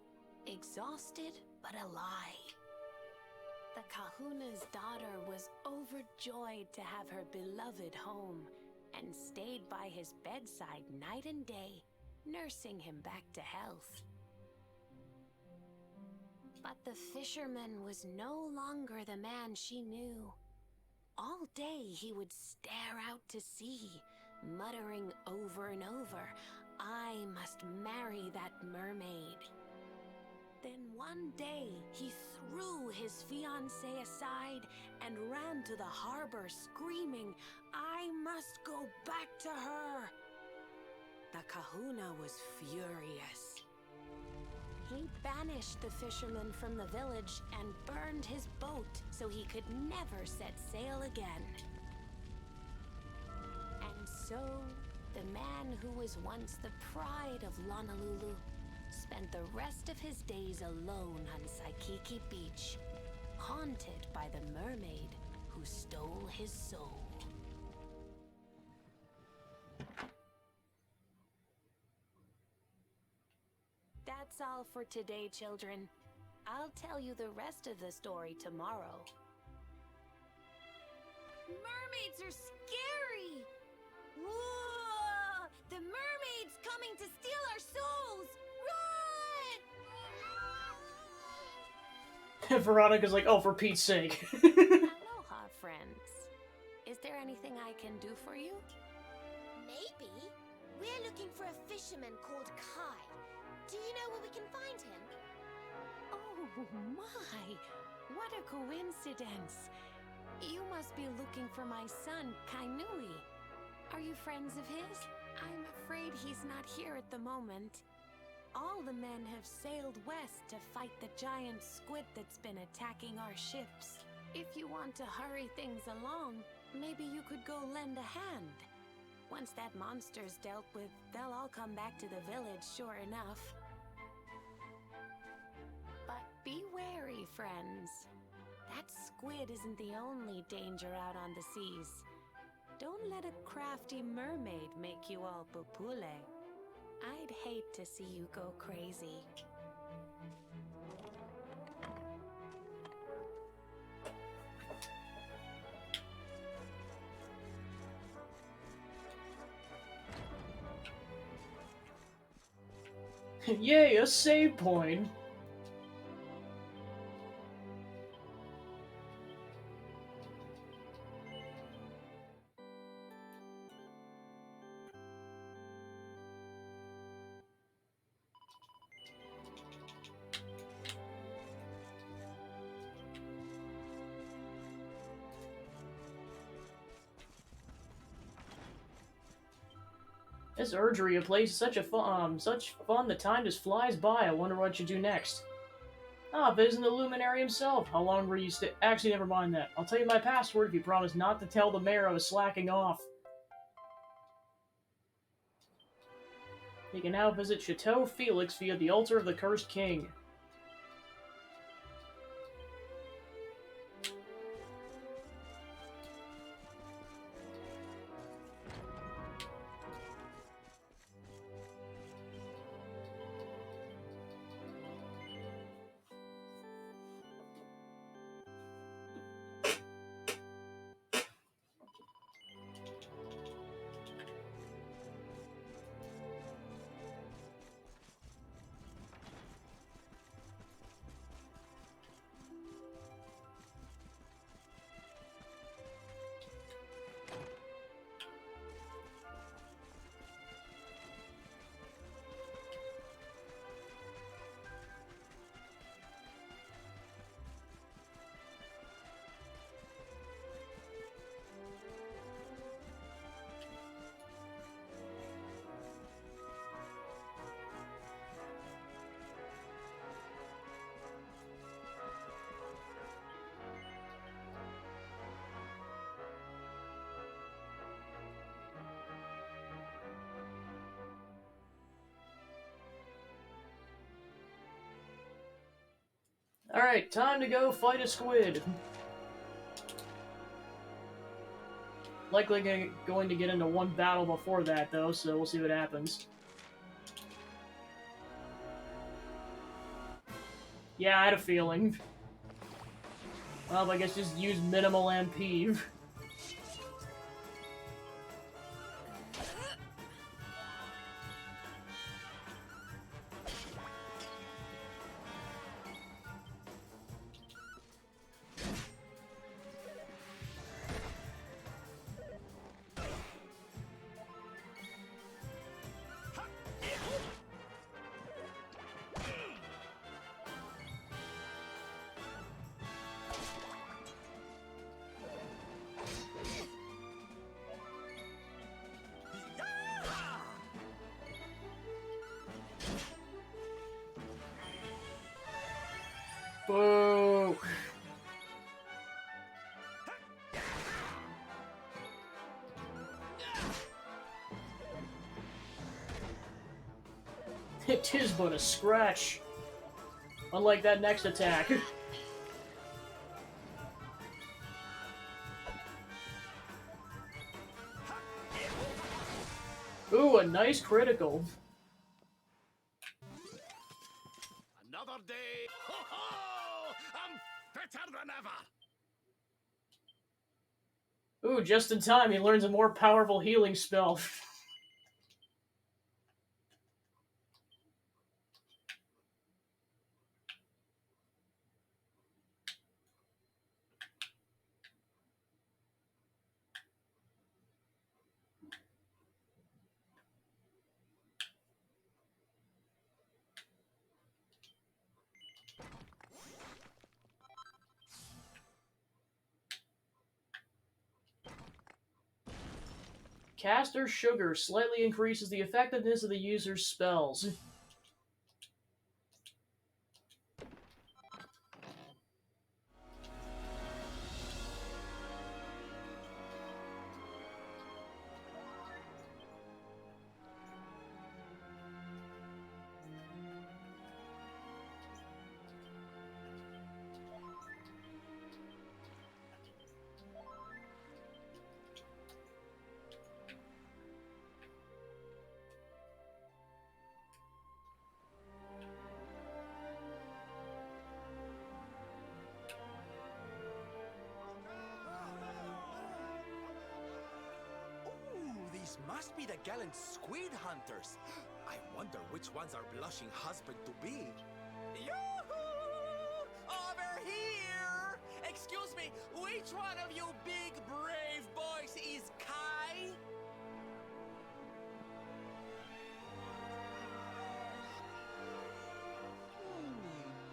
exhausted but alive. The kahuna's daughter was overjoyed to have her beloved home and stayed by his bedside night and day, nursing him back to health. But the fisherman was no longer the man she knew. All day he would stare out to sea, muttering over and over, "I must marry that mermaid." Then one day he threw his fiancée aside and ran to the harbor screaming, "I must go back to her." The kahuna was furious. He banished the fisherman from the village and burned his boat so he could never set sail again. And so, the man who was once the pride of Lonalulu spent the rest of his days alone on Saikiki Beach, haunted by the mermaid who stole his soul. That's all for today, children. I'll tell you the rest of the story tomorrow. Mermaids are scary! Whoa! The mermaid's coming to steal our souls! Run! Veronica's like, "Oh, for Pete's sake." Aloha, friends. Is there anything I can do for you? Maybe. We're looking for a fisherman called Kai. Do you know where we can find him? Oh my! What a coincidence! You must be looking for my son, Kainui. Are you friends of his? I'm afraid he's not here at the moment. All the men have sailed west to fight the giant squid that's been attacking our ships. If you want to hurry things along, maybe you could go lend a hand. Once that monster's dealt with, they'll all come back to the village, sure enough. friends. That squid isn't the only danger out on the seas. Don't let a crafty mermaid make you all pupule. I'd hate to see you go crazy. Yay, a save point! This Erdrea place is such fun. The time just flies by. I wonder what you do next. Ah, visiting the Luminary himself. How long were you Actually, never mind that. I'll tell you my password if you promise not to tell the mayor I was slacking off. You can now visit Chateau Felix via the Altar of the Cursed King. Alright, time to go fight a squid. Likely going to get into one battle before that, though, so we'll see what happens. Yeah, I had a feeling. Well, I guess just use minimal MP. Boo! It is but a scratch. Unlike that next attack. Ooh, a nice critical. Another day. Ho ho! I'm fitter than ever. Ooh, just in time, he learns a more powerful healing spell. Caster Sugar slightly increases the effectiveness of the user's spells. must be the gallant squid hunters. I wonder which one's our blushing husband to be. Yoo-hoo! Over here! Excuse me, which one of you big brave boys is Kai?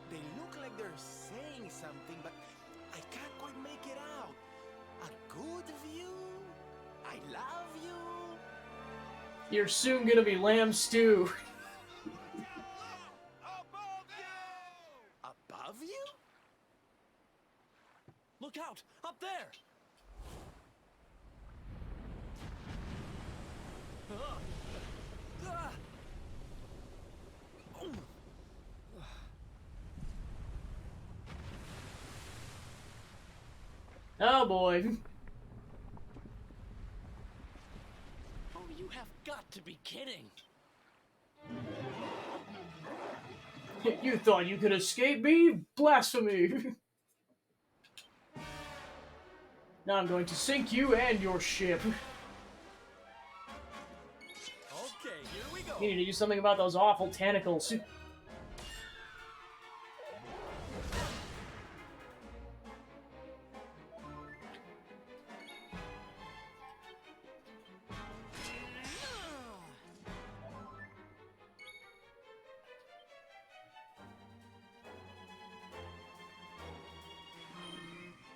They look like they're saying something, but I can't quite make it out. A good view? I love you? You're soon gonna be lamb stew. Above you! Above you? Look out! Up there! Oh boy. Oh, you have got to be kidding! You thought you could escape me? Blasphemy! Now I'm going to sink you and your ship. Okay, here we go. You need to do something about those awful tentacles.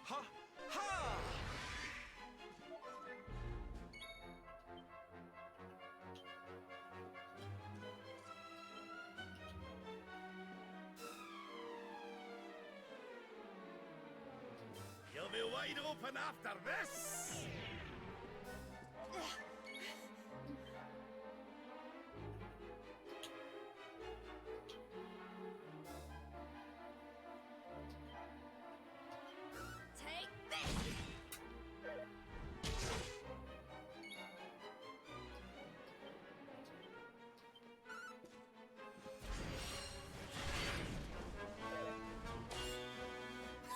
Ha! Ha! You'll be wide open after this! Take this!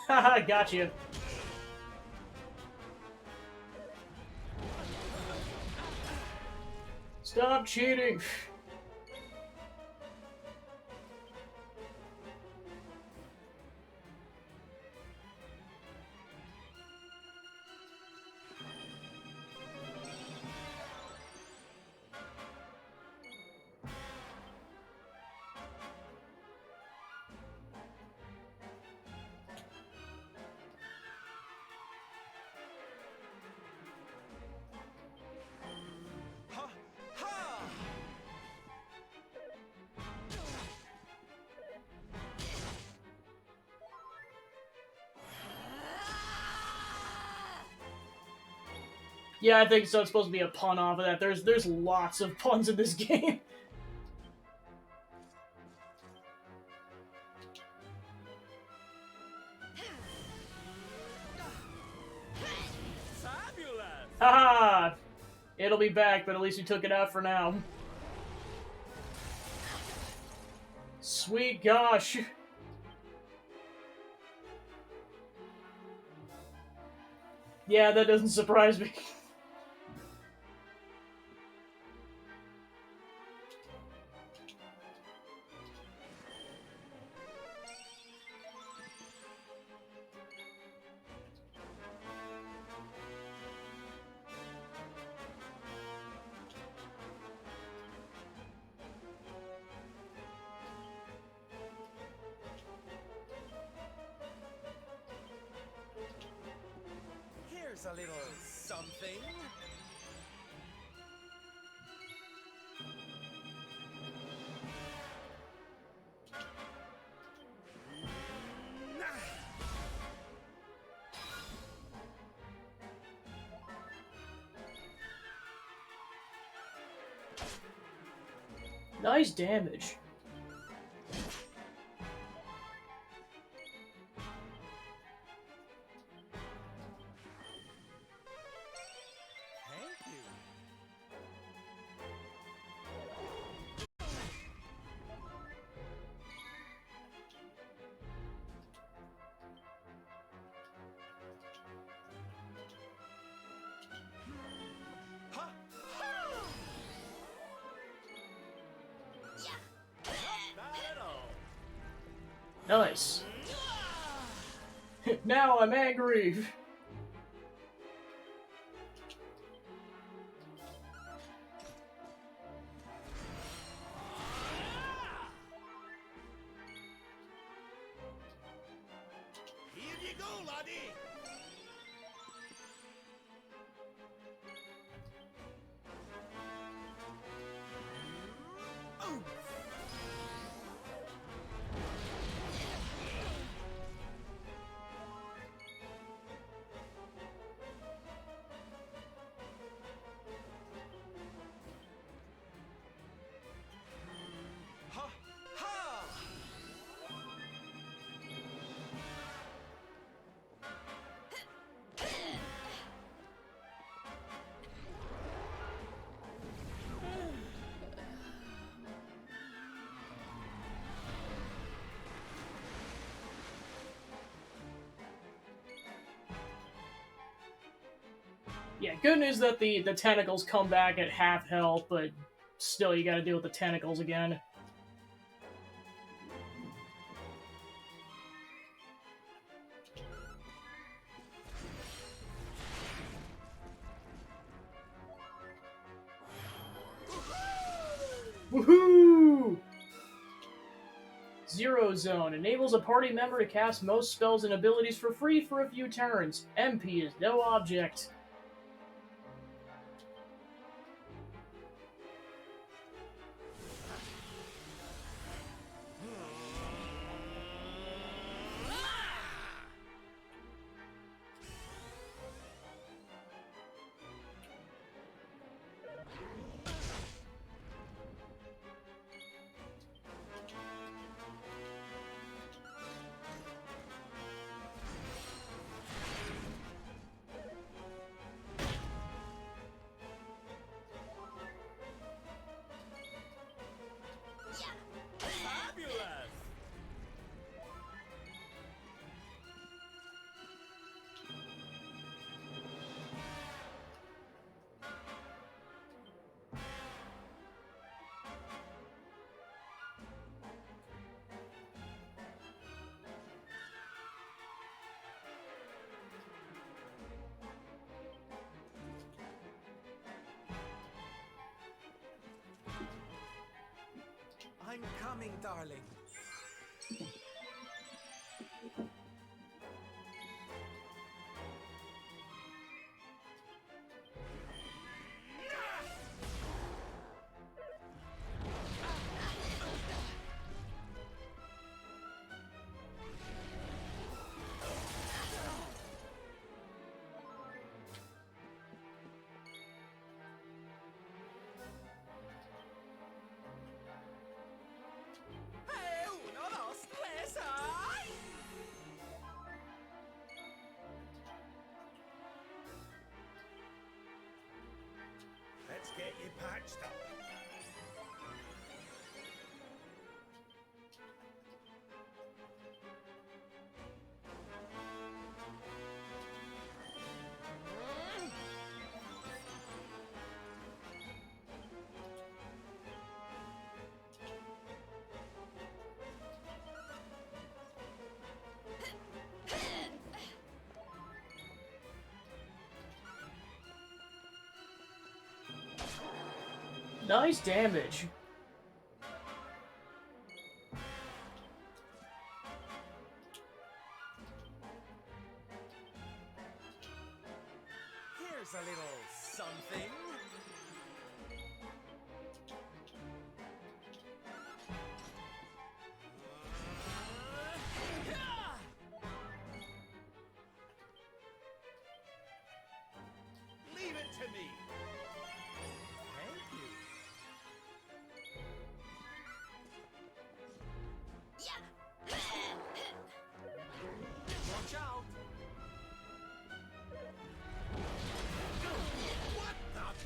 Haha, gotcha. Stop cheating. Ha! Ha! Yeah, I think so. It's supposed to be a pun off of that. There's lots of puns in this game. Fabulous! Haha! It'll be back, but at least we took it out for now. Sweet gosh. Yeah, that doesn't surprise me. Here's a little something. Nice damage. Thank you. Ha! Ha! Nice. Now I'm angry. Here you go, laddie! Ha! Ha! Yeah, good news that the tentacles come back at half health, but still you gotta deal with the tentacles again. Woohoo! Zero Zone enables a party member to cast most spells and abilities for free for a few turns. MP is no object. Fabulous! I'm coming, darling. Uno, dos, tres, ay! Let's get you patched up. Nice damage. Here's a little something. Leave it to me. Thank you. Watch out. What the?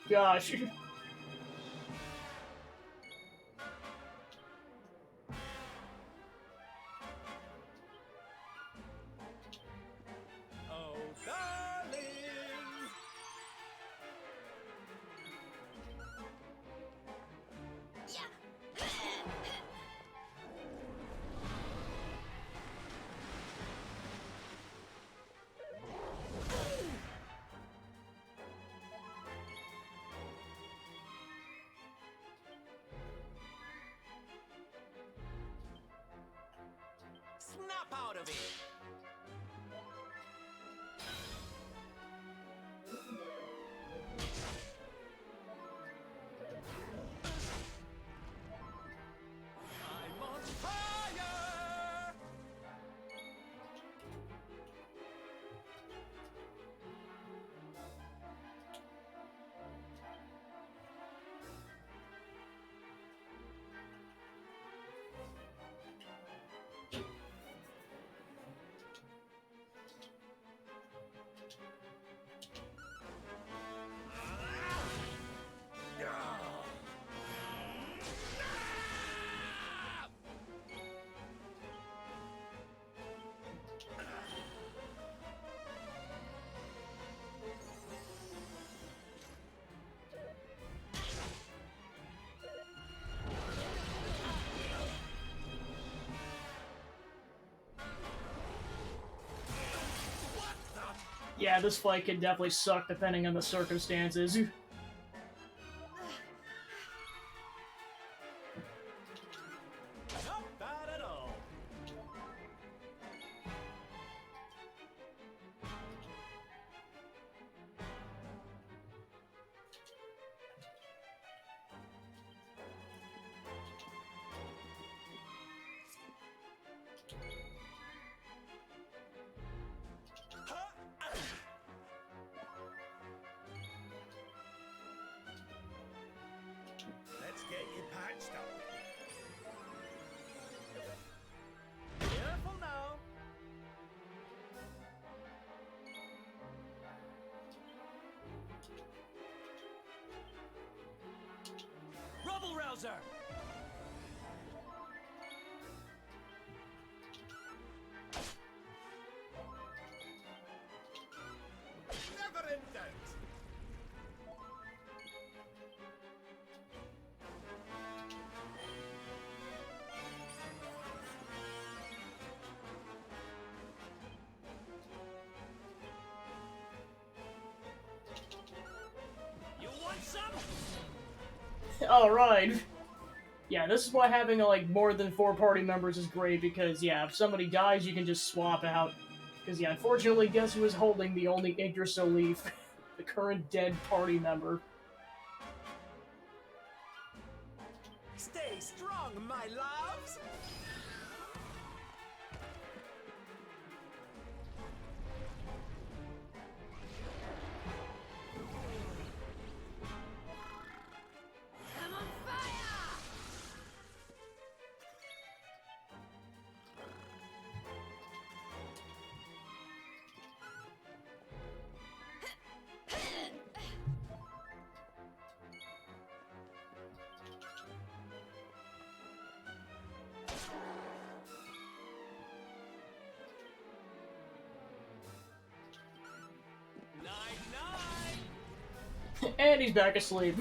Gosh. Oh, darling! Snap out of it! I'm on fire! Yeah, this fight can definitely suck depending on the circumstances. Not bad at all. Let's get you patched up. Careful now. Rubble Rouser! Never in doubt. You want some? Alright. Yeah, this is why having like more than 4 party members is great, because yeah, if somebody dies you can just swap out. Because yeah, unfortunately, guess who is holding the only Yggdrasil leaf? The current dead party member. Stay strong, my loves! I'm on fire! Night-night! And he's back asleep.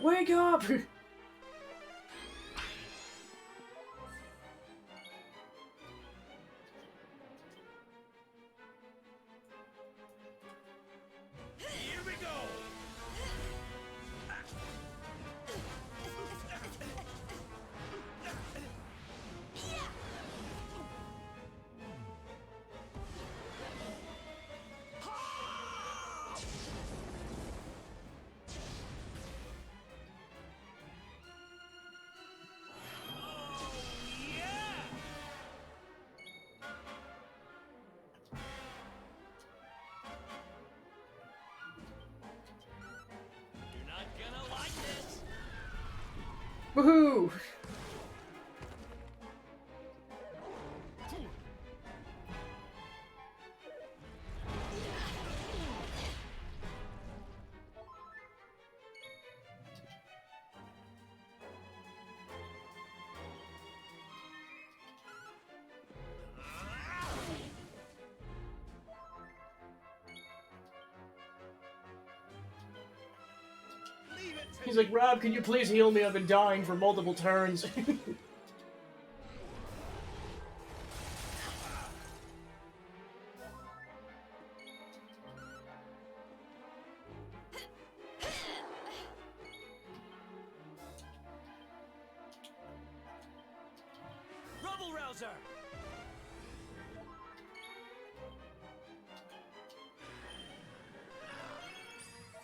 Wake up! Here we go! You're not gonna like this! Woohoo! He's like, Rob, can you please heal me? I've been dying for multiple turns. Rubble Rouser!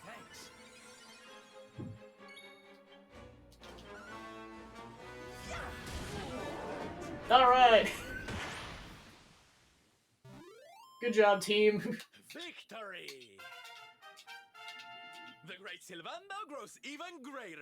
Thanks. Alright. Good job, team. Victory! The great Sylvando grows even greater.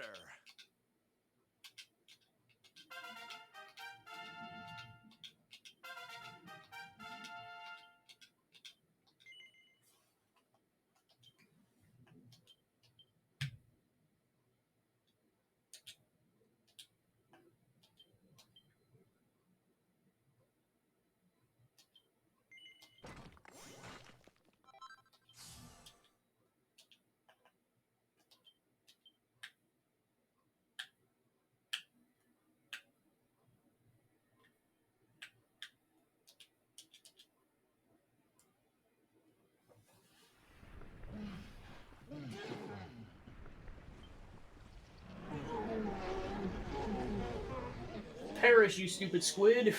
Perish, you stupid squid.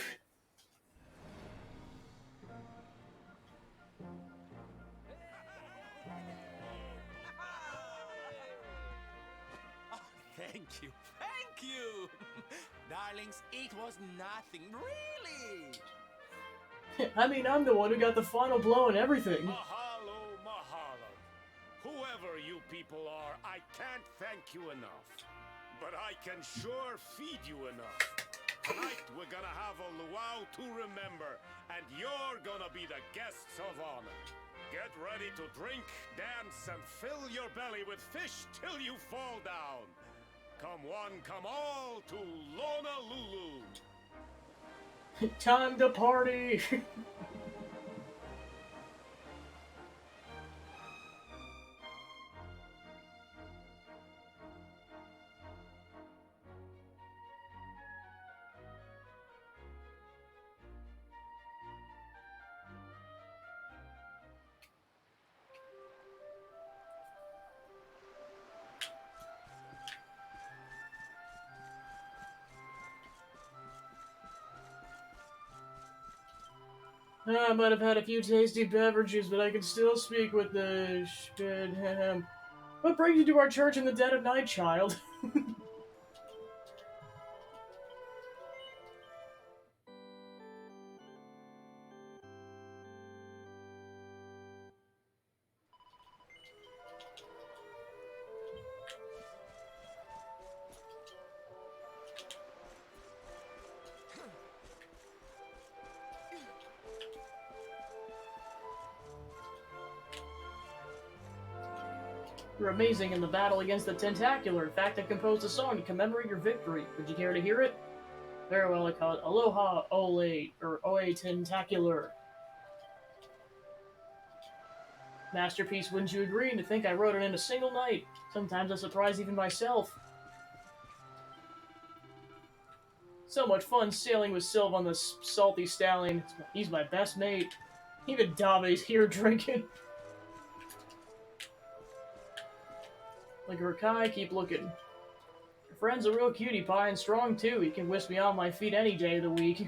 Oh, thank you. Darlings, it was nothing, really. I mean, I'm the one who got the final blow and everything. Mahalo, mahalo. Whoever you people are, I can't thank you enough. But I can sure feed you enough. Tonight we're gonna have a luau to remember, and you're gonna be the guests of honor. Get ready to drink, dance, and fill your belly with fish till you fall down. Come one, come all to Lonalulu. Time to party! I might have had a few tasty beverages, but I can still speak with the Spedham. What brings you to our church in the dead of night, child? You're amazing in the battle against the Tentacular. In fact, I composed a song to commemorate your victory. Would you care to hear it? Very well, I call it Aloha Ole, or Oe Tentacular. Masterpiece, wouldn't you agree? To think I wrote it in a single night. Sometimes I surprise even myself. So much fun sailing with Sylv on the salty stallion. He's my best mate. Even Dabe's here drinking. Like Rakai, keep looking. Your friend's a real cutie pie and strong too. He can whisk me on my feet any day of the week.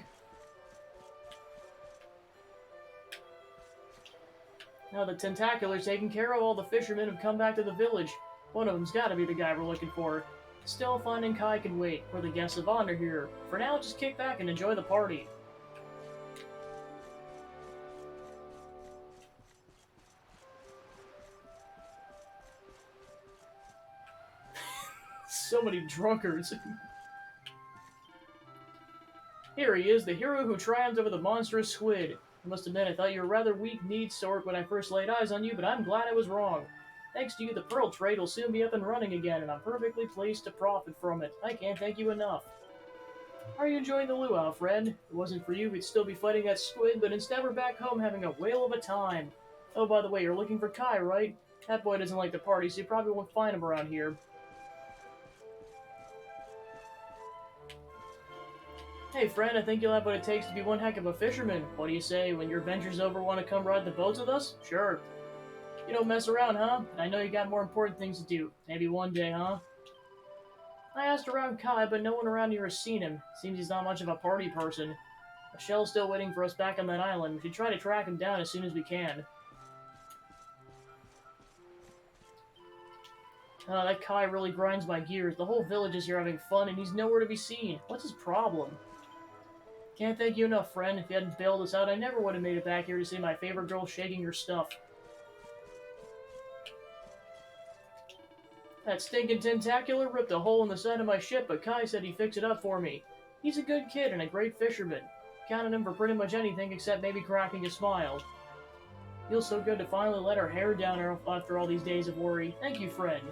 Now the Tentacular's taken care of, all the fishermen have come back to the village. One of them's gotta be the guy we're looking for. Still, finding Kai can wait. We're the guests of honor here. For now, just kick back and enjoy the party. So many drunkards. Here he is, the hero who triumphed over the monstrous squid. I must admit, I thought you were a rather weak-kneed sort when I first laid eyes on you, but I'm glad I was wrong. Thanks to you, the pearl trade will soon be up and running again, and I'm perfectly pleased to profit from it. I can't thank you enough. Are you enjoying the luau, friend? If it wasn't for you, we'd still be fighting that squid, but instead we're back home having a whale of a time. Oh, by the way, you're looking for Kai, right? That boy doesn't like the party, so you probably won't find him around here. Hey friend, I think you'll have what it takes to be one heck of a fisherman. What do you say? When your adventure's over, want to come ride the boats with us? Sure. You don't mess around, huh? I know you got more important things to do. Maybe one day, huh? I asked around Kai, but no one around here has seen him. Seems he's not much of a party person. Michelle's still waiting for us back on that island. We should try to track him down as soon as we can. That Kai really grinds my gears. The whole village is here having fun, and he's nowhere to be seen. What's his problem? Can't thank you enough, friend. If you hadn't bailed us out, I never would have made it back here to see my favorite girl shaking your stuff. That stinking tentacular ripped a hole in the side of my ship, but Kai said he'd fix it up for me. He's a good kid and a great fisherman. Count on him for pretty much anything except maybe cracking a smile. Feels so good to finally let our hair down after all these days of worry. Thank you, friend.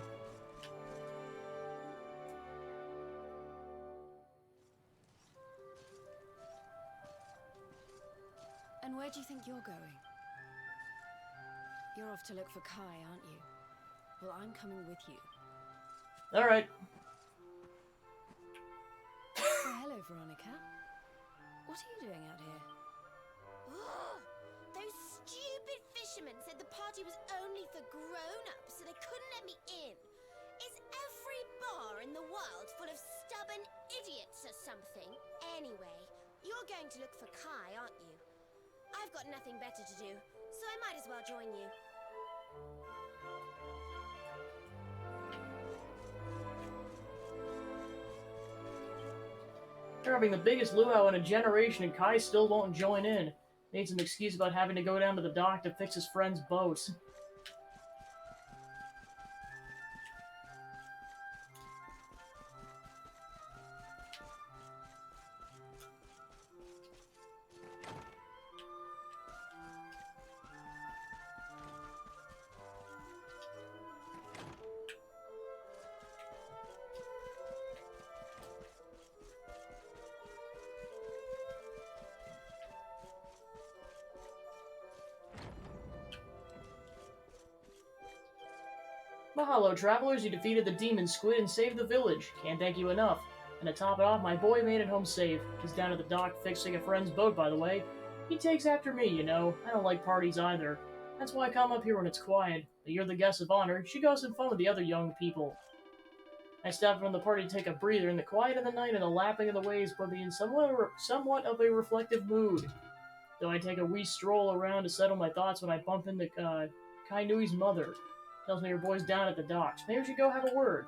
And where do you think you're going? You're off to look for Kai, aren't you? Well, I'm coming with you. Alright. Oh, hello, Veronica. What are you doing out here? Those stupid fishermen said the party was only for grown-ups, so they couldn't let me in. Is every bar in the world full of stubborn idiots or something? Anyway, you're going to look for Kai, aren't you? I've got nothing better to do, so I might as well join you. They're having the biggest luau in a generation, and Kai still won't join in. Made some excuse about having to go down to the dock to fix his friend's boat. Mahalo, travelers, you defeated the demon squid and saved the village. Can't thank you enough. And to top it off, my boy made it home safe. He's down at the dock fixing a friend's boat, by the way. He takes after me, you know. I don't like parties either. That's why I come up here when it's quiet. But you're the guest of honor. You should go have some fun with the other young people. I stopped from the party to take a breather in the quiet of the night, and the lapping of the waves put me in somewhat of a reflective mood. Though I take a wee stroll around to settle my thoughts when I bump into Kainui's mother. Tells me her boy's down at the docks. Maybe we should go have a word.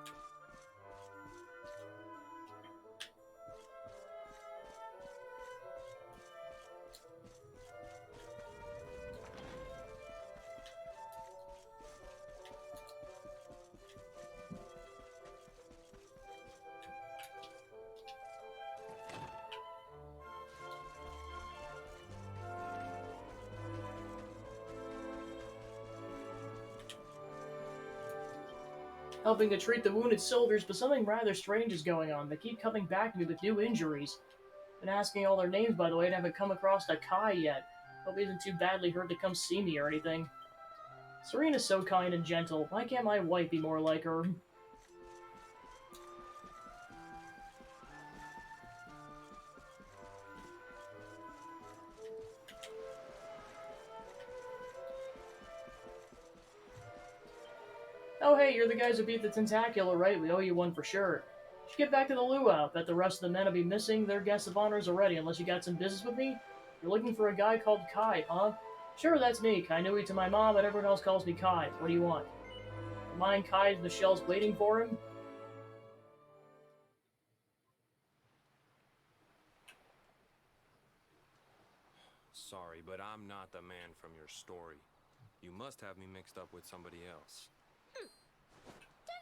Helping to treat the wounded soldiers, but something rather strange is going on. They keep coming back to me with new injuries. Been asking all their names, by the way, and haven't come across a Kai yet. Hope he isn't too badly hurt to come see me or anything. Serena's so kind and gentle. Why can't my wife be more like her? Oh hey, you're the guys who beat the Tentacular, right? We owe you one for sure. Should get back to the luau. Bet the rest of the men will be missing their guests of honors already, unless you got some business with me? You're looking for a guy called Kai, huh? Sure, that's me. Kainui to my mom, but everyone else calls me Kai. What do you want? Mind Kai, Michelle's waiting for him? Sorry, but I'm not the man from your story. You must have me mixed up with somebody else.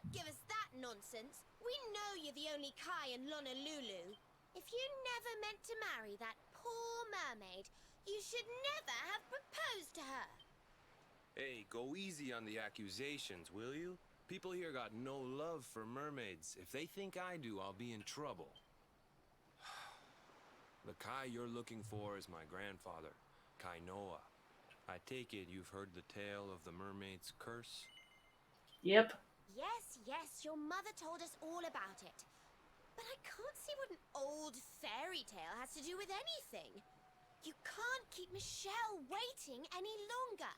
Don't give us that nonsense. We know you're the only Kai in Honolulu. If you never meant to marry that poor mermaid, you should never have proposed to her. Hey, go easy on the accusations, will you? People here got no love for mermaids. If they think I do, I'll be in trouble. The Kai you're looking for is my grandfather, Kainoa. I take it you've heard the tale of the mermaid's curse? Yep. Yes, your mother told us all about it. But I can't see what an old fairy tale has to do with anything. You can't keep Michelle waiting any longer.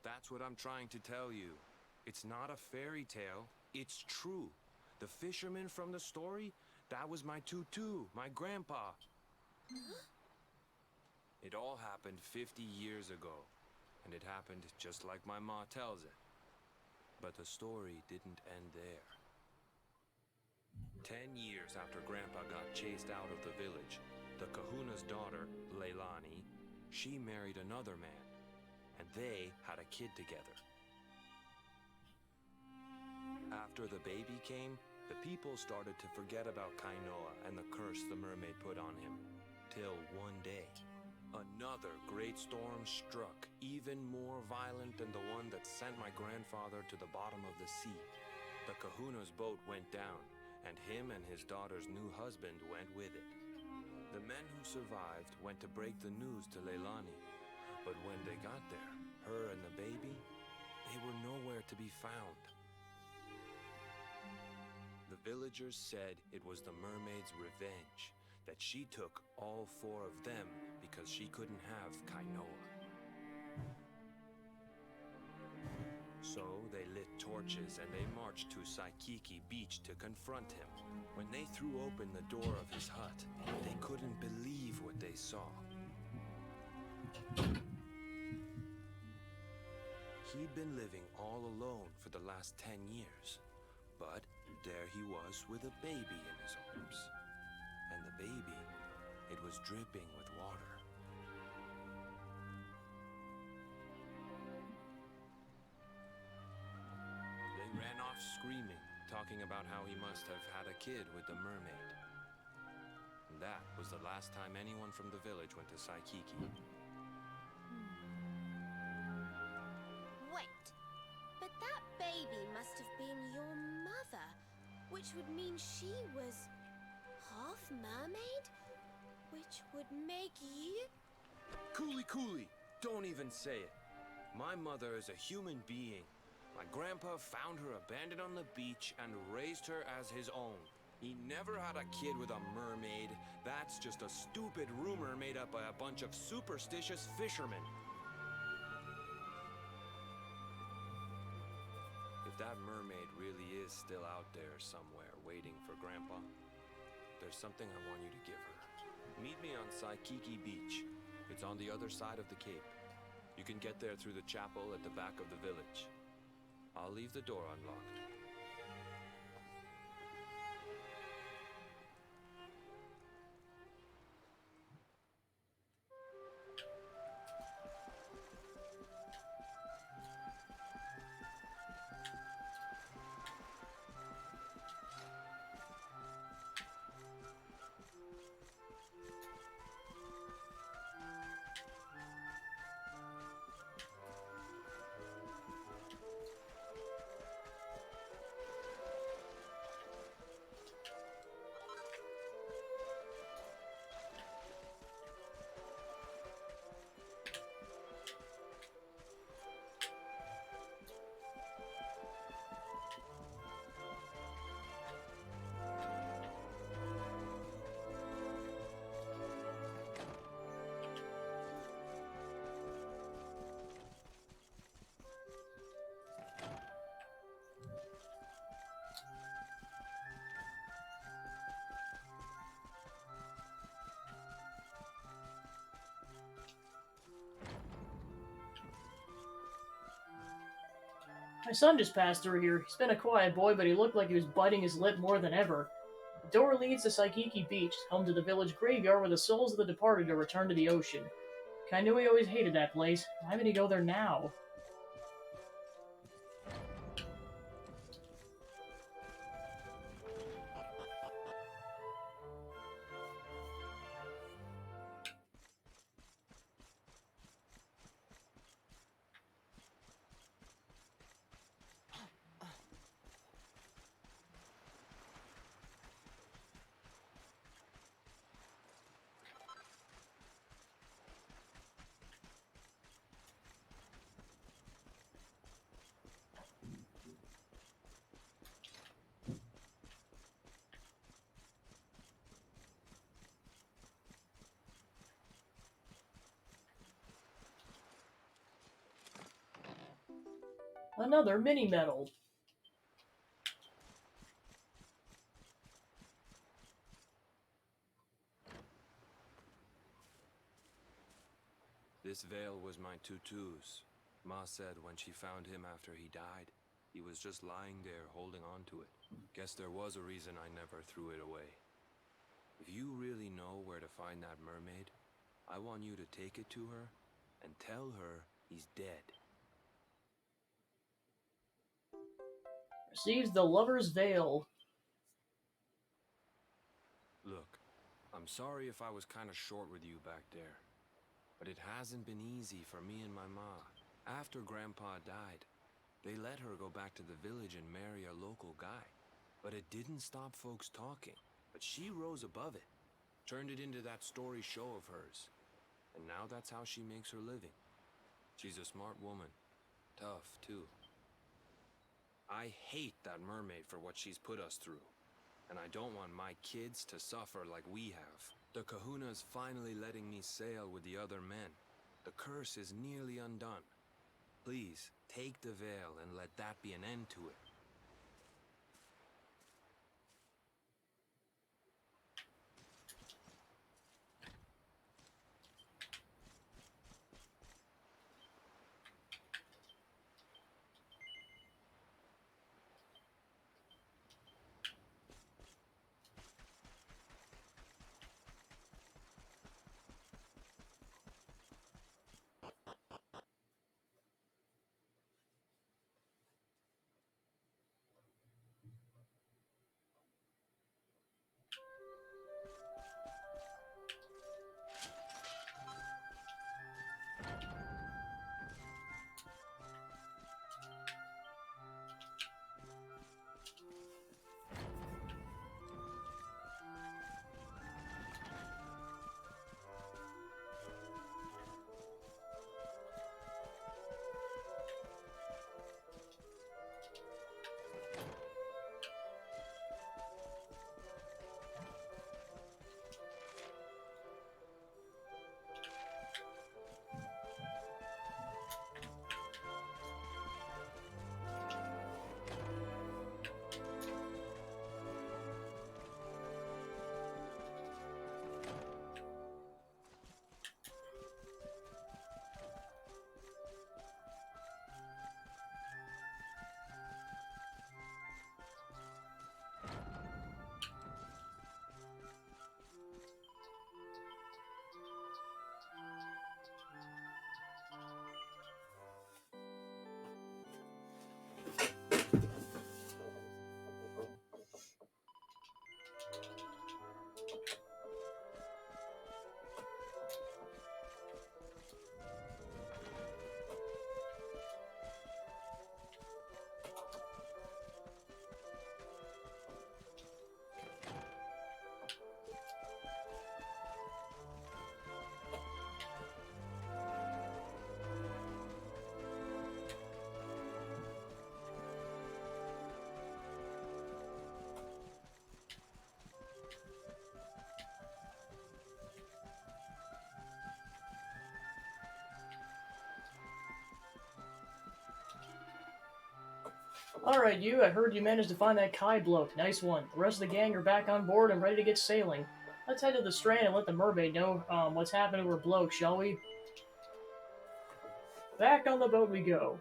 That's what I'm trying to tell you. It's not a fairy tale, it's true. The fisherman from the story, that was my tutu, my grandpa. It all happened 50 years ago, and it happened just like my ma tells it. But the story didn't end there. 10 years after Grandpa got chased out of the village, the kahuna's daughter, Leilani, she married another man, and they had a kid together. After the baby came, the people started to forget about Kainoa and the curse the mermaid put on him. Till one day, another great storm struck, even more violent than the one that sent my grandfather to the bottom of the sea. The kahuna's boat went down, and him and his daughter's new husband went with it. The men who survived went to break the news to Leilani, but when they got there, her and the baby, they were nowhere to be found. The villagers said it was the mermaid's revenge, that she took all 4 of them because she couldn't have Kainoa. So they lit torches and they marched to Saikiki Beach to confront him. When they threw open the door of his hut, they couldn't believe what they saw. He'd been living all alone for the last 10 years, but there he was with a baby in his arms. And the baby, it was dripping with water. They ran off screaming, talking about how he must have had a kid with the mermaid. And that was the last time anyone from the village went to Saikiki. Wait, but that baby must have been your mother, which would mean she was half mermaid, which would make you... Cooley, don't even say it. My mother is a human being. My grandpa found her abandoned on the beach and raised her as his own. He never had a kid with a mermaid. That's just a stupid rumor made up by a bunch of superstitious fishermen. If that mermaid really is still out there somewhere waiting for Grandpa, there's something I want you to give her. Meet me on Saikiki Beach. It's on the other side of the cape. You can get there through the chapel at the back of the village. I'll leave the door unlocked. My son just passed through here. He's been a quiet boy, but he looked like he was biting his lip more than ever. The door leads to Saikiki Beach, home to the village graveyard where the souls of the departed are returned to the ocean. Kainui always hated that place. Why would he go there now? Another mini medal. This veil was my tutu's. Ma said when she found him after he died, he was just lying there holding on to it. Guess there was a reason I never threw it away. If you really know where to find that mermaid, I want you to take it to her and tell her he's dead. Receives the Lover's Veil. Look, I'm sorry if I was kind of short with you back there, but it hasn't been easy for me and my ma. After Grandpa died, they let her go back to the village and marry a local guy. But it didn't stop folks talking. But she rose above it, turned it into that story show of hers. And now that's how she makes her living. She's a smart woman. Tough, too. I hate that mermaid for what she's put us through. And I don't want my kids to suffer like we have. The Kahuna's finally letting me sail with the other men. The curse is nearly undone. Please, take the veil and let that be an end to it. Alright, you. I heard you managed to find that Kai bloke. Nice one. The rest of the gang are back on board and ready to get sailing. Let's head to the Strand and let the mermaid know what's happened to her bloke, shall we? Back on the boat we go.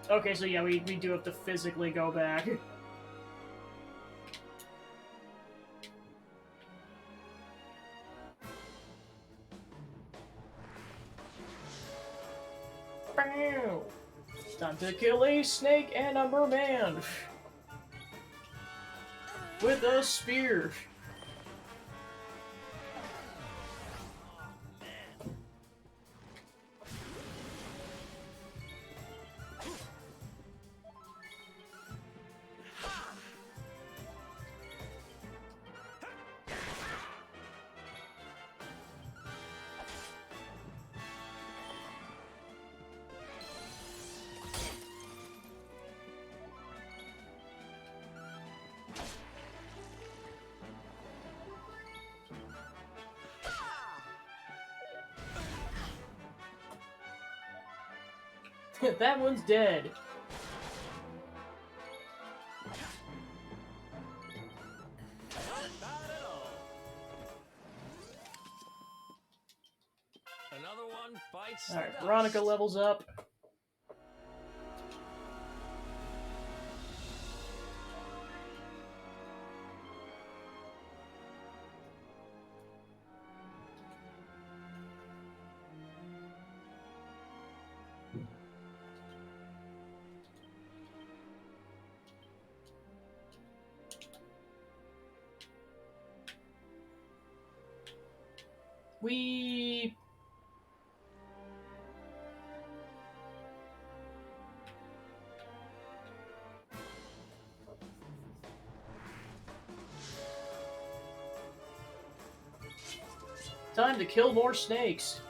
Okay, so yeah, we do have to physically go back. Bam! It's time to kill a snake and a merman! With a spear! That one's dead. Not at all. Another one bites Alright, the Veronica dust. levels up. We... Time to kill more snakes.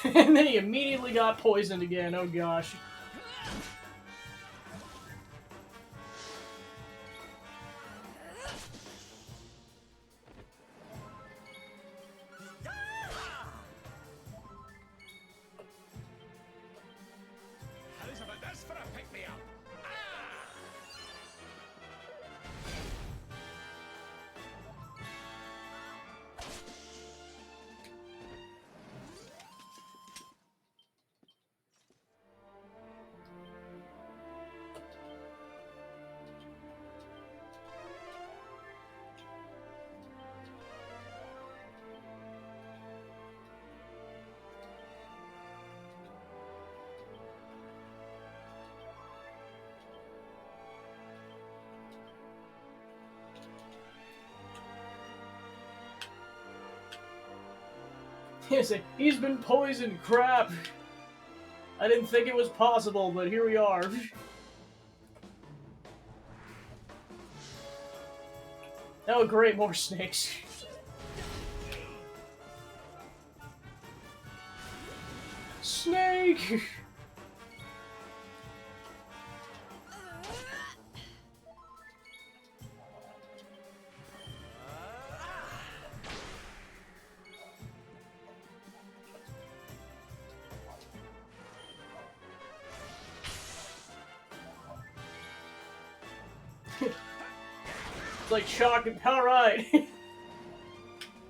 And then he immediately got poisoned again, oh gosh. How's about this for a pick-me-up? He's been poisoned, crap! I didn't think it was possible, but here we are. Oh great, more snakes. Snake! It's like shocking. Alright!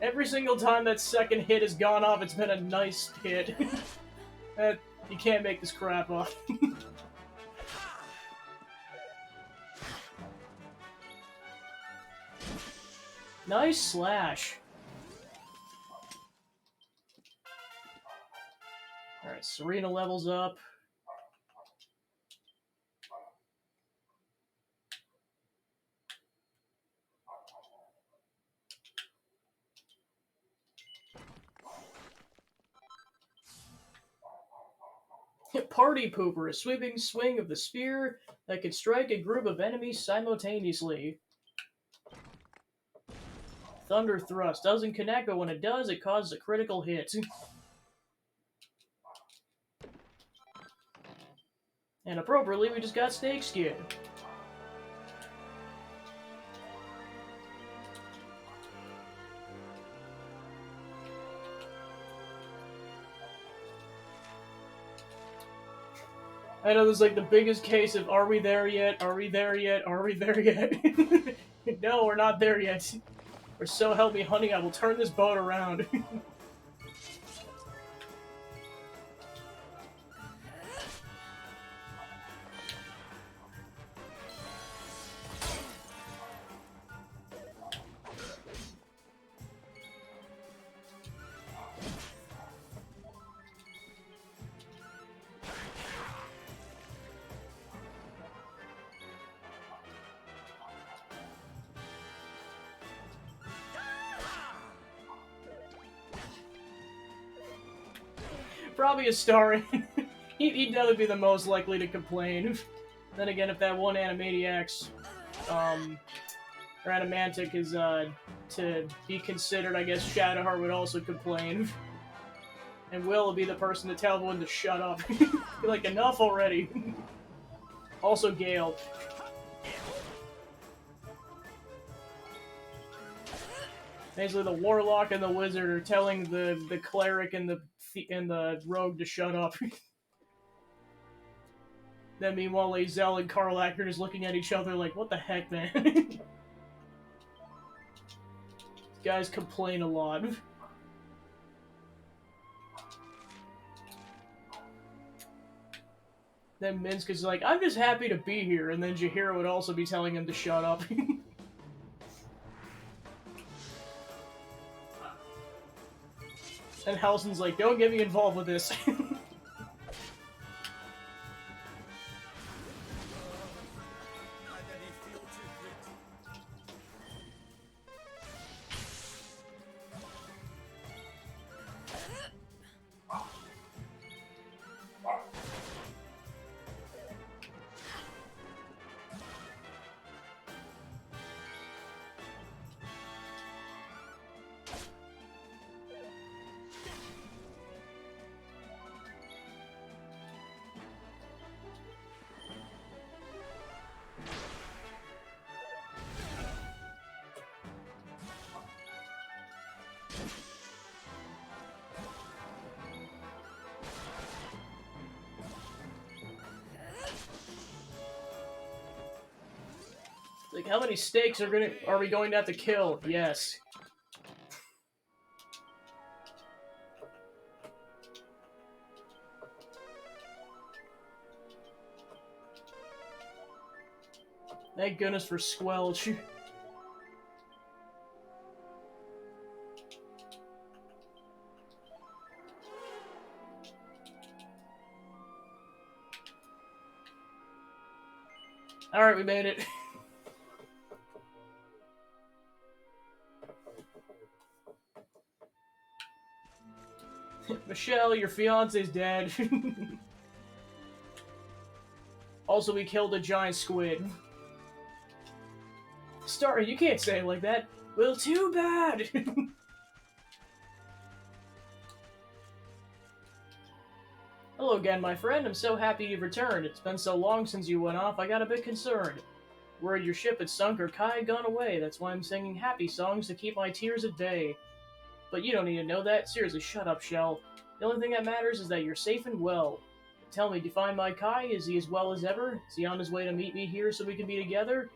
Every single time that second hit has gone off, it's been a nice hit. You can't make this crap up. Nice slash. Alright, Serena levels up. Party Pooper, a sweeping swing of the spear that can strike a group of enemies simultaneously. Thunder Thrust doesn't connect, but when it does, it causes a critical hit. And appropriately, we just got Snake Skin. I know this is like the biggest case of are we there yet? Are we there yet? Are we there yet? No, we're not there yet. Or so help me, honey, I will turn this boat around. probably Astarion. He'd definitely be the most likely to complain. Then again, if that one Animaniacs, or Animantic is, to be considered, I guess Shadowheart would also complain. And Will will be the person to tell everyone to shut up. Be like, enough already. Also Gale. Basically, the Warlock and the Wizard are telling the Cleric and the Rogue to shut up. Then meanwhile, Lae'zel and Karlach are just looking at each other like, what the heck, man? These guys complain a lot. Then Minsk is like, I'm just happy to be here, and then Jaheira would also be telling him to shut up. And Halsin's like, don't get me involved with this. Like, how many stakes are we going to have to kill? Yes. Thank goodness for Squelch. Alright, we made it. Michelle, your fiance's dead. Also, we killed a giant squid. Starry, you can't say it like that. Well, too bad! Hello again, my friend. I'm so happy you've returned. It's been so long since you went off, I got a bit concerned. Worried your ship had sunk or Kai had gone away. That's why I'm singing happy songs to keep my tears at bay. But you don't need to know that. Seriously, shut up, Shell. The only thing that matters is that you're safe and well. Tell me, do you find my Kai? Is he as well as ever? Is he on his way to meet me here so we can be together?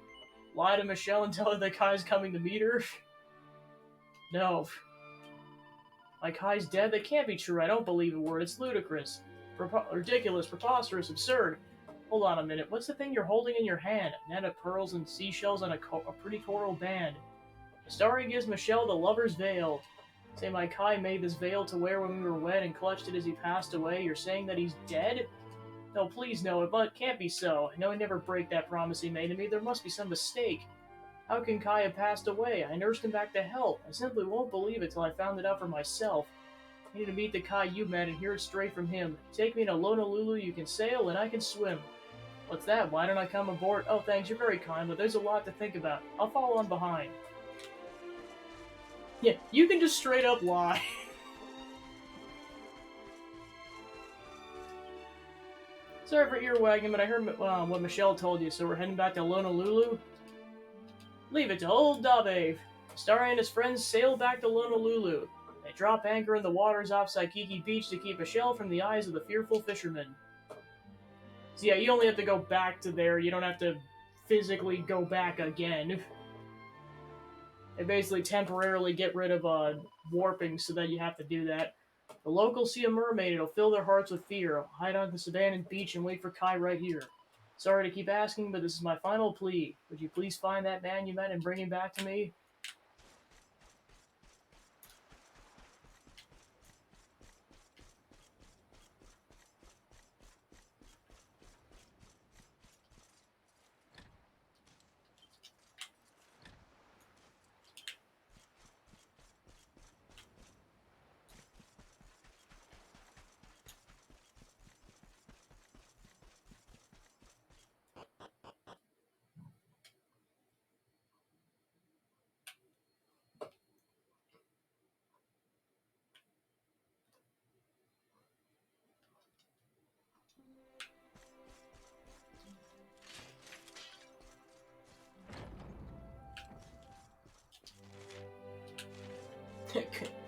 Lie to Michelle and tell her that Kai's coming to meet her? No. My Kai's dead? That can't be true. I don't believe a word. It's ludicrous. Ridiculous, preposterous, absurd. Hold on a minute. What's the thing you're holding in your hand? A net of pearls and seashells and a pretty coral band. Starry gives Michelle the lover's veil. Say my Kai made this veil to wear when we were wed and clutched it as he passed away. You're saying that he's dead? No, please no, it can't be so. I know I never break that promise he made to me. There must be some mistake. How can Kai have passed away? I nursed him back to health. I simply won't believe it till I found it out for myself. I need to meet the Kai you met and hear it straight from him. Take me to Honolulu, you can sail, and I can swim. What's that? Why don't I come aboard? Oh, thanks, you're very kind, but there's a lot to think about. I'll follow on behind. Yeah, you can just straight up lie. Sorry for earwagging, but I heard what Michelle told you, so we're heading back to Honolulu? Leave it to old Dave. Starry and his friends sail back to Honolulu. They drop anchor in the waters off Saikiki Beach to keep Michelle from the eyes of the fearful fishermen. So yeah, you only have to go back to there, you don't have to physically go back again. They basically temporarily get rid of warping so that you have to do that. The locals see a mermaid, it'll fill their hearts with fear. I'll hide on this abandoned beach and wait for Kai right here. Sorry to keep asking, but this is my final plea. Would you please find that man you met and bring him back to me?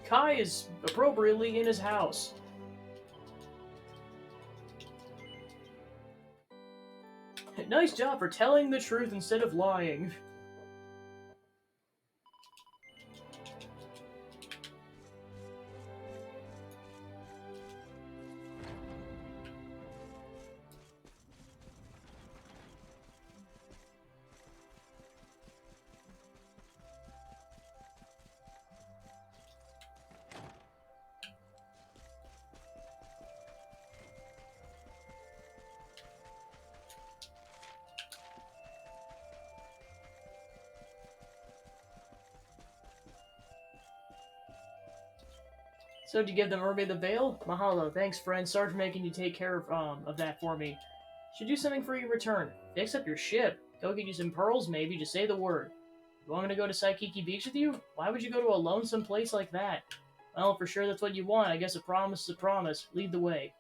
Kai is appropriately in his house. Nice job for telling the truth instead of lying. So did you give the mermaid the veil? Mahalo. Thanks, friend. Sorry for making you take care of that for me. Should do something for your return. Fix up your ship. Go get you some pearls, maybe. Just say the word. You want me to go to Saikiki Beach with you? Why would you go to a lonesome place like that? Well, for sure that's what you want. I guess a promise is a promise. Lead the way.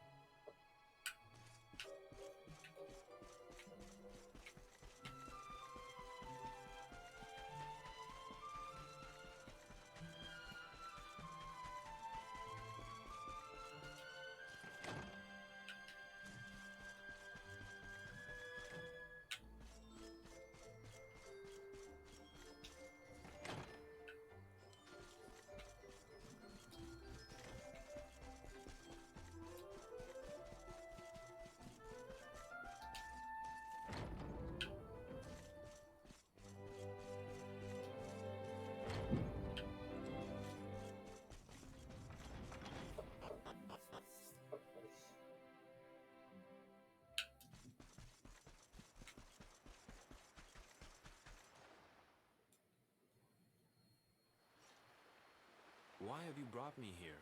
Why have you brought me here?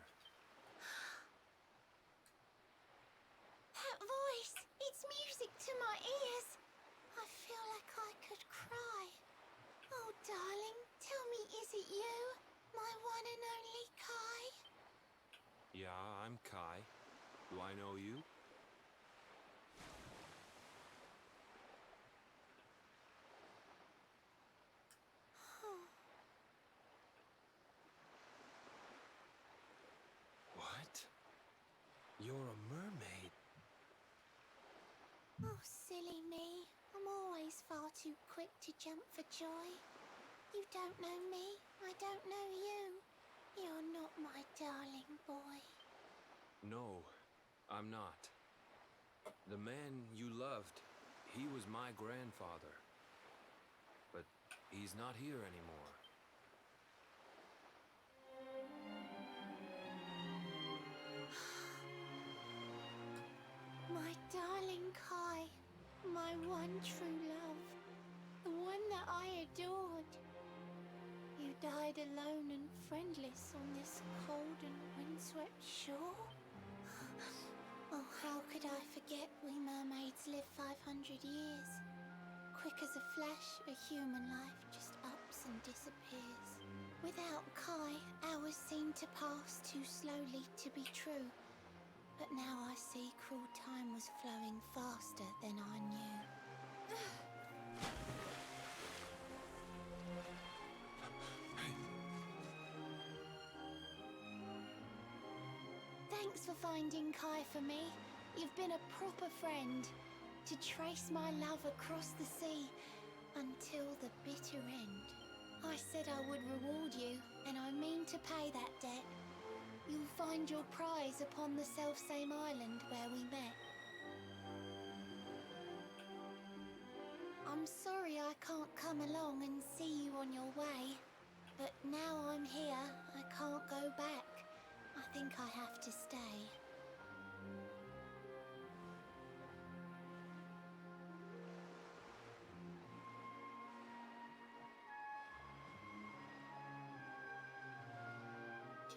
That voice! It's music to my ears. I feel like I could cry. Oh, darling, tell me, is it you? My one and only Kai? Yeah, I'm Kai. Do I know you? What? You're a mermaid. Oh, silly me. I'm always far too quick to jump for joy. You don't know me, I don't know you. You're not my darling boy. No, I'm not. The man you loved, he was my grandfather. But he's not here anymore. My darling Kai, my one true love, the one that I adored. You died alone and friendless on this cold and windswept shore? Oh, how could I forget we mermaids live 500 years? Quick as a flash, a human life just ups and disappears. Without Kai, hours seem to pass too slowly to be true. But now I see cruel time was flowing faster than I knew. Thanks for finding Kai for me. You've been a proper friend. To trace my love across the sea until the bitter end. I said I would reward you, and I mean to pay that debt. You'll find your prize upon the selfsame island where we met. I'm sorry I can't come along and see you on your way, but now I'm here, I can't go back. I think I have to stay.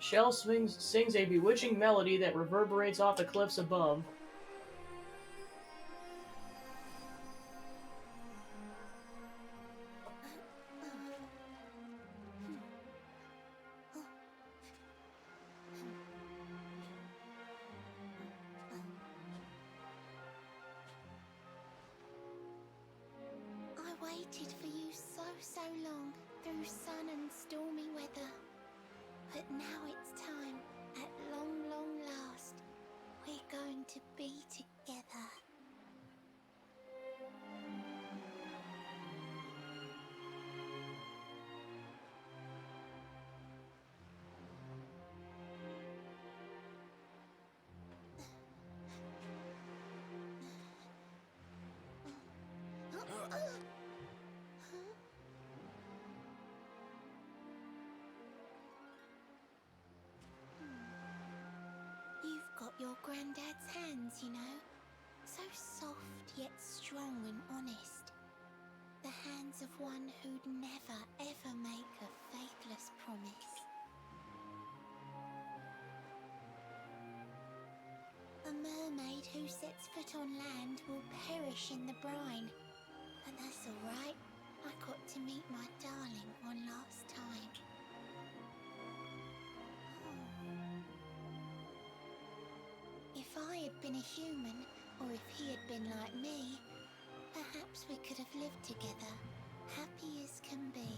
Shell sings a bewitching melody that reverberates off the cliffs above. I waited for you so long, through sun and stormy weather. But now Granddad's hands, you know. So soft yet strong and honest. The hands of one who'd never ever make a faithless promise. A mermaid who sets foot on land will perish in the brine. But that's alright. I got to meet my darling one last time. If I had been a human, or if he had been like me, perhaps we could have lived together, happy as can be.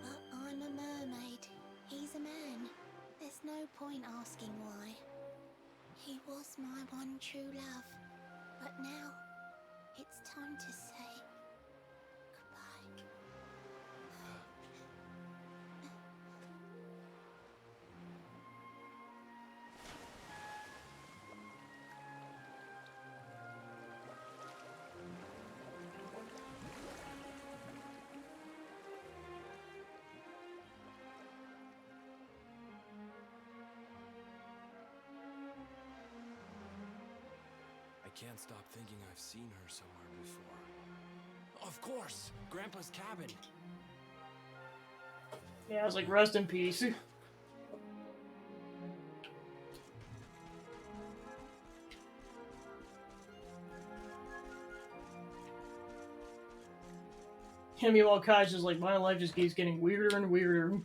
But I'm a mermaid. He's a man. There's no point asking why. He was my one true love, but now it's time to say goodbye. I can't stop thinking I've seen her somewhere before. Of course! Grandpa's cabin! Yeah, I was like, rest in peace. And meanwhile, Kai's just like, my life just keeps getting weirder and weirder.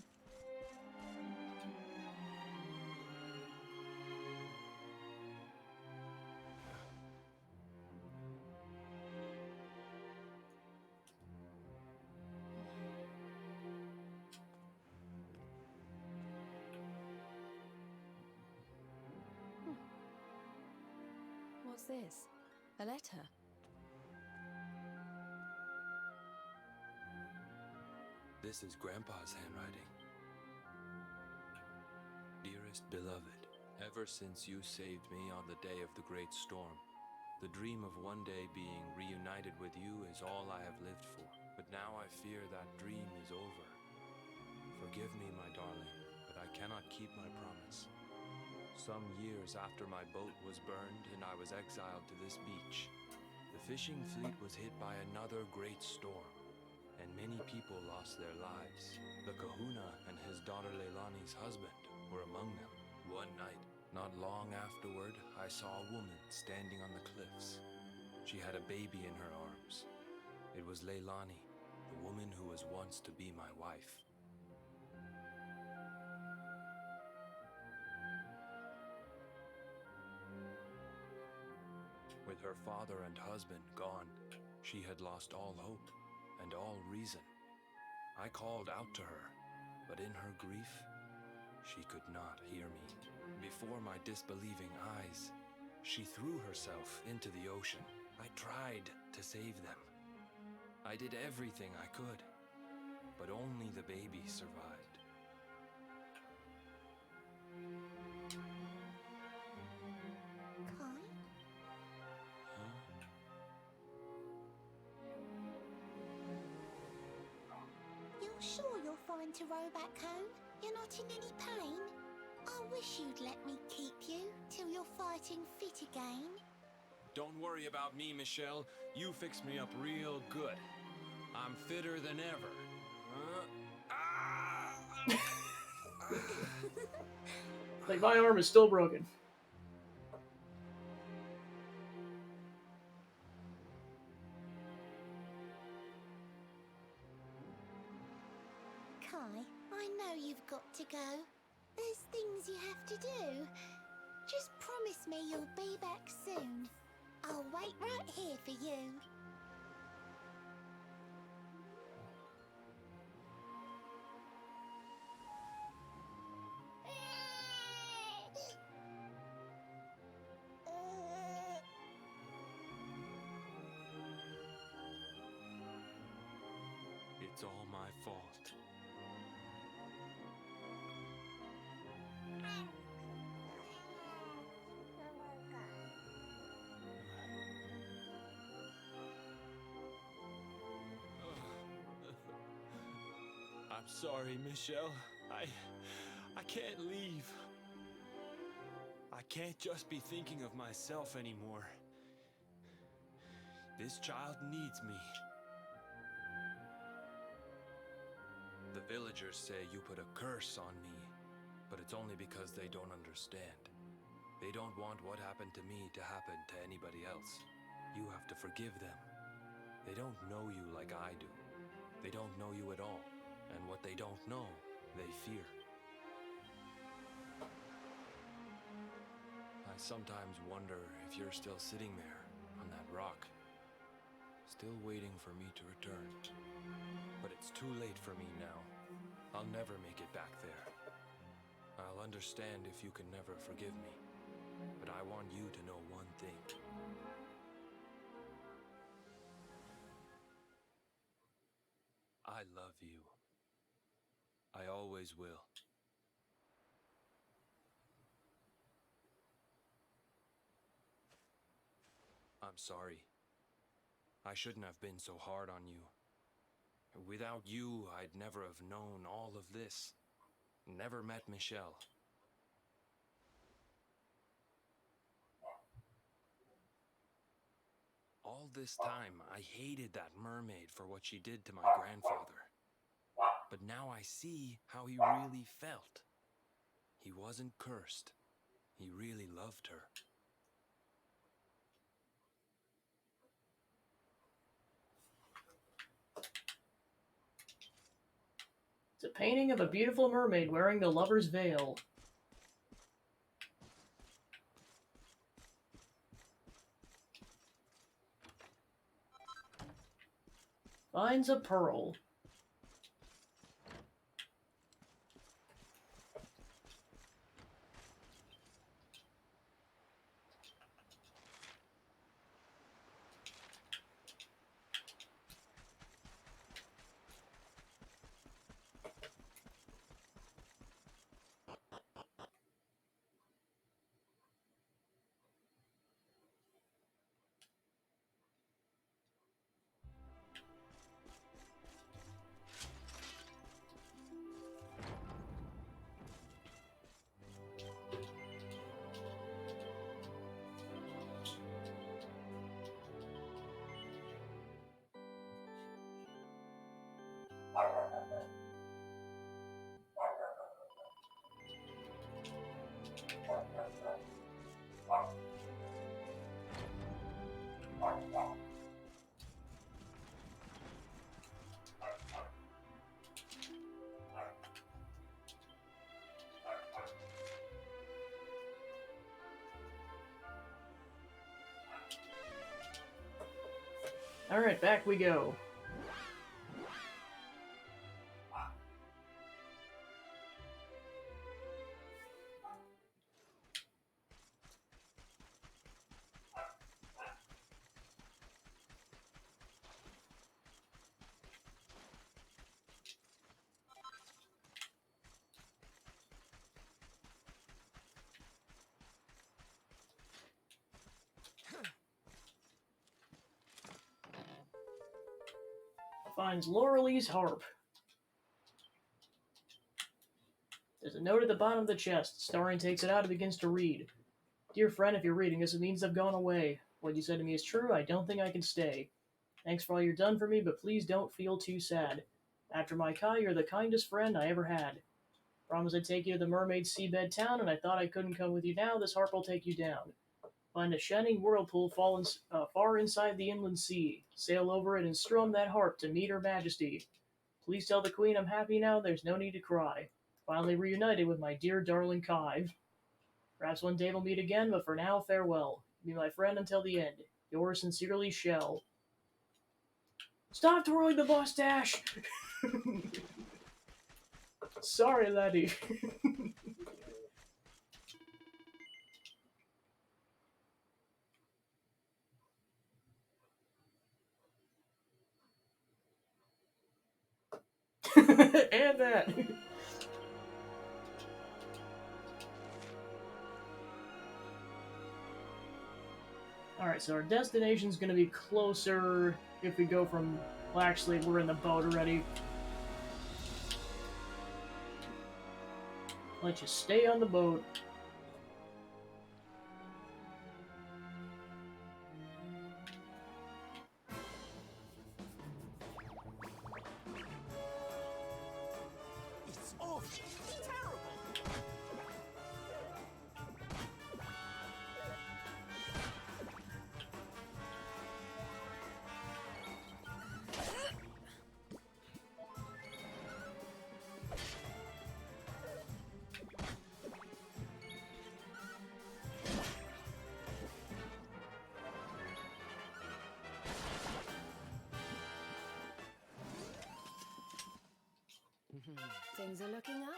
What's this? A letter? This is Grandpa's handwriting. Dearest beloved, ever since you saved me on the day of the great storm, the dream of one day being reunited with you is all I have lived for. But now I fear that dream is over. Forgive me, my darling, but I cannot keep my promise. Some years after my boat was burned and I was exiled to this beach, the fishing fleet was hit by another great storm, and many people lost their lives. The kahuna and his daughter Leilani's husband were among them. One night, not long afterward, I saw a woman standing on the cliffs. She had a baby in her arms. It was Leilani, the woman who was once to be my wife. With her father and husband gone, she had lost all hope and all reason. I called out to her, but in her grief, she could not hear me. Before my disbelieving eyes, she threw herself into the ocean. I tried to save them. I did everything I could, but only the baby survived. You're sure you're fine to row back home? You're not in any pain? I wish you'd let me keep you till you're fighting fit again. Don't worry about me, Michelle. You fixed me up real good. I'm fitter than ever. Like, my arm is still broken. Kai, I know you've got to go. There's things you have to do. Just promise me you'll be back soon. I'll wait right here for you. It's all my fault. I'm sorry, Michelle. I can't leave. can't just be thinking of myself anymore. This child needs me. The villagers say you put a curse on me, but it's only because they don't understand. They don't want what happened to me to happen to anybody else. You have to forgive them. They don't know you like I do. They don't know you at all, and what they don't know, they fear. I sometimes wonder if you're still sitting there on that rock, still waiting for me to return. But it's too late for me now. I'll never make it back there. I'll understand if you can never forgive me, but I want you to know one thing. I love you. I always will. I'm sorry. I shouldn't have been so hard on you. Without you, I'd never have known all of this. Never met Michelle. All this time, I hated that mermaid for what she did to my grandfather. But now I see how he really felt. He wasn't cursed. He really loved her. It's a painting of a beautiful mermaid wearing the lover's veil. Finds a pearl. Alright, back we go. Finds Laurelie's harp. There's a note at the bottom of the chest. Starion takes it out and begins to read. Dear friend, if you're reading this, it means I've gone away. What you said to me is true. I don't think I can stay. Thanks for all you've done for me, but please don't feel too sad. After my Kai, you're the kindest friend I ever had. Promise I'd take you to the mermaid seabed town, and I thought I couldn't come with you now. This harp will take you down. Find a shining whirlpool far inside the inland sea. Sail over it and strum that harp to meet her majesty. Please tell the queen I'm happy now. There's no need to cry. Finally reunited with my dear darling Kai. Perhaps one day we'll meet again, but for now, farewell. Be my friend until the end. Yours sincerely, Shell. Stop twirling the mustache! Sorry, laddie. And that. Alright, so our destination's gonna be closer if we go from well, actually, we're in the boat already. Let's just stay on the boat. Things are looking up.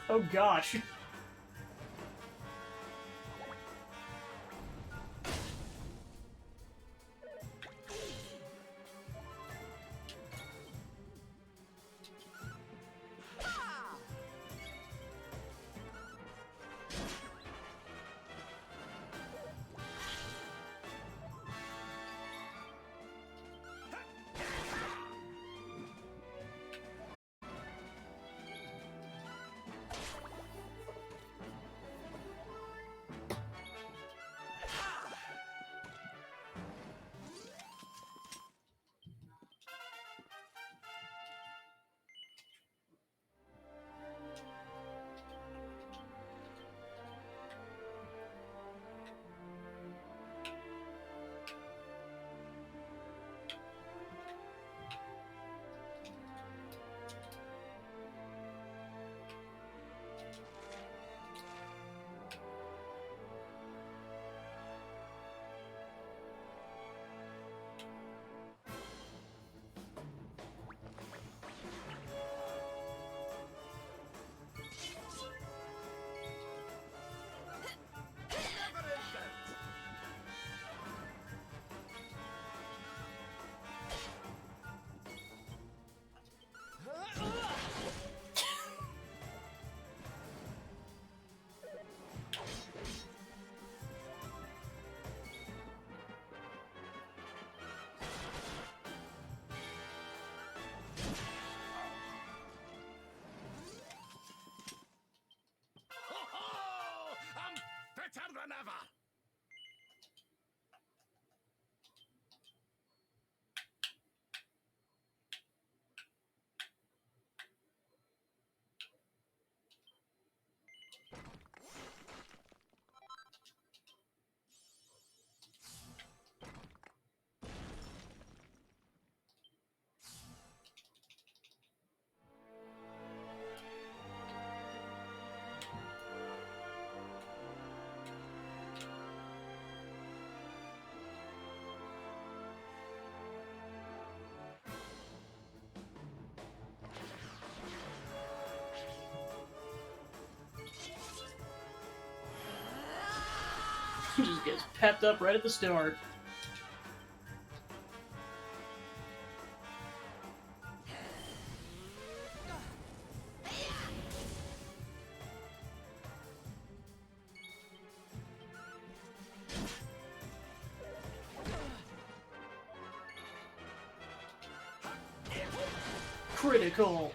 Oh gosh. Better than ever! He just gets pepped up right at the start. Critical.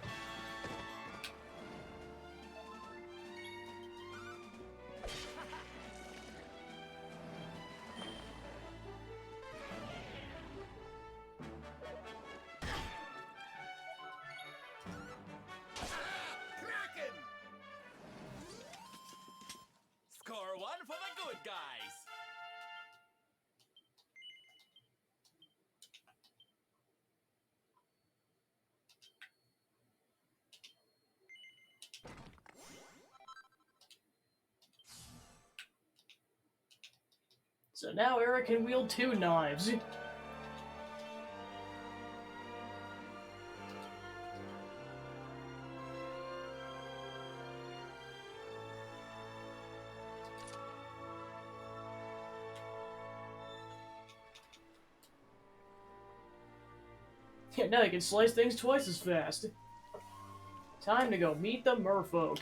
Score one for the good guys. So now Eric can wield two knives. Now you can slice things twice as fast. Time to go meet the merfolk.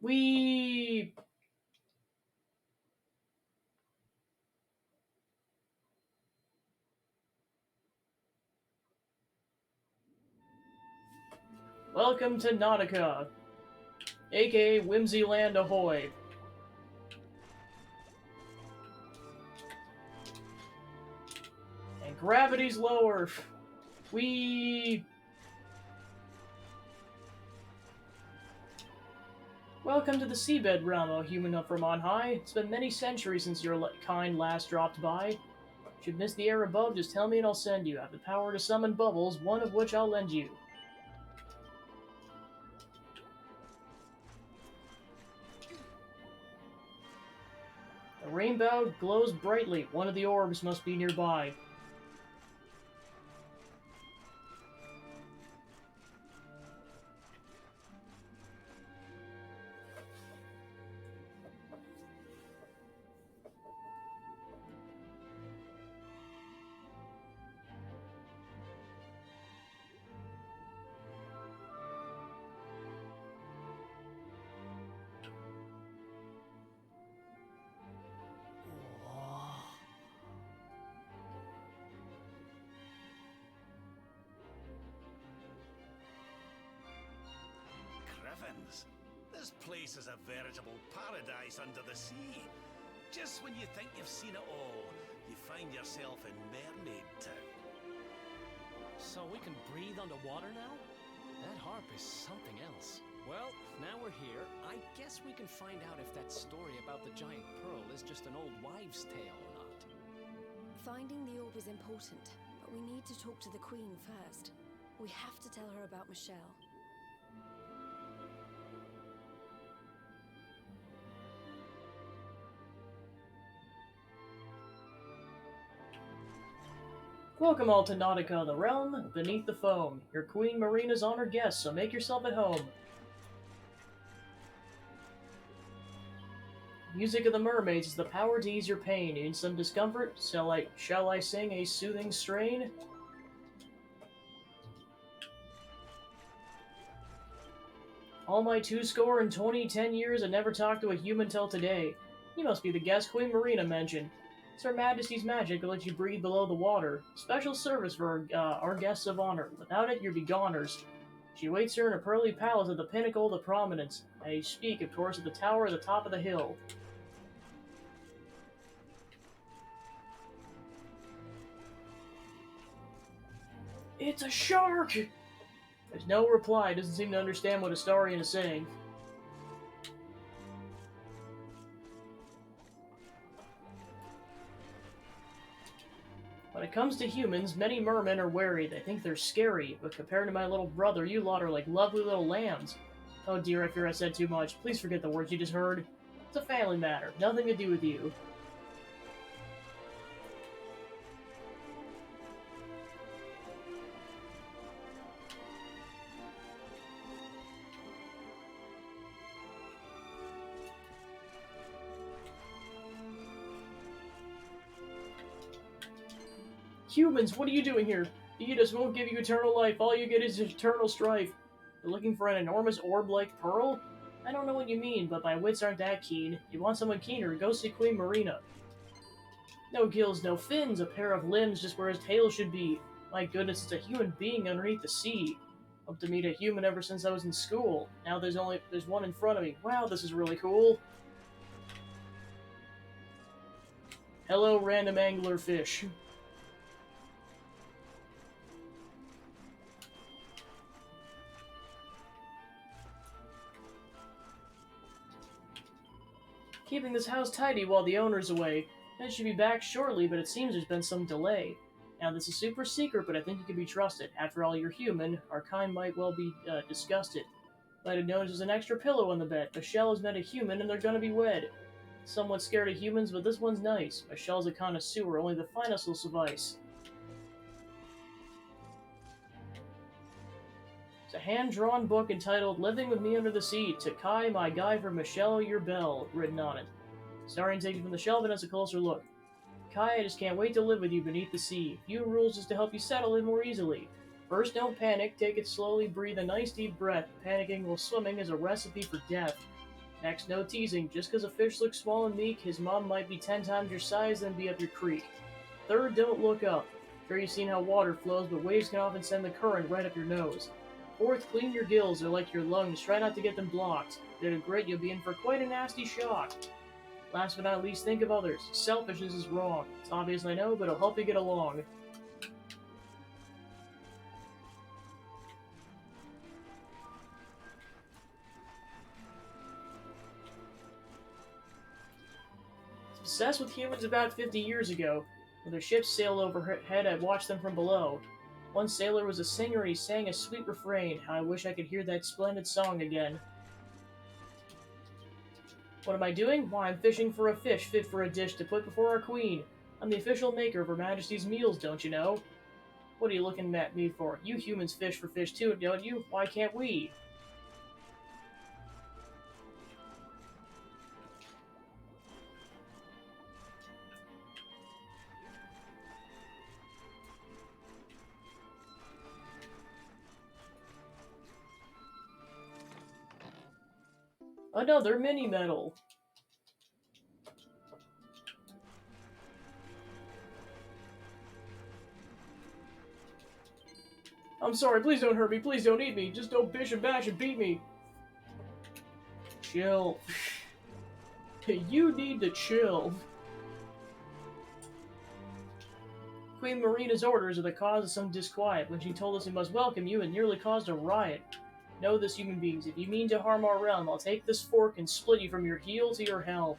We welcome to Nautica, aka Whimsyland Ahoy. And gravity's lower. We welcome to the seabed realm, O human up from on high. It's been many centuries since your kind last dropped by. If you miss the air above, just tell me and I'll send you. I have the power to summon bubbles, one of which I'll lend you. The rainbow glows brightly. One of the orbs must be nearby. Griffins, this place is a veritable paradise under the sea. Just when you think you've seen it all, you find yourself in Mermaid Town. So we can breathe underwater now? That harp is something else. Well, now we're here, I guess we can find out if that story about the giant pearl is just an old wives' tale or not. Finding the orb is important, but we need to talk to the Queen first. We have to tell her about Michelle. Welcome all to Nautica, the realm beneath the foam. Your Queen Marina's honored guest, so make yourself at home. Music of the Mermaids is the power to ease your pain. In some discomfort, shall I sing a soothing strain? All my 20 years, I never talked to a human till today. You must be the guest Queen Marina mentioned. It's Her Majesty's magic will let you breathe below the water. Special service for our guests of honor. Without it, you're begoners. She waits her in a pearly palace at the pinnacle of the prominence. I speak, of course, of the tower at the top of the hill. It's a shark! There's no reply. Doesn't seem to understand what Astarion is saying. When it comes to humans, many mermen are wary. They think they're scary, but compared to my little brother, you lot are like lovely little lambs. Oh dear, I fear I said too much. Please forget the words you just heard. It's a family matter. Nothing to do with you. Humans, what are you doing here? Aedas won't give you eternal life. All you get is eternal strife. You're looking for an enormous orb-like pearl? I don't know what you mean, but my wits aren't that keen. You want someone keener, go see Queen Marina. No gills, no fins, a pair of limbs just where his tail should be. My goodness, it's a human being underneath the sea. Hope to meet a human ever since I was in school. Now there's one in front of me. Wow, this is really cool. Hello, random angler fish. Keeping this house tidy while the owner's away. I should be back shortly, but it seems there's been some delay. Now, this is super secret, but I think you can be trusted. After all, you're human. Our kind might well be disgusted. Might have noticed there's an extra pillow on the bed. Michelle has met a human, and they're gonna be wed. Somewhat scared of humans, but this one's nice. Michelle's a connoisseur. Only the finest will suffice. It's a hand-drawn book entitled Living with Me Under the Sea, Takai, my guide for Michelle Your Belle, written on it. Starion takes it from the shelf and has a closer look. Kai, I just can't wait to live with you beneath the sea. A few rules just to help you settle in more easily. First, don't panic, take it slowly, breathe a nice deep breath. Panicking while swimming is a recipe for death. Next, no teasing. Just because a fish looks small and meek, his mom might be 10 times your size and be up your creek. Third, don't look up. Sure, you've seen how water flows, but waves can often send the current right up your nose. Fourth, clean your gills. They're like your lungs. Try not to get them blocked. If they're grit, you'll be in for quite a nasty shock. Last but not least, think of others. Selfishness is wrong. It's obvious, I know, but it'll help you get along. Obsessed with humans about 50 years ago. When their ships sailed overhead, I watched them from below. One sailor was a singer and he sang a sweet refrain. How I wish I could hear that splendid song again. What am I doing? Why, I'm fishing for a fish fit for a dish to put before our queen. I'm the official maker of Her Majesty's meals, don't you know? What are you looking at me for? You humans fish for fish too, don't you? Why can't we? Another mini-medal. I'm sorry, please don't hurt me, please don't eat me, just don't bish and bash and beat me. Chill. You need to chill. Queen Marina's orders are the cause of some disquiet. When she told us we must welcome you, it nearly caused a riot. Know this, human beings. If you mean to harm our realm, I'll take this fork and split you from your heel to your helm.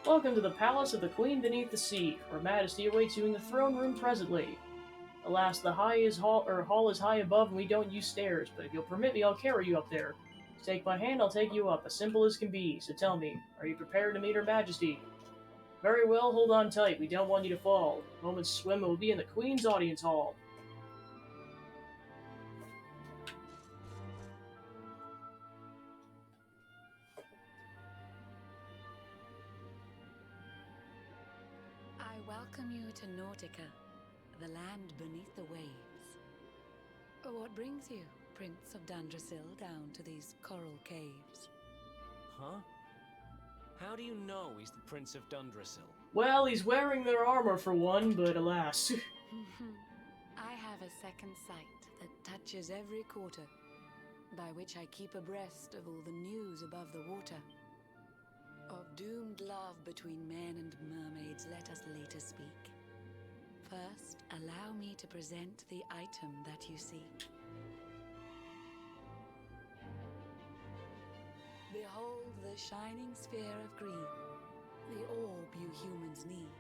Welcome to the Palace of the Queen Beneath the Sea. Her Majesty awaits you in the throne room presently. Alas, the hall is high above and we don't use stairs, but if you'll permit me, I'll carry you up there. Take my hand, I'll take you up, as simple as can be. So tell me, are you prepared to meet Her Majesty? Very well, hold on tight, we don't want you to fall. A moment's swim will be in the Queen's audience hall. I welcome you to Nautica, the land beneath the waves. What brings you, Prince of Dandrasil, down to these coral caves? Huh? How do you know he's the Prince of Dundrasil? Well, he's wearing their armor for one, but alas. I have a second sight that touches every quarter, by which I keep abreast of all the news above the water. Of doomed love between men and mermaids, let us later speak. First, allow me to present the item that you seek. Behold the shining sphere of green, the orb you humans need.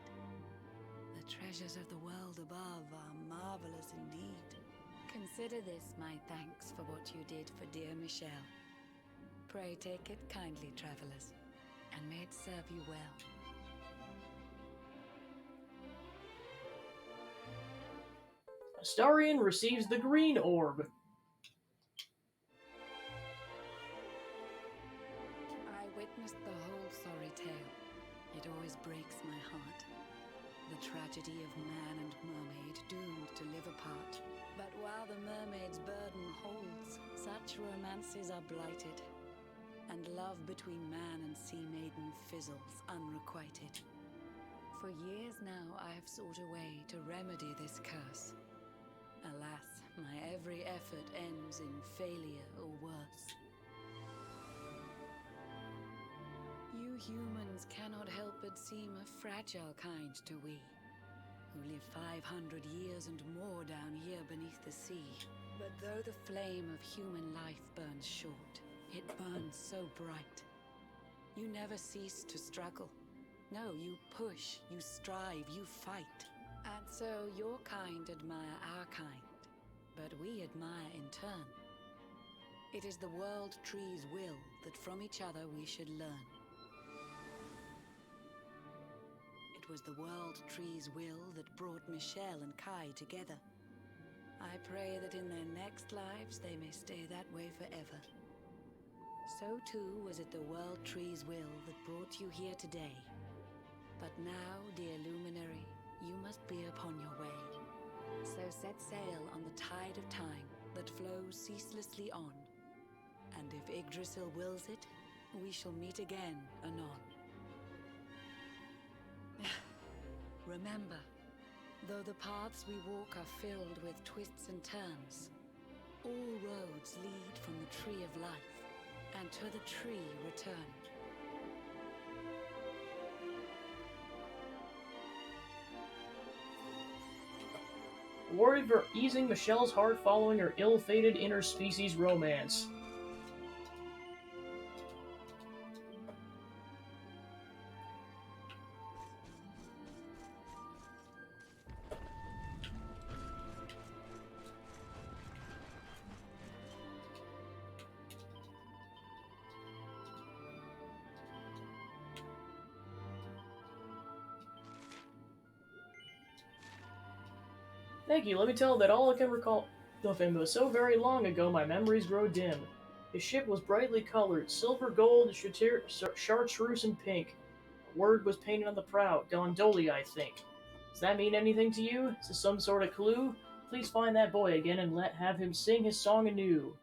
The treasures of the world above are marvelous indeed. Consider this my thanks for what you did for dear Michelle. Pray take it kindly, travelers, and may it serve you well. Astarion receives the green orb. I witnessed the whole sorry tale. It always breaks my heart. The tragedy of man and mermaid doomed to live apart. But while the mermaid's burden holds, such romances are blighted, and love between man and sea maiden fizzles unrequited. For years now I have sought a way to remedy this curse. Alas, my every effort ends in failure or worse. You humans cannot help but seem a fragile kind to we, who live 500 years and more down here beneath the sea. But though the flame of human life burns short, it burns so bright. You never cease to struggle, No, you push, you strive, you fight. And so your kind admire our kind, but we admire in turn. It is the World Tree's will that from each other we should learn. It was the World Tree's will that brought Michelle and Kai together. I pray that in their next lives they may stay that way forever. So too was it the World Tree's will that brought you here today. But now, dear Luminary, you must be upon your way. So set sail on the tide of time that flows ceaselessly on. And if Yggdrasil wills it, we shall meet again anon. Remember, though the paths we walk are filled with twists and turns, all roads lead from the Tree of Life, and to the tree return. Worried for easing Michelle's heart following her ill-fated interspecies romance. Thank you, let me tell that all I can recall of him was so very long ago my memories grow dim. His ship was brightly colored, silver, gold, chartreuse, and pink. A word was painted on the prow, Gondolia, I think. Does that mean anything to you? Is this some sort of clue? Please find that boy again and have him sing his song anew.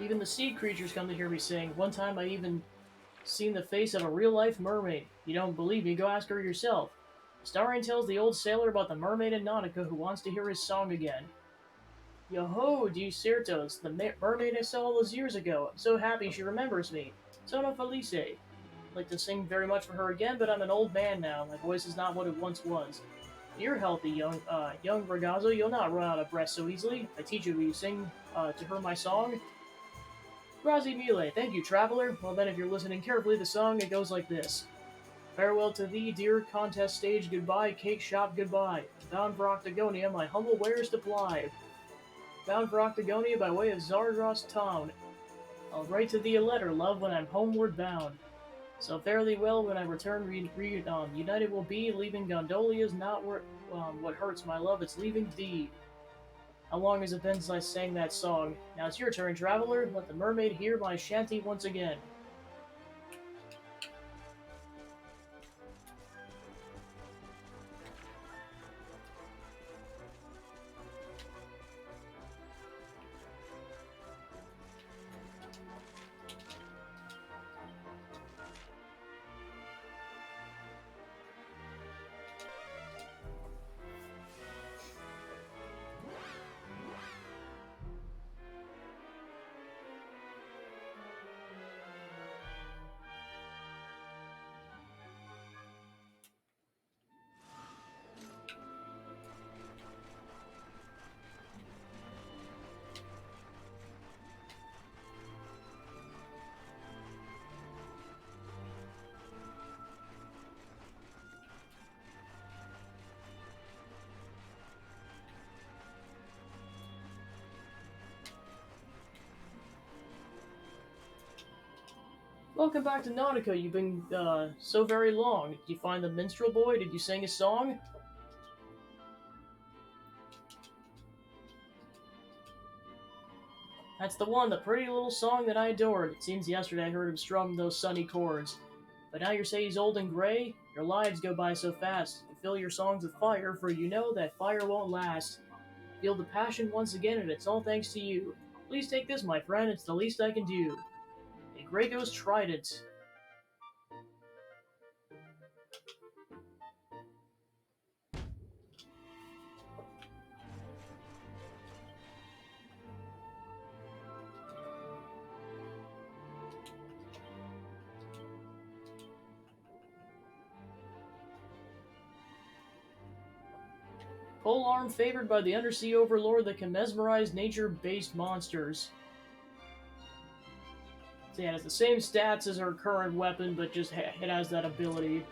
Even the sea creatures come to hear me sing. One time I even seen the face of a real-life mermaid. You don't believe me? Go ask her yourself. Astarion tells the old sailor about the mermaid in Nautica who wants to hear his song again. Yo-ho, Certos, the mermaid I saw all those years ago. I'm so happy she remembers me. Sono Felice. I'd like to sing very much for her again, but I'm an old man now. My voice is not what it once was. You're healthy, young Ragazzo. You'll not run out of breath so easily. I teach you, will you sing to her my song? Razi Mile, thank you, traveler. Well then, if you're listening carefully, the song, it goes like this. Farewell to thee, dear contest stage, goodbye, cake shop, goodbye. Bound for Octagonia, my humble wares to ply. Bound for Octagonia by way of Zardros town. I'll write to thee a letter, love, when I'm homeward bound. So fare thee well when I return, united we'll be, leaving Gondolia's not what hurts, my love, it's leaving thee. How long has it been since I sang that song? Now it's your turn, traveler. Let the mermaid hear my shanty once again. Welcome back to Nautica. You've been, so very long. Did you find the minstrel boy? Did you sing his song? That's the one, the pretty little song that I adored. It seems yesterday I heard him strum those sunny chords. But now you say he's old and gray? Your lives go by so fast. You fill your songs with fire, for you know that fire won't last. Feel the passion once again, and it's all thanks to you. Please take this, my friend. It's the least I can do. A Grago's Trident. Polearm favored by the undersea overlord that can mesmerize nature-based monsters. So yeah, it has the same stats as her current weapon, but just it has that ability.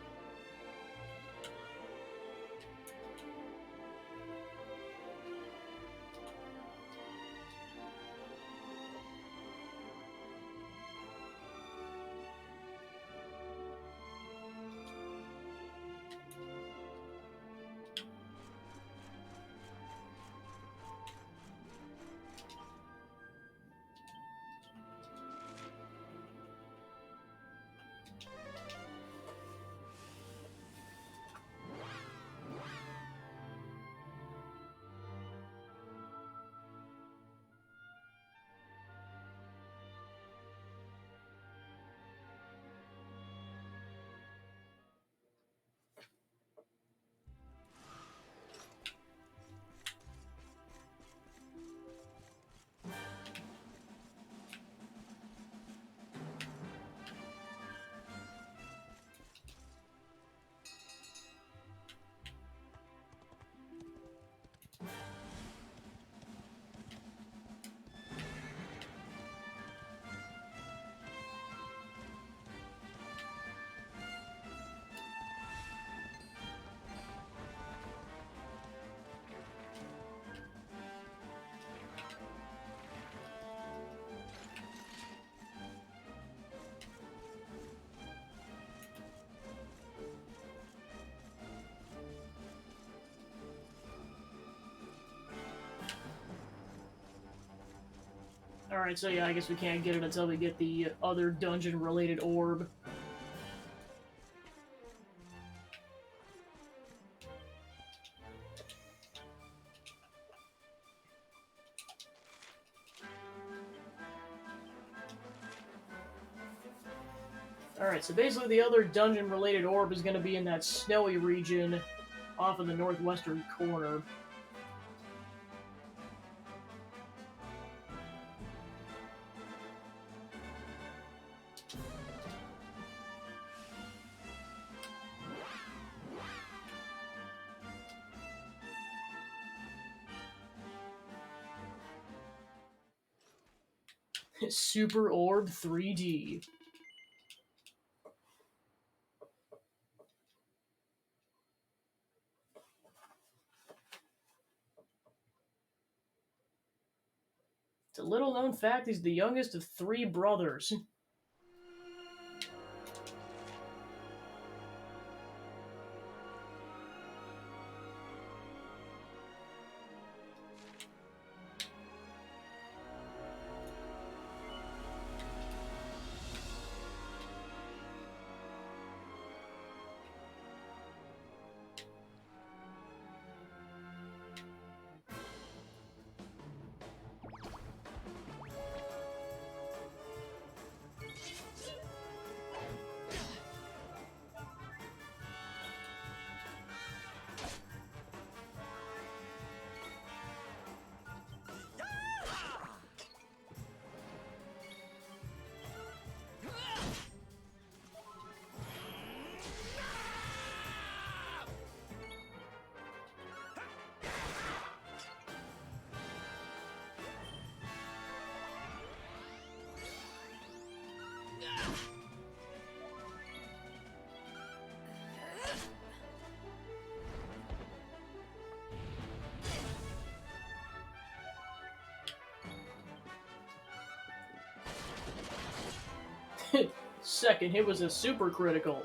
Alright, so yeah, I guess we can't get it until we get the other dungeon-related orb. Alright, so basically the other dungeon-related orb is going to be in that snowy region off in the northwestern corner. Super Orb 3D. It's a little known fact he's the youngest of 3 brothers. Second hit was a super critical.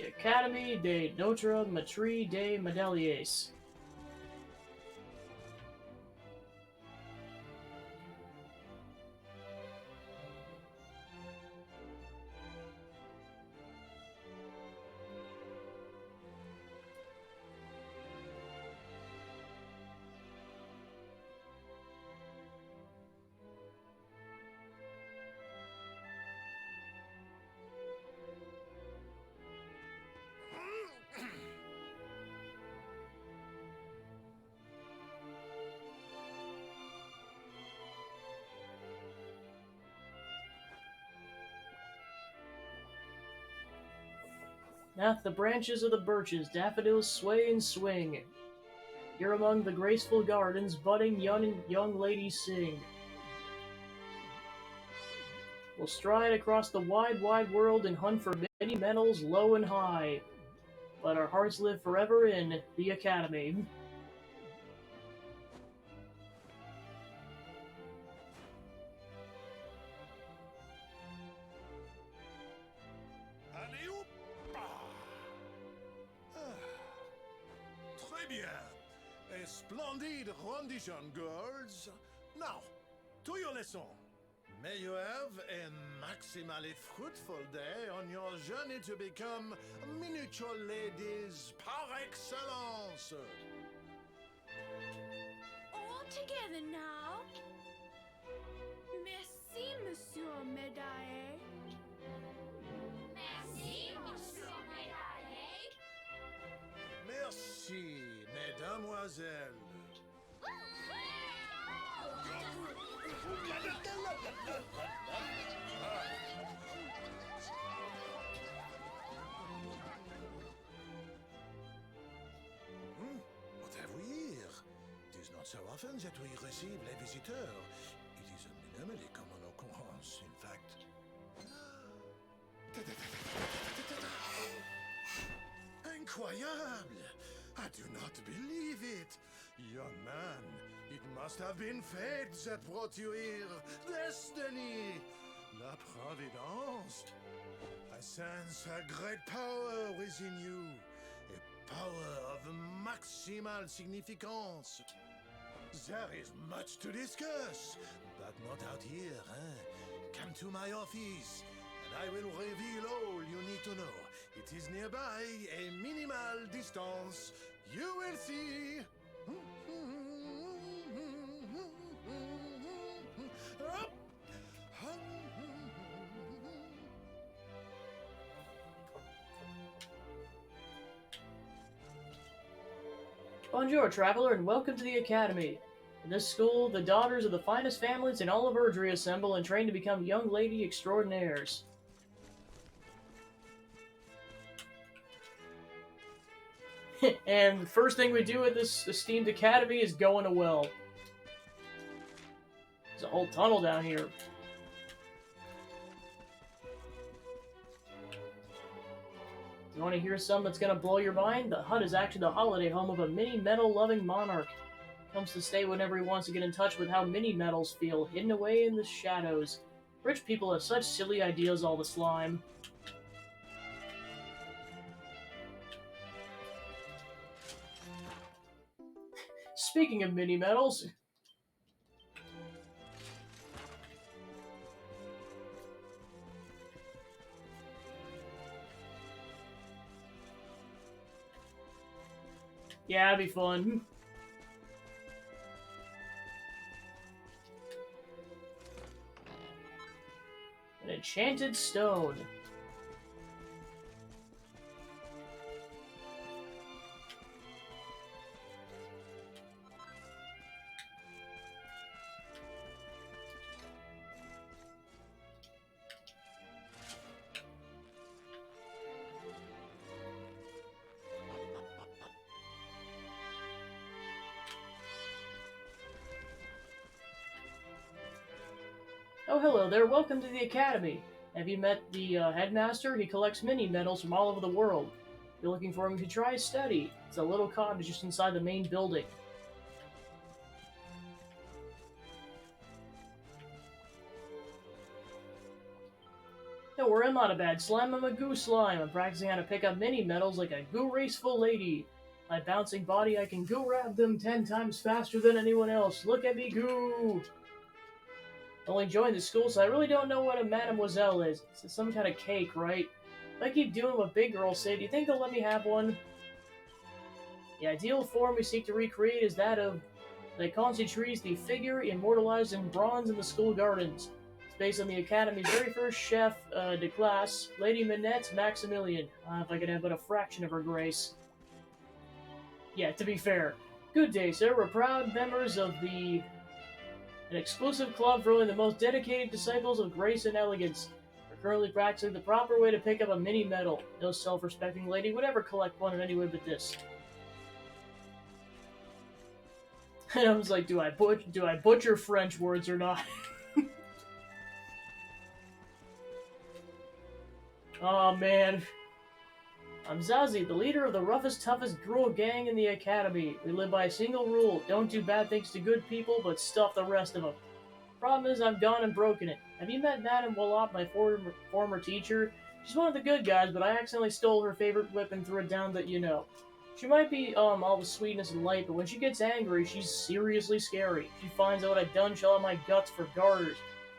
The Academy de Notre Maître des Medaliers. Nath the branches of the birches, daffodils sway and swing. Here among the graceful gardens, budding young ladies sing. We'll stride across the wide, wide world and hunt for many medals low and high. But our hearts live forever in the Academy. Très bien. A splendid rendition, girls. Now, to your lesson. May you have a maximally fruitful day on your journey to become miniature ladies par excellence. All together now. Merci, Monsieur Médaille. Merci, Monsieur Médaille. Merci, mesdemoiselles. What have we here? It is not so often that we receive les visiteurs. It is a minimally common occurrence, in fact. Incroyable! I do not believe it. Young man, it must have been fate that brought you here. Destiny! La Providence! I sense a great power within you. A power of maximal significance. There is much to discuss, but not out here, eh? Come to my office, and I will reveal all you need to know. It is nearby, a minimal distance. You will see. Bonjour, traveler, and welcome to the Academy. In this school, the daughters of the finest families in all of Erdrea assemble and train to become young lady extraordinaires. And the first thing we do at this esteemed academy is go in a well. There's a whole tunnel down here. You want to hear something that's going to blow your mind? The hut is actually the holiday home of a mini metal-loving monarch. Comes to stay whenever he wants to get in touch with how mini metals feel, hidden away in the shadows. Rich people have such silly ideas all the slime. Speaking of mini metals, yeah, it'd be fun. An enchanted stone. Oh, hello there. Welcome to the Academy. Have you met the headmaster? He collects mini medals from all over the world. If you're looking for him, you try his study. It's a little cottage just inside the main building. Don't worry, I'm not a bad slime, I'm a goo slime. I'm practicing how to pick up mini medals like a goo raceful lady. My bouncing body, I can goo grab them 10 times faster than anyone else. Look at me goo! Only joined the school, so I really don't know what a mademoiselle is. It's some kind of cake, right? If I keep doing what big girls say, do you think they'll let me have one? The ideal form we seek to recreate is that of the constitutes the figure immortalized in bronze in the school gardens. It's based on the Academy's very first chef de classe, Lady Minette Maximilian. If I could have but a fraction of her grace. Yeah, to be fair. Good day, sir. We're proud members of an exclusive club for only the most dedicated disciples of grace and elegance. We're currently practicing the proper way to pick up a mini medal. No self-respecting lady would ever collect one in any way but this. And I was like, do I butcher French words or not? Oh man. I'm Zazie, the leader of the roughest, toughest girl gang in the academy. We live by a single rule: don't do bad things to good people, but stuff the rest of them. Problem is, I've gone and broken it. Have you met Madame Wallop, my former teacher? She's one of the good guys, but I accidentally stole her favorite whip and threw it down that you know. She might be, all the sweetness and light, but when she gets angry, she's seriously scary. If she finds out what I've done, she'll have my guts for garters.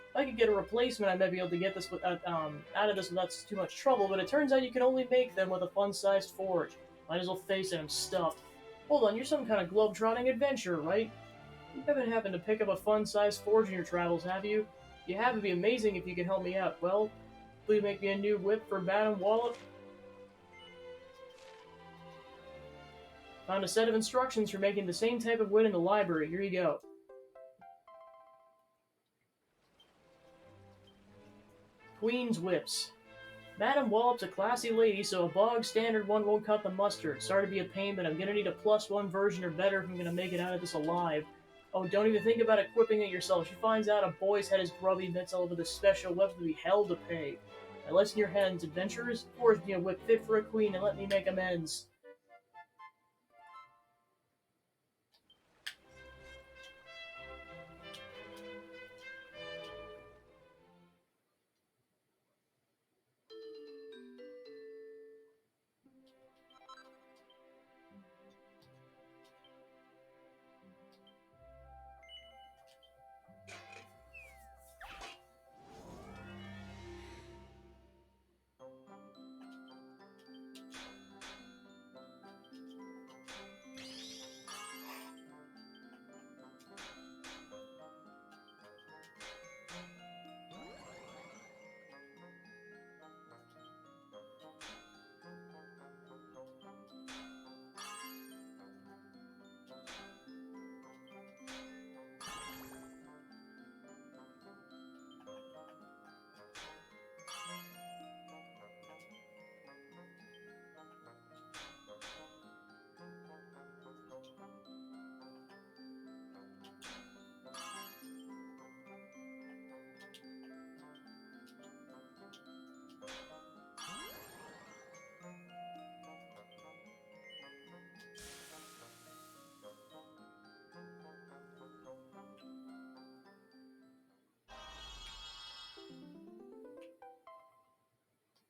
If I could get a replacement, I might be able to get this out of this without too much trouble, but it turns out you can only make them with a fun-sized forge. Might as well face it, I'm stuffed. Hold on, you're some kind of globe-trotting adventurer, right? You haven't happened to pick up a fun-sized forge in your travels, have you? You have, it'd be amazing if you could help me out. Well, please make me a new whip for Madame Wallop. Found a set of instructions for making the same type of whip in the library. Here you go. Queen's Whips. Madame Wallop's a classy lady, so a bog standard one won't cut the mustard. Sorry to be a pain, but I'm gonna need a +1 version or better if I'm gonna make it out of this alive. Oh, don't even think about equipping it yourself. If she finds out a boy's head is grubby mitts all over the special weapon, will be hell to pay. Now listen your hands, adventurers. Forge me a whip fit for a queen and let me make amends.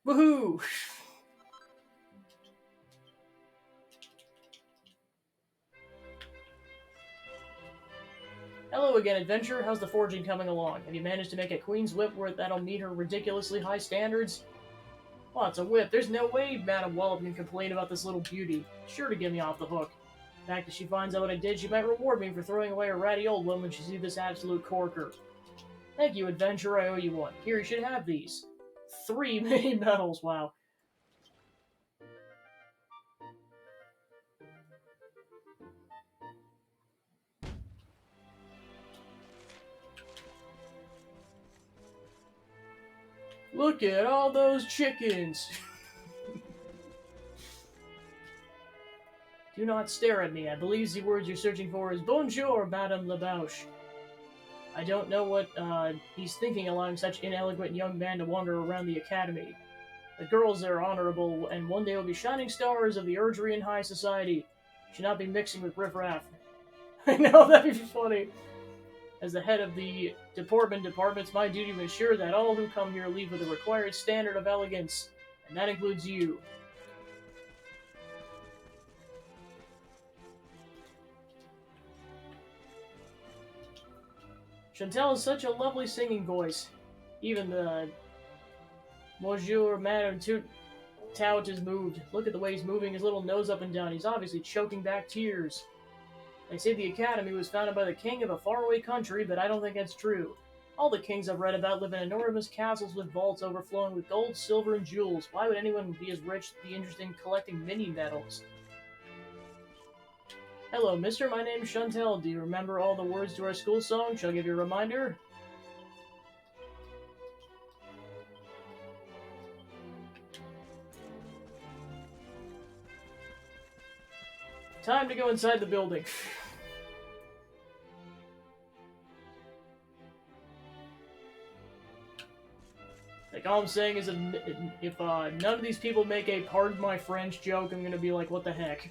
Woohoo! Hello again, adventurer. How's the forging coming along? Have you managed to make a queen's whip where that'll meet her ridiculously high standards? Well, it's a whip. There's no way Madame Wallop can complain about this little beauty. Sure to get me off the hook. In fact, if she finds out what I did, she might reward me for throwing away a ratty old one when she sees this absolute corker. Thank you, adventurer. I owe you one. Here, you should have these. 3 mini medals, wow. Look at all those chickens! Do not stare at me. I believe the words you're searching for is Bonjour, Madame Labouche. I don't know what he's thinking allowing such inelegant young man to wander around the academy. The girls are honorable, and one day will be shining stars of the Erdrian high society. Should not be mixing with riffraff. I know, that'd be funny. As the head of the department, it's my duty to ensure that all who come here leave with the required standard of elegance, and that includes you. Chantel has such a lovely singing voice. Even the Monsieur Madame Tout is moved. Look at the way he's moving his little nose up and down. He's obviously choking back tears. They say the Academy was founded by the king of a faraway country, but I don't think that's true. All the kings I've read about live in enormous castles with vaults overflowing with gold, silver, and jewels. Why would anyone be as rich to be interested in collecting mini-medals? Hello, mister. My name's Chantel. Do you remember all the words to our school song? Shall I give you a reminder? Time to go inside the building. Like, all I'm saying is if none of these people make a pardon my French joke, I'm gonna be like, what the heck?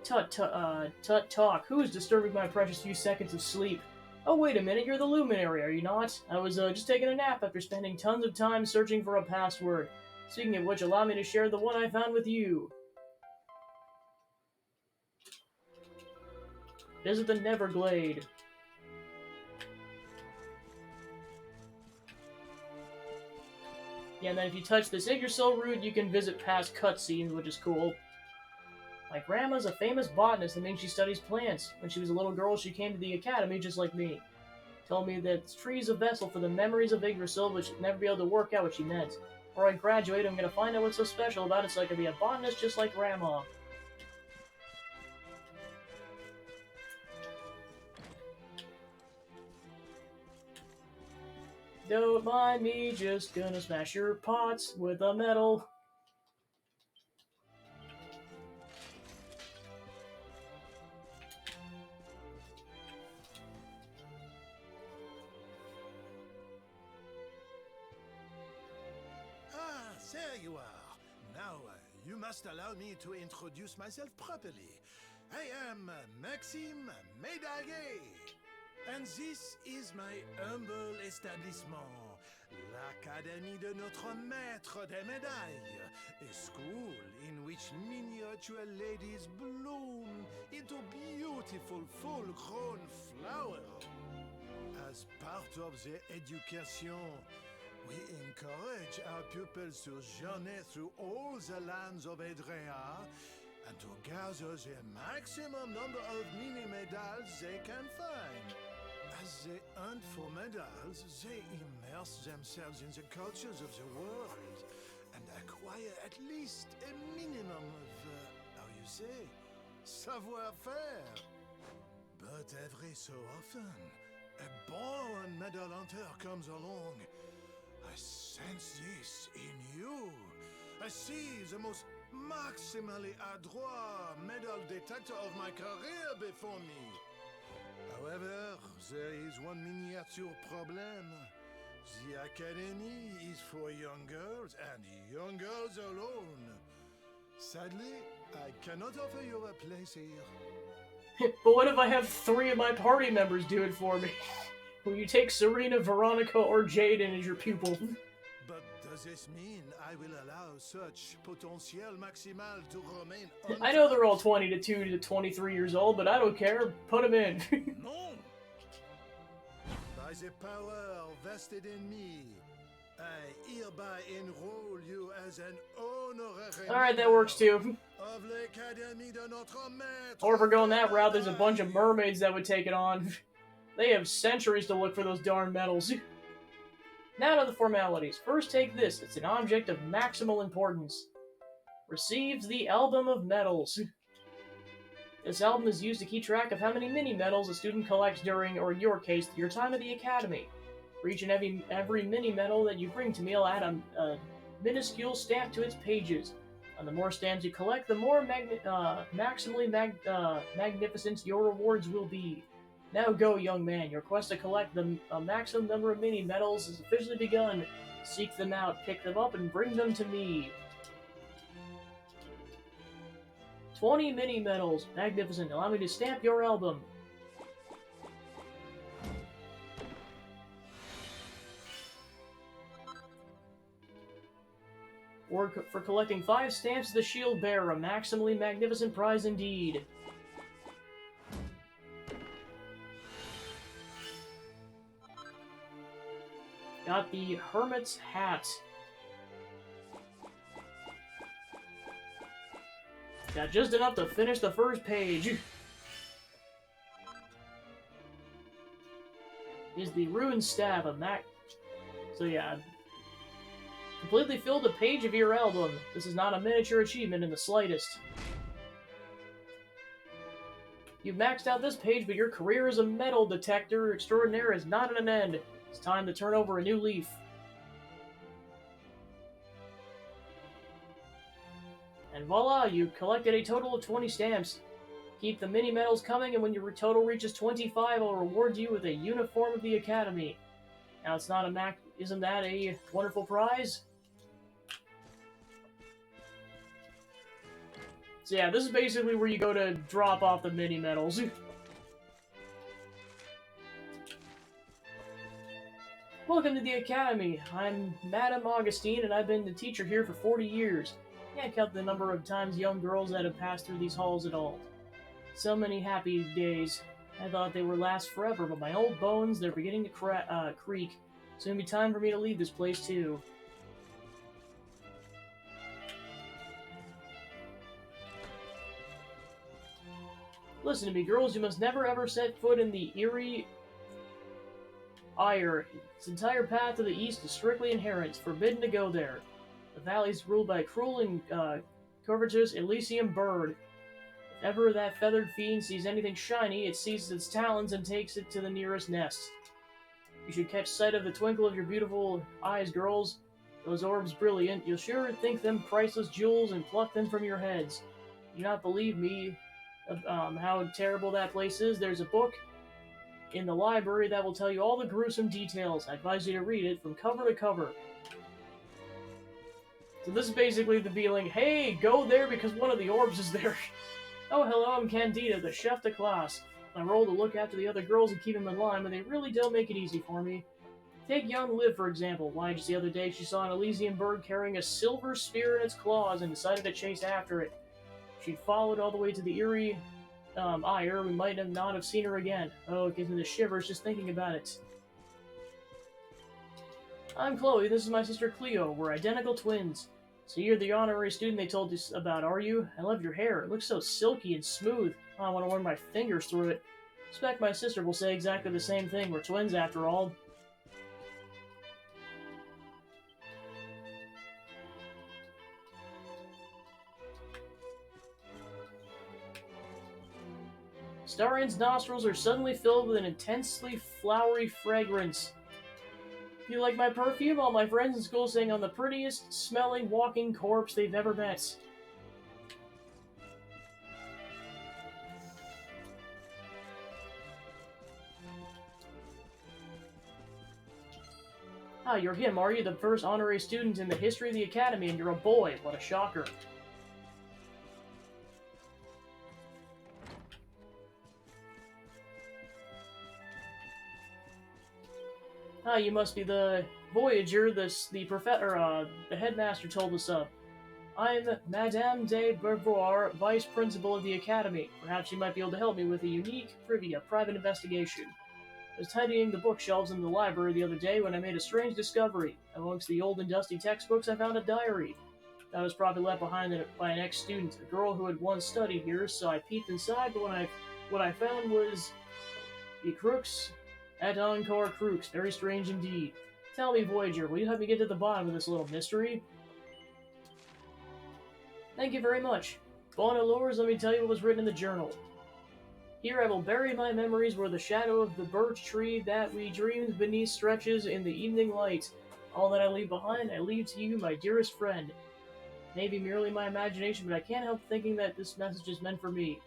Tut talk. Who is disturbing my precious few seconds of sleep? Oh, wait a minute, you're the luminary, are you not? I was just taking a nap after spending tons of time searching for a password. Speaking of which, allow me to share the one I found with you. Visit the Neverglade. Yeah, and then if you touch this Yggdrasil root, you can visit past cutscenes, which is cool. My grandma's a famous botanist. That means she studies plants. When she was a little girl, she came to the academy just like me. Told me that tree's a vessel for the memories of Yggdrasil, but she'd never be able to work out what she meant. Before I graduate, I'm gonna find out what's so special about it so I can be a botanist just like Grandma. Don't mind me, just gonna smash your pots with a metal. There you are. Now, you must allow me to introduce myself properly. I am Maxime Médaillé, and this is my humble establishment, l'Académie de Notre Maître des Médailles, a school in which miniature ladies bloom into beautiful full-grown flowers. As part of the education, we encourage our pupils to journey through all the lands of Edrea and to gather the maximum number of mini-medals they can find. As they hunt for medals, they immerse themselves in the cultures of the world and acquire at least a minimum of, how you say, savoir-faire. But every so often, a born medal hunter comes along. I sense this in you. I see the most maximally adroit medal detector of my career before me. However, there is one miniature problem. The Academy is for young girls and young girls alone. Sadly, I cannot offer you a place here. But what if I have 3 of my party members do it for me? Will you take Serena, Veronica, or Jaden as your pupil? But does this mean I will allow such potential maximal to remain I know they're all 22 to 23 years old, but I don't care. Put them in. No! By the power vested in me, I hereby enroll you as an honorary Alright, that works too. of l'Académie de Notre Maître. Or if we're going that route, there's a bunch of mermaids that would take it on. They have centuries to look for those darn medals. Now to the formalities. First, take this. It's an object of maximal importance. Receives the Album of Medals. This album is used to keep track of how many mini-medals a student collects during, or in your case, your time at the Academy. For each and every mini-medal that you bring to me, I'll add a minuscule stamp to its pages. And the more stamps you collect, the more maximally magnificent your rewards will be. Now go, young man. Your quest to collect the maximum number of mini-medals has officially begun. Seek them out, pick them up, and bring them to me. 20 mini medals. Magnificent. Allow me to stamp your album. Or for collecting 5 stamps of the Shield Bearer, a maximally magnificent prize indeed. Got the Hermit's Hat. Got just enough to finish the first page. Is the Ruined Staff, a So yeah, completely filled a page of your album. This is not a miniature achievement in the slightest. You've maxed out this page, but your career as a metal detector extraordinaire is not at an end. It's time to turn over a new leaf. And voila, you collected a total of 20 stamps. Keep the mini medals coming, and when your total reaches 25, I'll reward you with a uniform of the Academy. Now, it's not a isn't that a wonderful prize? So yeah, this is basically where you go to drop off the mini medals. Welcome to the Academy. I'm Madame Augustine, and I've been the teacher here for 40 years. Can't count the number of times young girls that have passed through these halls at all. So many happy days. I thought they would last forever, but my old bones, they're beginning to creak. Soon be time for me to leave this place, too. Listen to me, girls. You must never ever set foot in the Eerie Ire. Its entire path to the east is strictly inherent. It's forbidden to go there. The valley is ruled by a cruel and covetous Elysium bird. If ever that feathered fiend sees anything shiny, it seizes its talons and takes it to the nearest nest. You should catch sight of the twinkle of your beautiful eyes, girls. Those orbs brilliant. You'll sure think them priceless jewels and pluck them from your heads. Do not believe me how terrible that place is. There's a book in the library that will tell you all the gruesome details. I advise you to read it from cover to cover. So this is basically the feeling, hey, go there because one of the orbs is there. Oh, hello, I'm Candida, the chef de classe. My role to look after the other girls and keep them in line, but they really don't make it easy for me. Take young Liv, for example. Why, just the other day she saw an Elysian bird carrying a silver spear in its claws and decided to chase after it. She followed all the way to the Eerie Ire. We might not have seen her again. Oh, it gives me the shivers just thinking about it. I'm Chloe, this is my sister Cleo. We're identical twins. So you're the honorary student they told us about, are you? I love your hair. It looks so silky and smooth. I want to run my fingers through it. Expect my sister will say exactly the same thing. We're twins after all. Starian's nostrils are suddenly filled with an intensely flowery fragrance. You like my perfume? All my friends in school saying I'm the prettiest smelling walking corpse they've ever met. Ah, you're him, are you? The first honorary student in the history of the Academy, and you're a boy. What a shocker. Ah, you must be the Voyager the headmaster told us of. I'm Madame de Beauvoir, Vice Principal of the Academy. Perhaps you might be able to help me with a unique private investigation. I was tidying the bookshelves in the library the other day when I made a strange discovery. Amongst the old and dusty textbooks, I found a diary. That was probably left behind by an ex-student, a girl who had once studied here, so I peeped inside, but what I found was the crooks at Encore Crooks. Very strange indeed. Tell me, Voyager, will you help me get to the bottom of this little mystery? Thank you very much. Bon allures, let me tell you what was written in the journal. Here I will bury my memories where the shadow of the birch tree that we dreamed beneath stretches in the evening light. All that I leave behind, I leave to you, my dearest friend. Maybe merely my imagination, but I can't help thinking that this message is meant for me.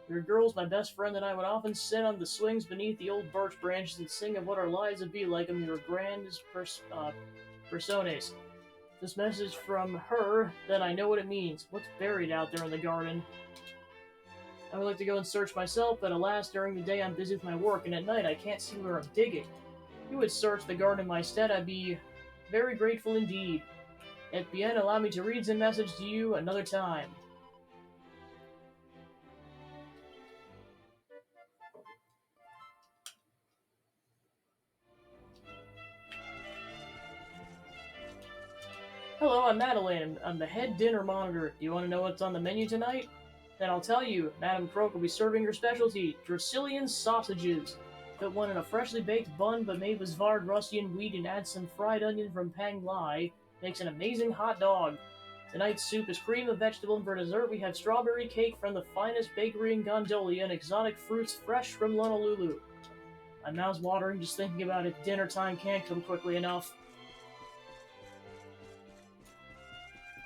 Your girls, my best friend, and I would often sit on the swings beneath the old birch branches and sing of what our lives would be like in your grandest personas. This message from her, then I know what it means. What's buried out there in the garden? I would like to go and search myself, but alas, during the day I'm busy with my work, and at night I can't see where I'm digging. If you would search the garden in my stead, I'd be very grateful indeed. At bien, allow me to read the message to you another time. Hello, I'm Madeline. I'm the head dinner monitor. Do you want to know what's on the menu tonight? Then I'll tell you. Madame Croak will be serving her specialty, Dracilian sausages. Put one in a freshly baked bun, but made with Zvard Russian wheat and add some fried onion from Pang Lai. Makes an amazing hot dog. Tonight's soup is cream of vegetable, and for dessert we have strawberry cake from the finest bakery in Gondolia and exotic fruits fresh from Honolulu. My mouth's watering just thinking about it. Dinner time can't come quickly enough.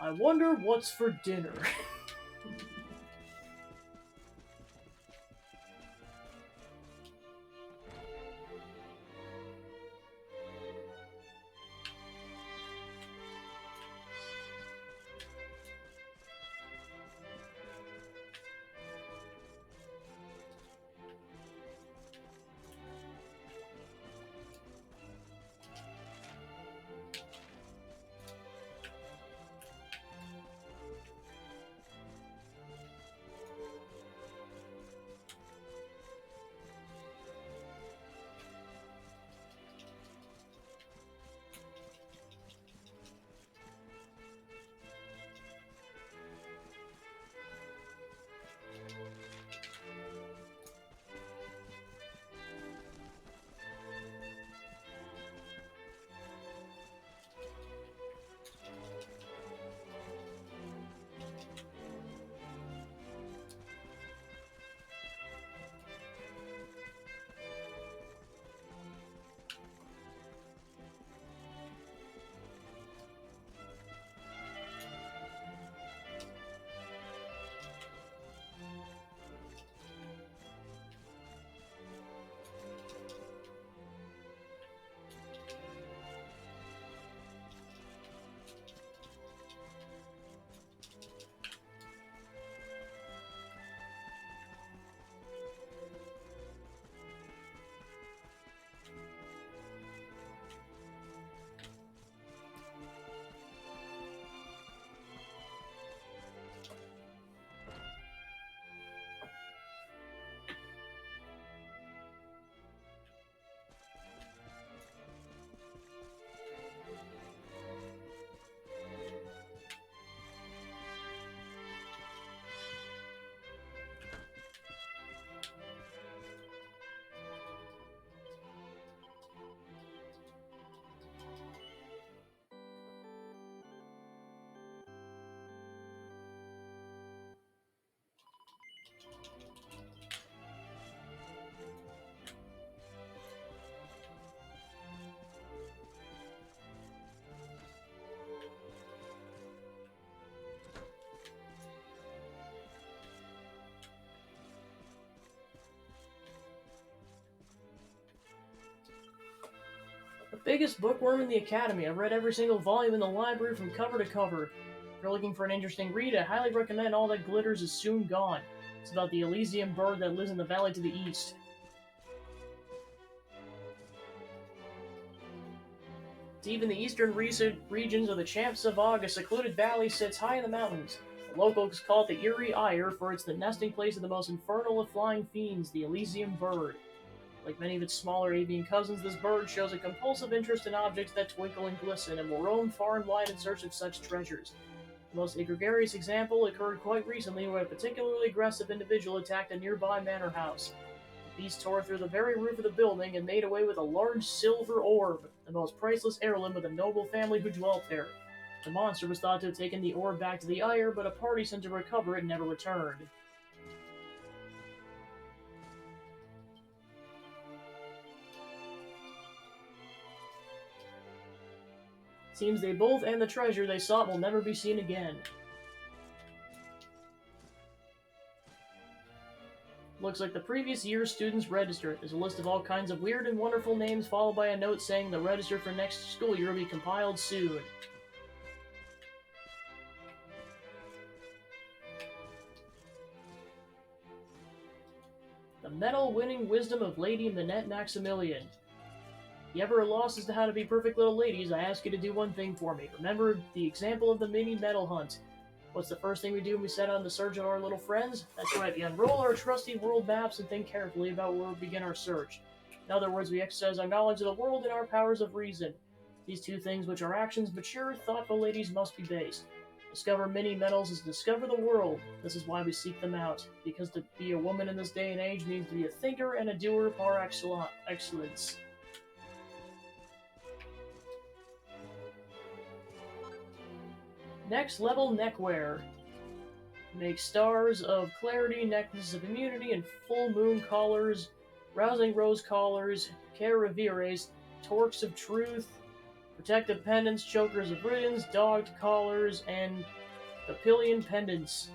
I wonder what's for dinner. The biggest bookworm in the Academy. I've read every single volume in the library from cover to cover. If you're looking for an interesting read, I highly recommend All That Glitters Is Soon Gone. It's about the Elysium bird that lives in the valley to the east. Deep in the eastern regions of the Champsavog, a secluded valley sits high in the mountains. The locals call it the Eerie Ire, for it's the nesting place of the most infernal of flying fiends, the Elysium bird. Like many of its smaller avian cousins, this bird shows a compulsive interest in objects that twinkle and glisten, and will roam far and wide in search of such treasures. The most egregious example occurred quite recently, when a particularly aggressive individual attacked a nearby manor house. The beast tore through the very roof of the building and made away with a large silver orb, the most priceless heirloom of the noble family who dwelt there. The monster was thought to have taken the orb back to the Ire, but a party sent to recover it never returned. Seems they both and the treasure they sought will never be seen again. Looks like the previous year's students register. There's a list of all kinds of weird and wonderful names, followed by a note saying the register for next school year will be compiled soon. The medal-winning wisdom of Lady Minette Maximilian. If you ever are lost as to how to be perfect little ladies, I ask you to do one thing for me. Remember the example of the mini medal hunt. What's the first thing we do when we set out on the search of our little friends? That's right, we unroll our trusty world maps and think carefully about where we begin our search. In other words, we exercise our knowledge of the world and our powers of reason. These two things which our actions mature, thoughtful ladies must be based. Discover mini medals is to discover the world. This is why we seek them out. Because to be a woman in this day and age means to be a thinker and a doer par excellence. Next level neckwear. Make stars of clarity, necklaces of immunity, and full moon collars, rousing rose collars, caravaries, torques of truth, protective pendants, chokers of riddance, dogged collars, and papillion pendants.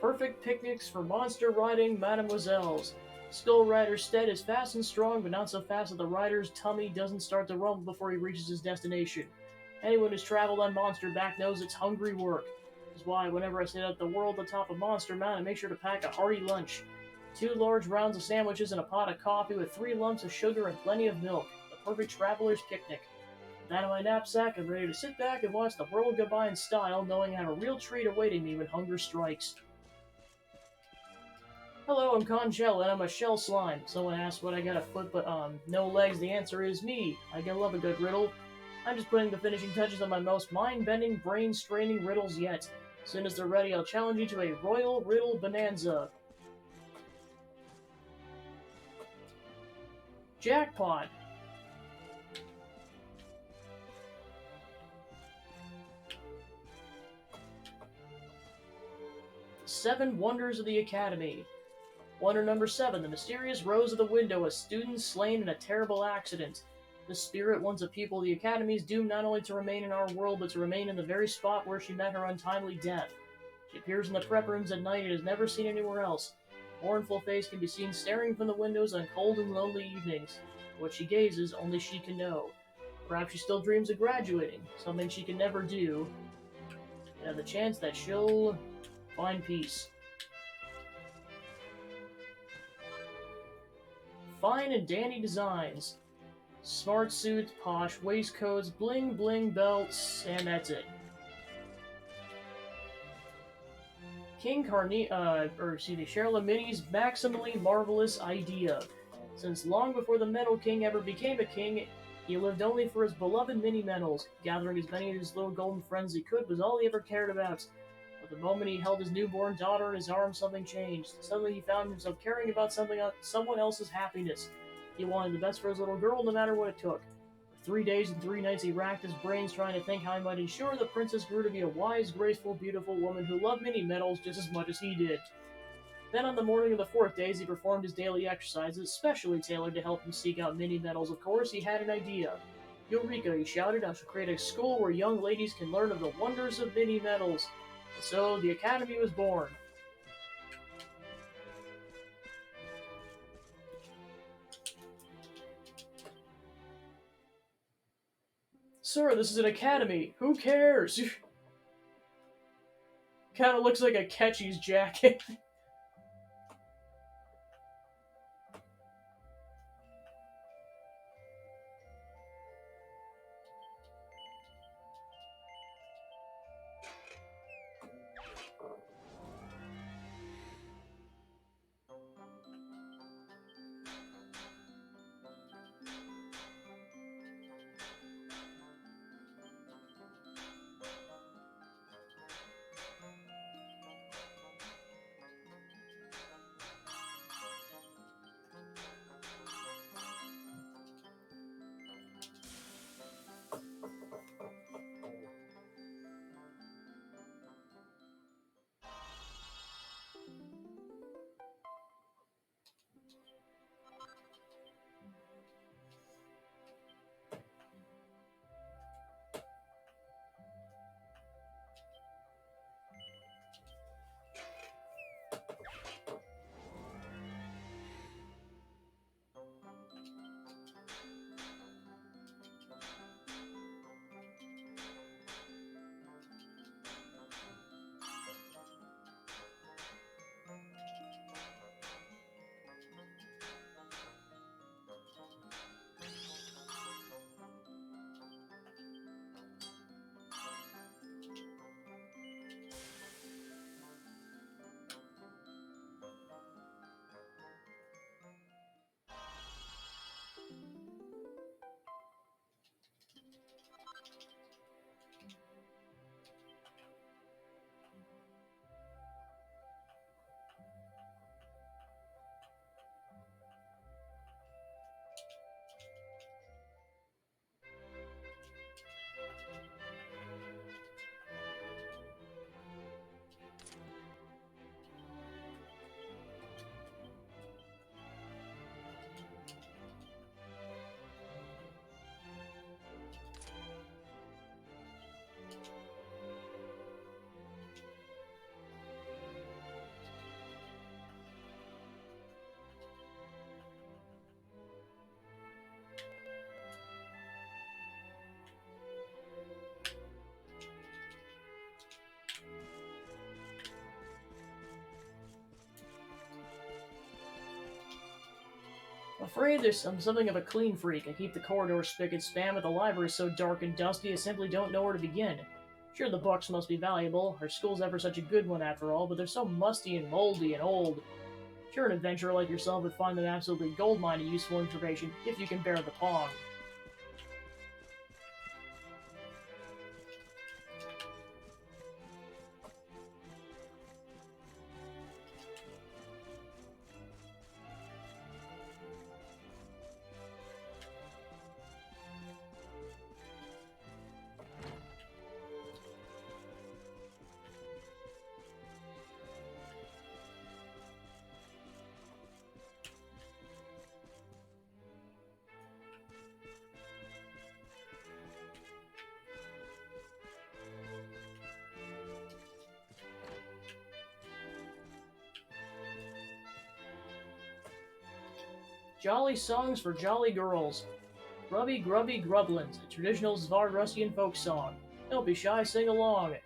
Perfect picnics for monster riding mademoiselles. Skull Rider's stead is fast and strong, but not so fast that the rider's tummy doesn't start to rumble before he reaches his destination. Anyone who's traveled on Monster Back knows it's hungry work. This is why whenever I set out the world atop of Monster Mountain, I make sure to pack a hearty lunch. 2 large rounds of sandwiches and a pot of coffee with 3 lumps of sugar and plenty of milk. The perfect traveler's picnic. With that in my knapsack, I'm ready to sit back and watch the world go by in style, knowing I have a real treat awaiting me when hunger strikes. Hello, I'm Conchella, and I'm a shell slime. Someone asked what I got a foot but no legs. The answer is me. I love a good riddle. I'm just putting the finishing touches on my most mind-bending, brain-straining riddles yet. As soon as they're ready, I'll challenge you to a royal riddle bonanza. Jackpot. Seven Wonders of the Academy. Wonder number 7, the mysterious rose of the window, a student slain in a terrible accident. The spirit, once a pupil of the Academy, is doomed not only to remain in our world, but to remain in the very spot where she met her untimely death. She appears in the prep rooms at night and is never seen anywhere else. Her mournful face can be seen staring from the windows on cold and lonely evenings. What she gazes, only she can know. Perhaps she still dreams of graduating, something she can never do. And have the chance that she'll find peace. Fine and dandy designs. Smart suits, posh waistcoats, bling bling belts, and that's it. Charlemagne's maximally marvelous idea. Since long before the Metal King ever became a king, he lived only for his beloved mini-medals. Gathering as many of his little golden friends as he could was all he ever cared about. But the moment he held his newborn daughter in his arms, something changed. Suddenly he found himself caring about someone else's happiness. He wanted the best for his little girl, no matter what it took. For 3 days and 3 nights he racked his brains trying to think how he might ensure the princess grew to be a wise, graceful, beautiful woman who loved mini-medals just as much as he did. Then on the morning of the 4th day, as he performed his daily exercises, specially tailored to help him seek out mini-medals, of course, he had an idea. Eureka, he shouted, I shall create a school where young ladies can learn of the wonders of mini-medals. So the Academy was born. Sir, this is an academy. Who cares? Kinda looks like a Ketchy's jacket. afraid I'm something of a clean freak. I keep the corridor spick and span, but the library is so dark and dusty I simply don't know where to begin. Sure, the books must be valuable. Our school's ever such a good one after all, but they're so musty and moldy and old. Sure, an adventurer like yourself would find them absolutely goldmine of useful information, if you can bear the pong. Jolly songs for jolly girls. Grubby Grubby Grublins, a traditional Svarrussian folk song. Don't be shy, sing along.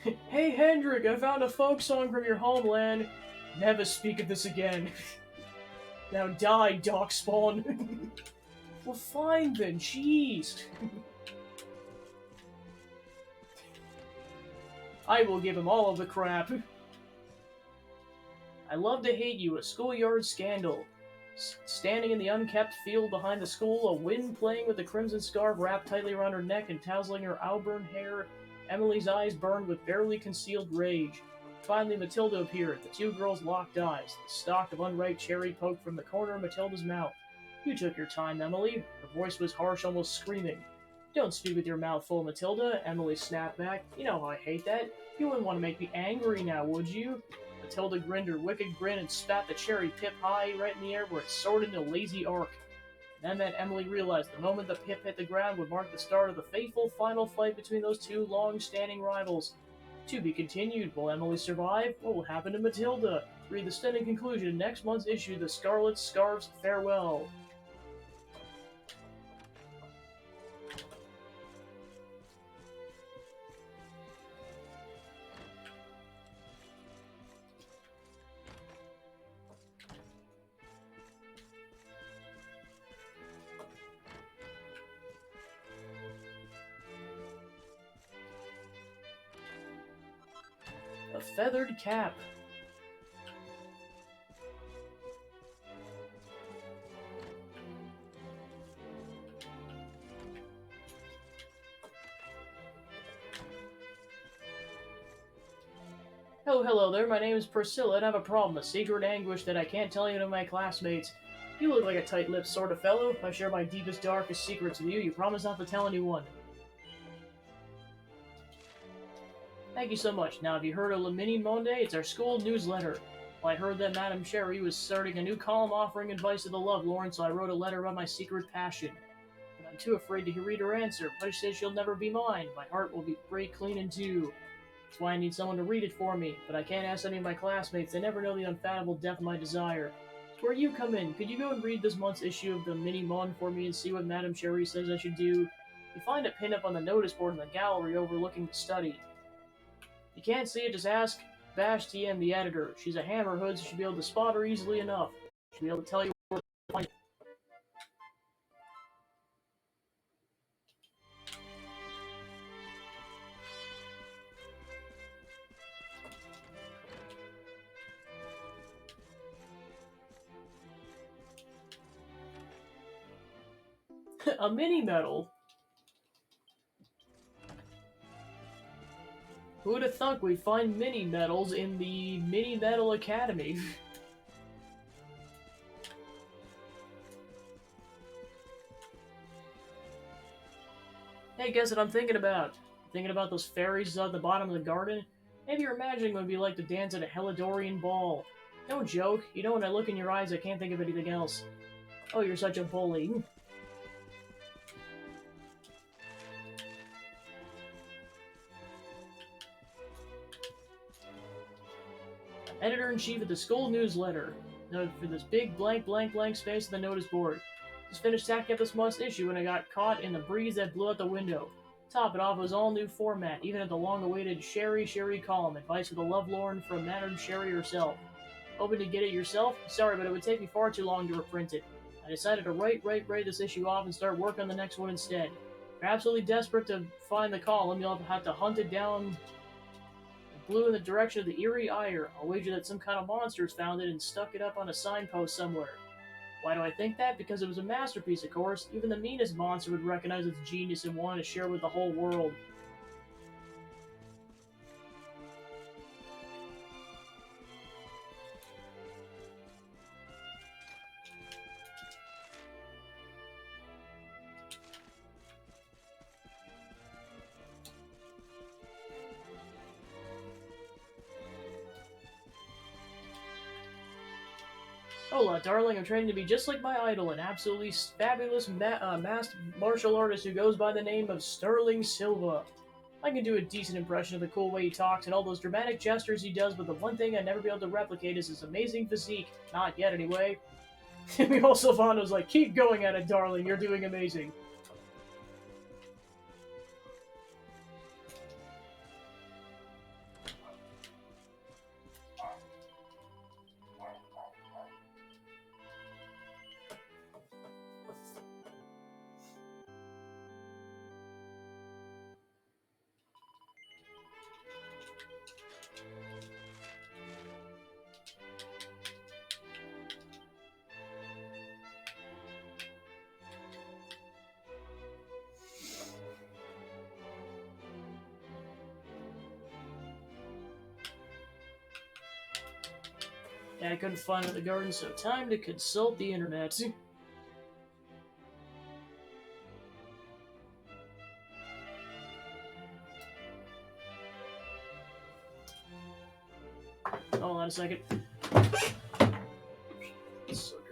Hey Hendrik, I found a folk song from your homeland. Never speak of this again. Now die, Darkspawn. Well, fine then, jeez. I will give him all of the crap. I love to hate you, a schoolyard scandal. Standing in the unkept field behind the school, a wind playing with the crimson scarf wrapped tightly around her neck and tousling her auburn hair, Emily's eyes burned with barely concealed rage. Finally, Matilda appeared. The two girls locked eyes. The stalk of unripe cherry poked from the corner of Matilda's mouth. You took your time, Emily. Her voice was harsh, almost screaming. Don't speak with your mouth full, Matilda, Emily snapped back. You know how I hate that. You wouldn't want to make me angry now, would you? Matilda grinned her wicked grin and spat the cherry pip high right in the air where it soared into a lazy arc. And then Emily realized the moment the pip hit the ground would mark the start of the fateful final fight between those two long-standing rivals. To be continued. Will Emily survive? What will happen to Matilda? Read the stunning conclusion in next month's issue, The Scarlet Scarf's Farewell. A feathered cap. Oh, hello there, my name is Priscilla and I have a problem, a secret anguish that I can't tell any of my classmates. You look like a tight-lipped sort of fellow. If I share my deepest, darkest secrets with you, you promise not to tell anyone. Thank you so much. Now, have you heard of Le Mini Monde? It's our school newsletter. Well, I heard that Madame Sherry was starting a new column offering advice to the Lovelorn, so I wrote a letter about my secret passion. But I'm too afraid to read her answer. But she says she'll never be mine. My heart will be break clean in two. That's why I need someone to read it for me. But I can't ask any of my classmates. They never know the unfathomable depth of my desire. It's where you come in. Could you go and read this month's issue of the Mini Monde for me and see what Madame Sherry says I should do? You find it pinned up on the notice board in the gallery overlooking the study. You can't see it, just ask Bastien, the editor. She's a hammerhood, so she'll be able to spot her easily enough. She'll be able to tell you where to find it. A mini medal? Who would have thunk we'd find mini medals in the Mini Medal Academy? Hey, guess what I'm thinking about? Thinking about those fairies at the bottom of the garden? Maybe you're imagining what it'd be like to dance at a Helidorian ball. Don't joke. You know, when I look in your eyes, I can't think of anything else. Oh, you're such a bully. Editor-in-Chief of the school newsletter. Note for this big blank space on the notice board. Just finished tacking up this month's issue when I got caught in the breeze that blew out the window. Top it off was all new format, even at the long-awaited Sherry column, advice for the lovelorn from Madame Sherry herself. Hoping to get it yourself? Sorry, but it would take me far too long to reprint it. I decided to write this issue off and start work on the next one instead. If you're absolutely desperate to find the column, you'll have to hunt it down blue in the direction of the Erie Ire. I'll wager that some kind of monsters found it and stuck it up on a signpost somewhere. Why do I think that? Because it was a masterpiece, of course. Even the meanest monster would recognize its genius and want to share it with the whole world. Hola, darling. I'm training to be just like my idol, an absolutely fabulous masked martial artist who goes by the name of Sterling Silva. I can do a decent impression of the cool way he talks and all those dramatic gestures he does, but the one thing I'd never be able to replicate is his amazing physique. Not yet, anyway. Miguel Silvano's like, keep going at it, darling. You're doing amazing. Yeah, I couldn't find it in the garden, so time to consult the internet. Hold on a second. Sucker.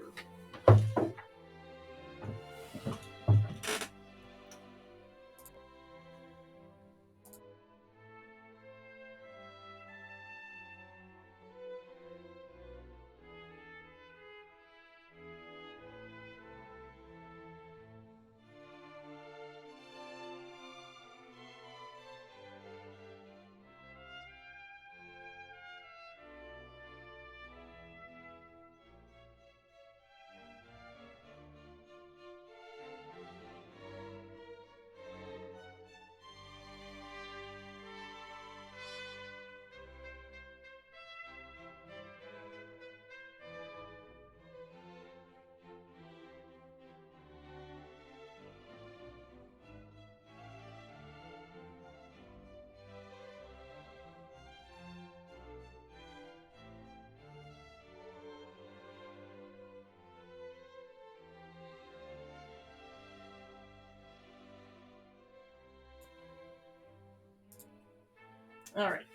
Alright.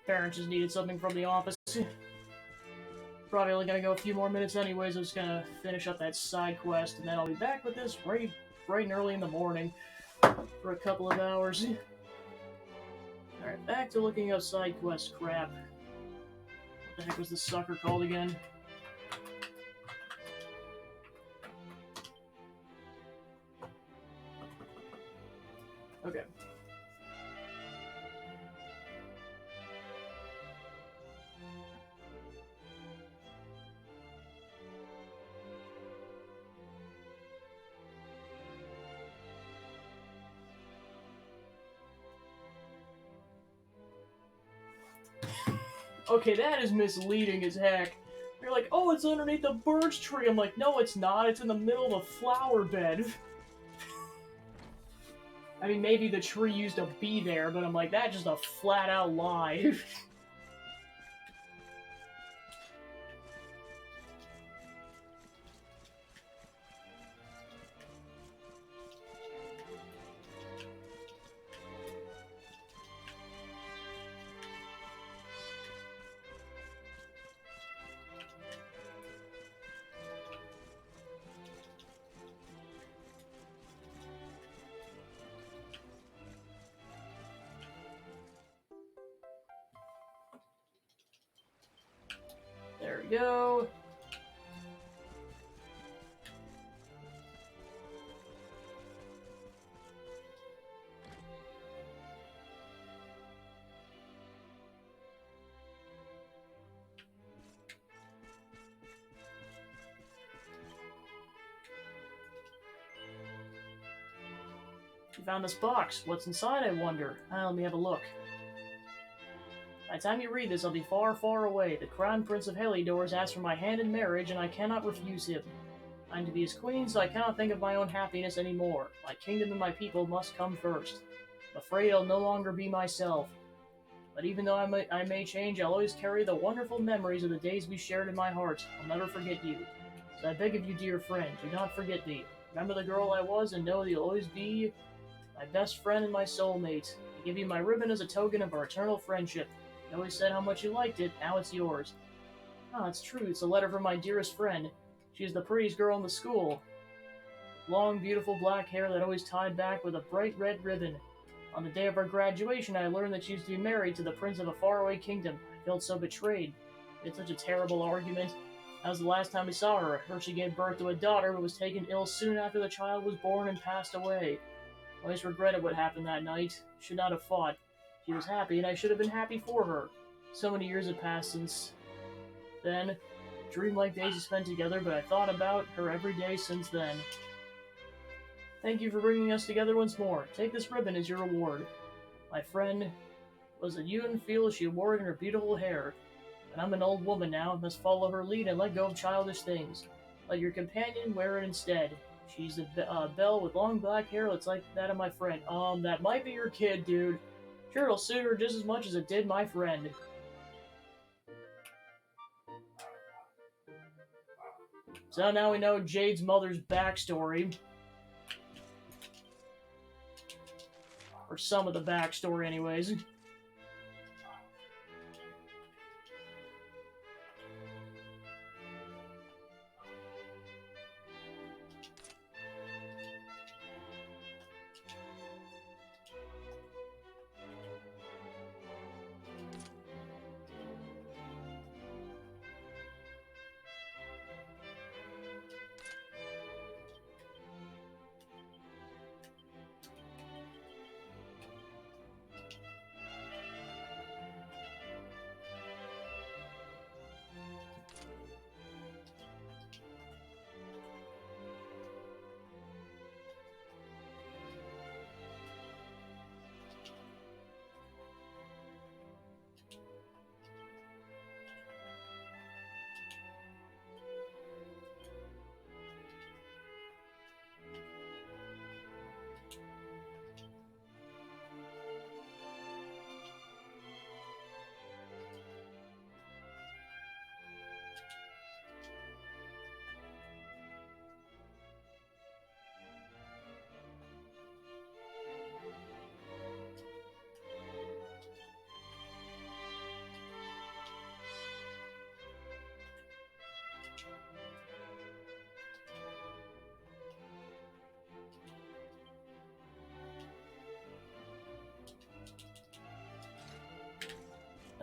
Parents just needed something from the office. Probably only gonna go a few more minutes anyways. I'm just gonna finish up that side quest, and then I'll be back with this bright and early in the morning for a couple of hours. Alright, back to looking up side quest crap. What the heck was this sucker called again? Okay. Okay, that is misleading as heck. You're like, oh, it's underneath the birch tree. I'm like, no, it's not. It's in the middle of a flower bed. I mean, maybe the tree used to be there, but I'm like, that's just a flat-out lie. There we go. You found this box. What's inside, I wonder? Let me have a look. By the time you read this, I'll be far, far away. The Crown Prince of Heliodor has asked for my hand in marriage, and I cannot refuse him. I'm to be his queen, so I cannot think of my own happiness anymore. My kingdom and my people must come first. I'm afraid I'll no longer be myself. But even though I may change, I'll always carry the wonderful memories of the days we shared in my heart. I'll never forget you. So I beg of you, dear friend, do not forget me. Remember the girl I was, and know that you'll always be my best friend and my soulmate. I give you my ribbon as a token of our eternal friendship. You always said how much you liked it, now it's yours. Ah, it's true, it's a letter from my dearest friend. She is the prettiest girl in the school. Long, beautiful black hair that always tied back with a bright red ribbon. On the day of our graduation, I learned that she was to be married to the prince of a faraway kingdom. I felt so betrayed. We had such a terrible argument. That was the last time we saw her. I heard she gave birth to a daughter who was taken ill soon after the child was born and passed away. I always regretted what happened that night. Should not have fought. She was happy, and I should have been happy for her. So many years have passed since then. Dreamlike days we spent together, but I thought about her every day since then. Thank you for bringing us together once more. Take this ribbon as your reward. My friend was a Ewan Field she wore it in her beautiful hair. But I'm an old woman now and must follow her lead and let go of childish things. Let your companion wear it instead. She's a belle with long black hair that's like that of my friend. That might be your kid, dude. Sure, it'll suit her just as much as it did my friend. So now we know Jade's mother's backstory. Or some of the backstory, anyways.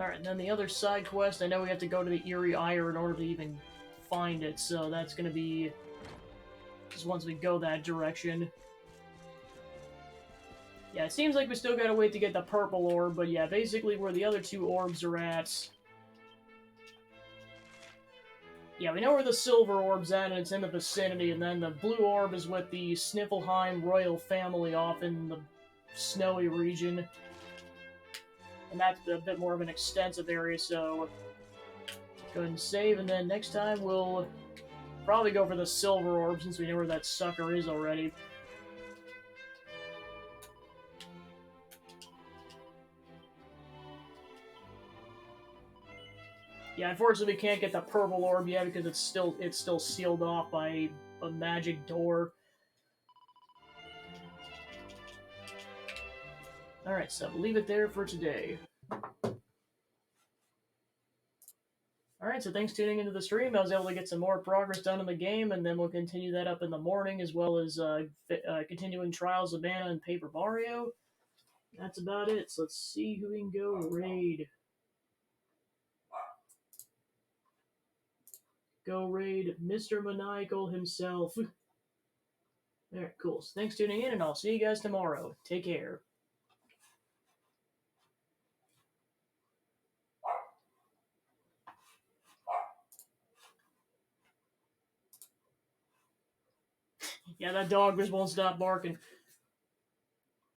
Alright, and then the other side quest, I know we have to go to the Eerie Ire in order to even find it, so that's gonna be just once we go that direction. Yeah, it seems like we still gotta wait to get the purple orb, but yeah, basically where the other two orbs are at. Yeah, we know where the silver orb's at, and it's in the vicinity, and then the blue orb is with the Sniffelheim royal family off in the snowy region. And that's a bit more of an extensive area, so go ahead and save, and then next time we'll probably go for the silver orb, since we know where that sucker is already. Yeah, unfortunately we can't get the purple orb yet because it's still sealed off by a magic door. Alright, so we'll leave it there for today. Alright, so thanks for tuning into the stream. I was able to get some more progress done in the game, and then we'll continue that up in the morning, as well as continuing Trials of Mana and Paper Mario. That's about it, so let's see who we can go raid. Go raid Mr. Maniacal himself. Alright, cool. So thanks for tuning in, and I'll see you guys tomorrow. Take care. Yeah, that dog just won't stop barking.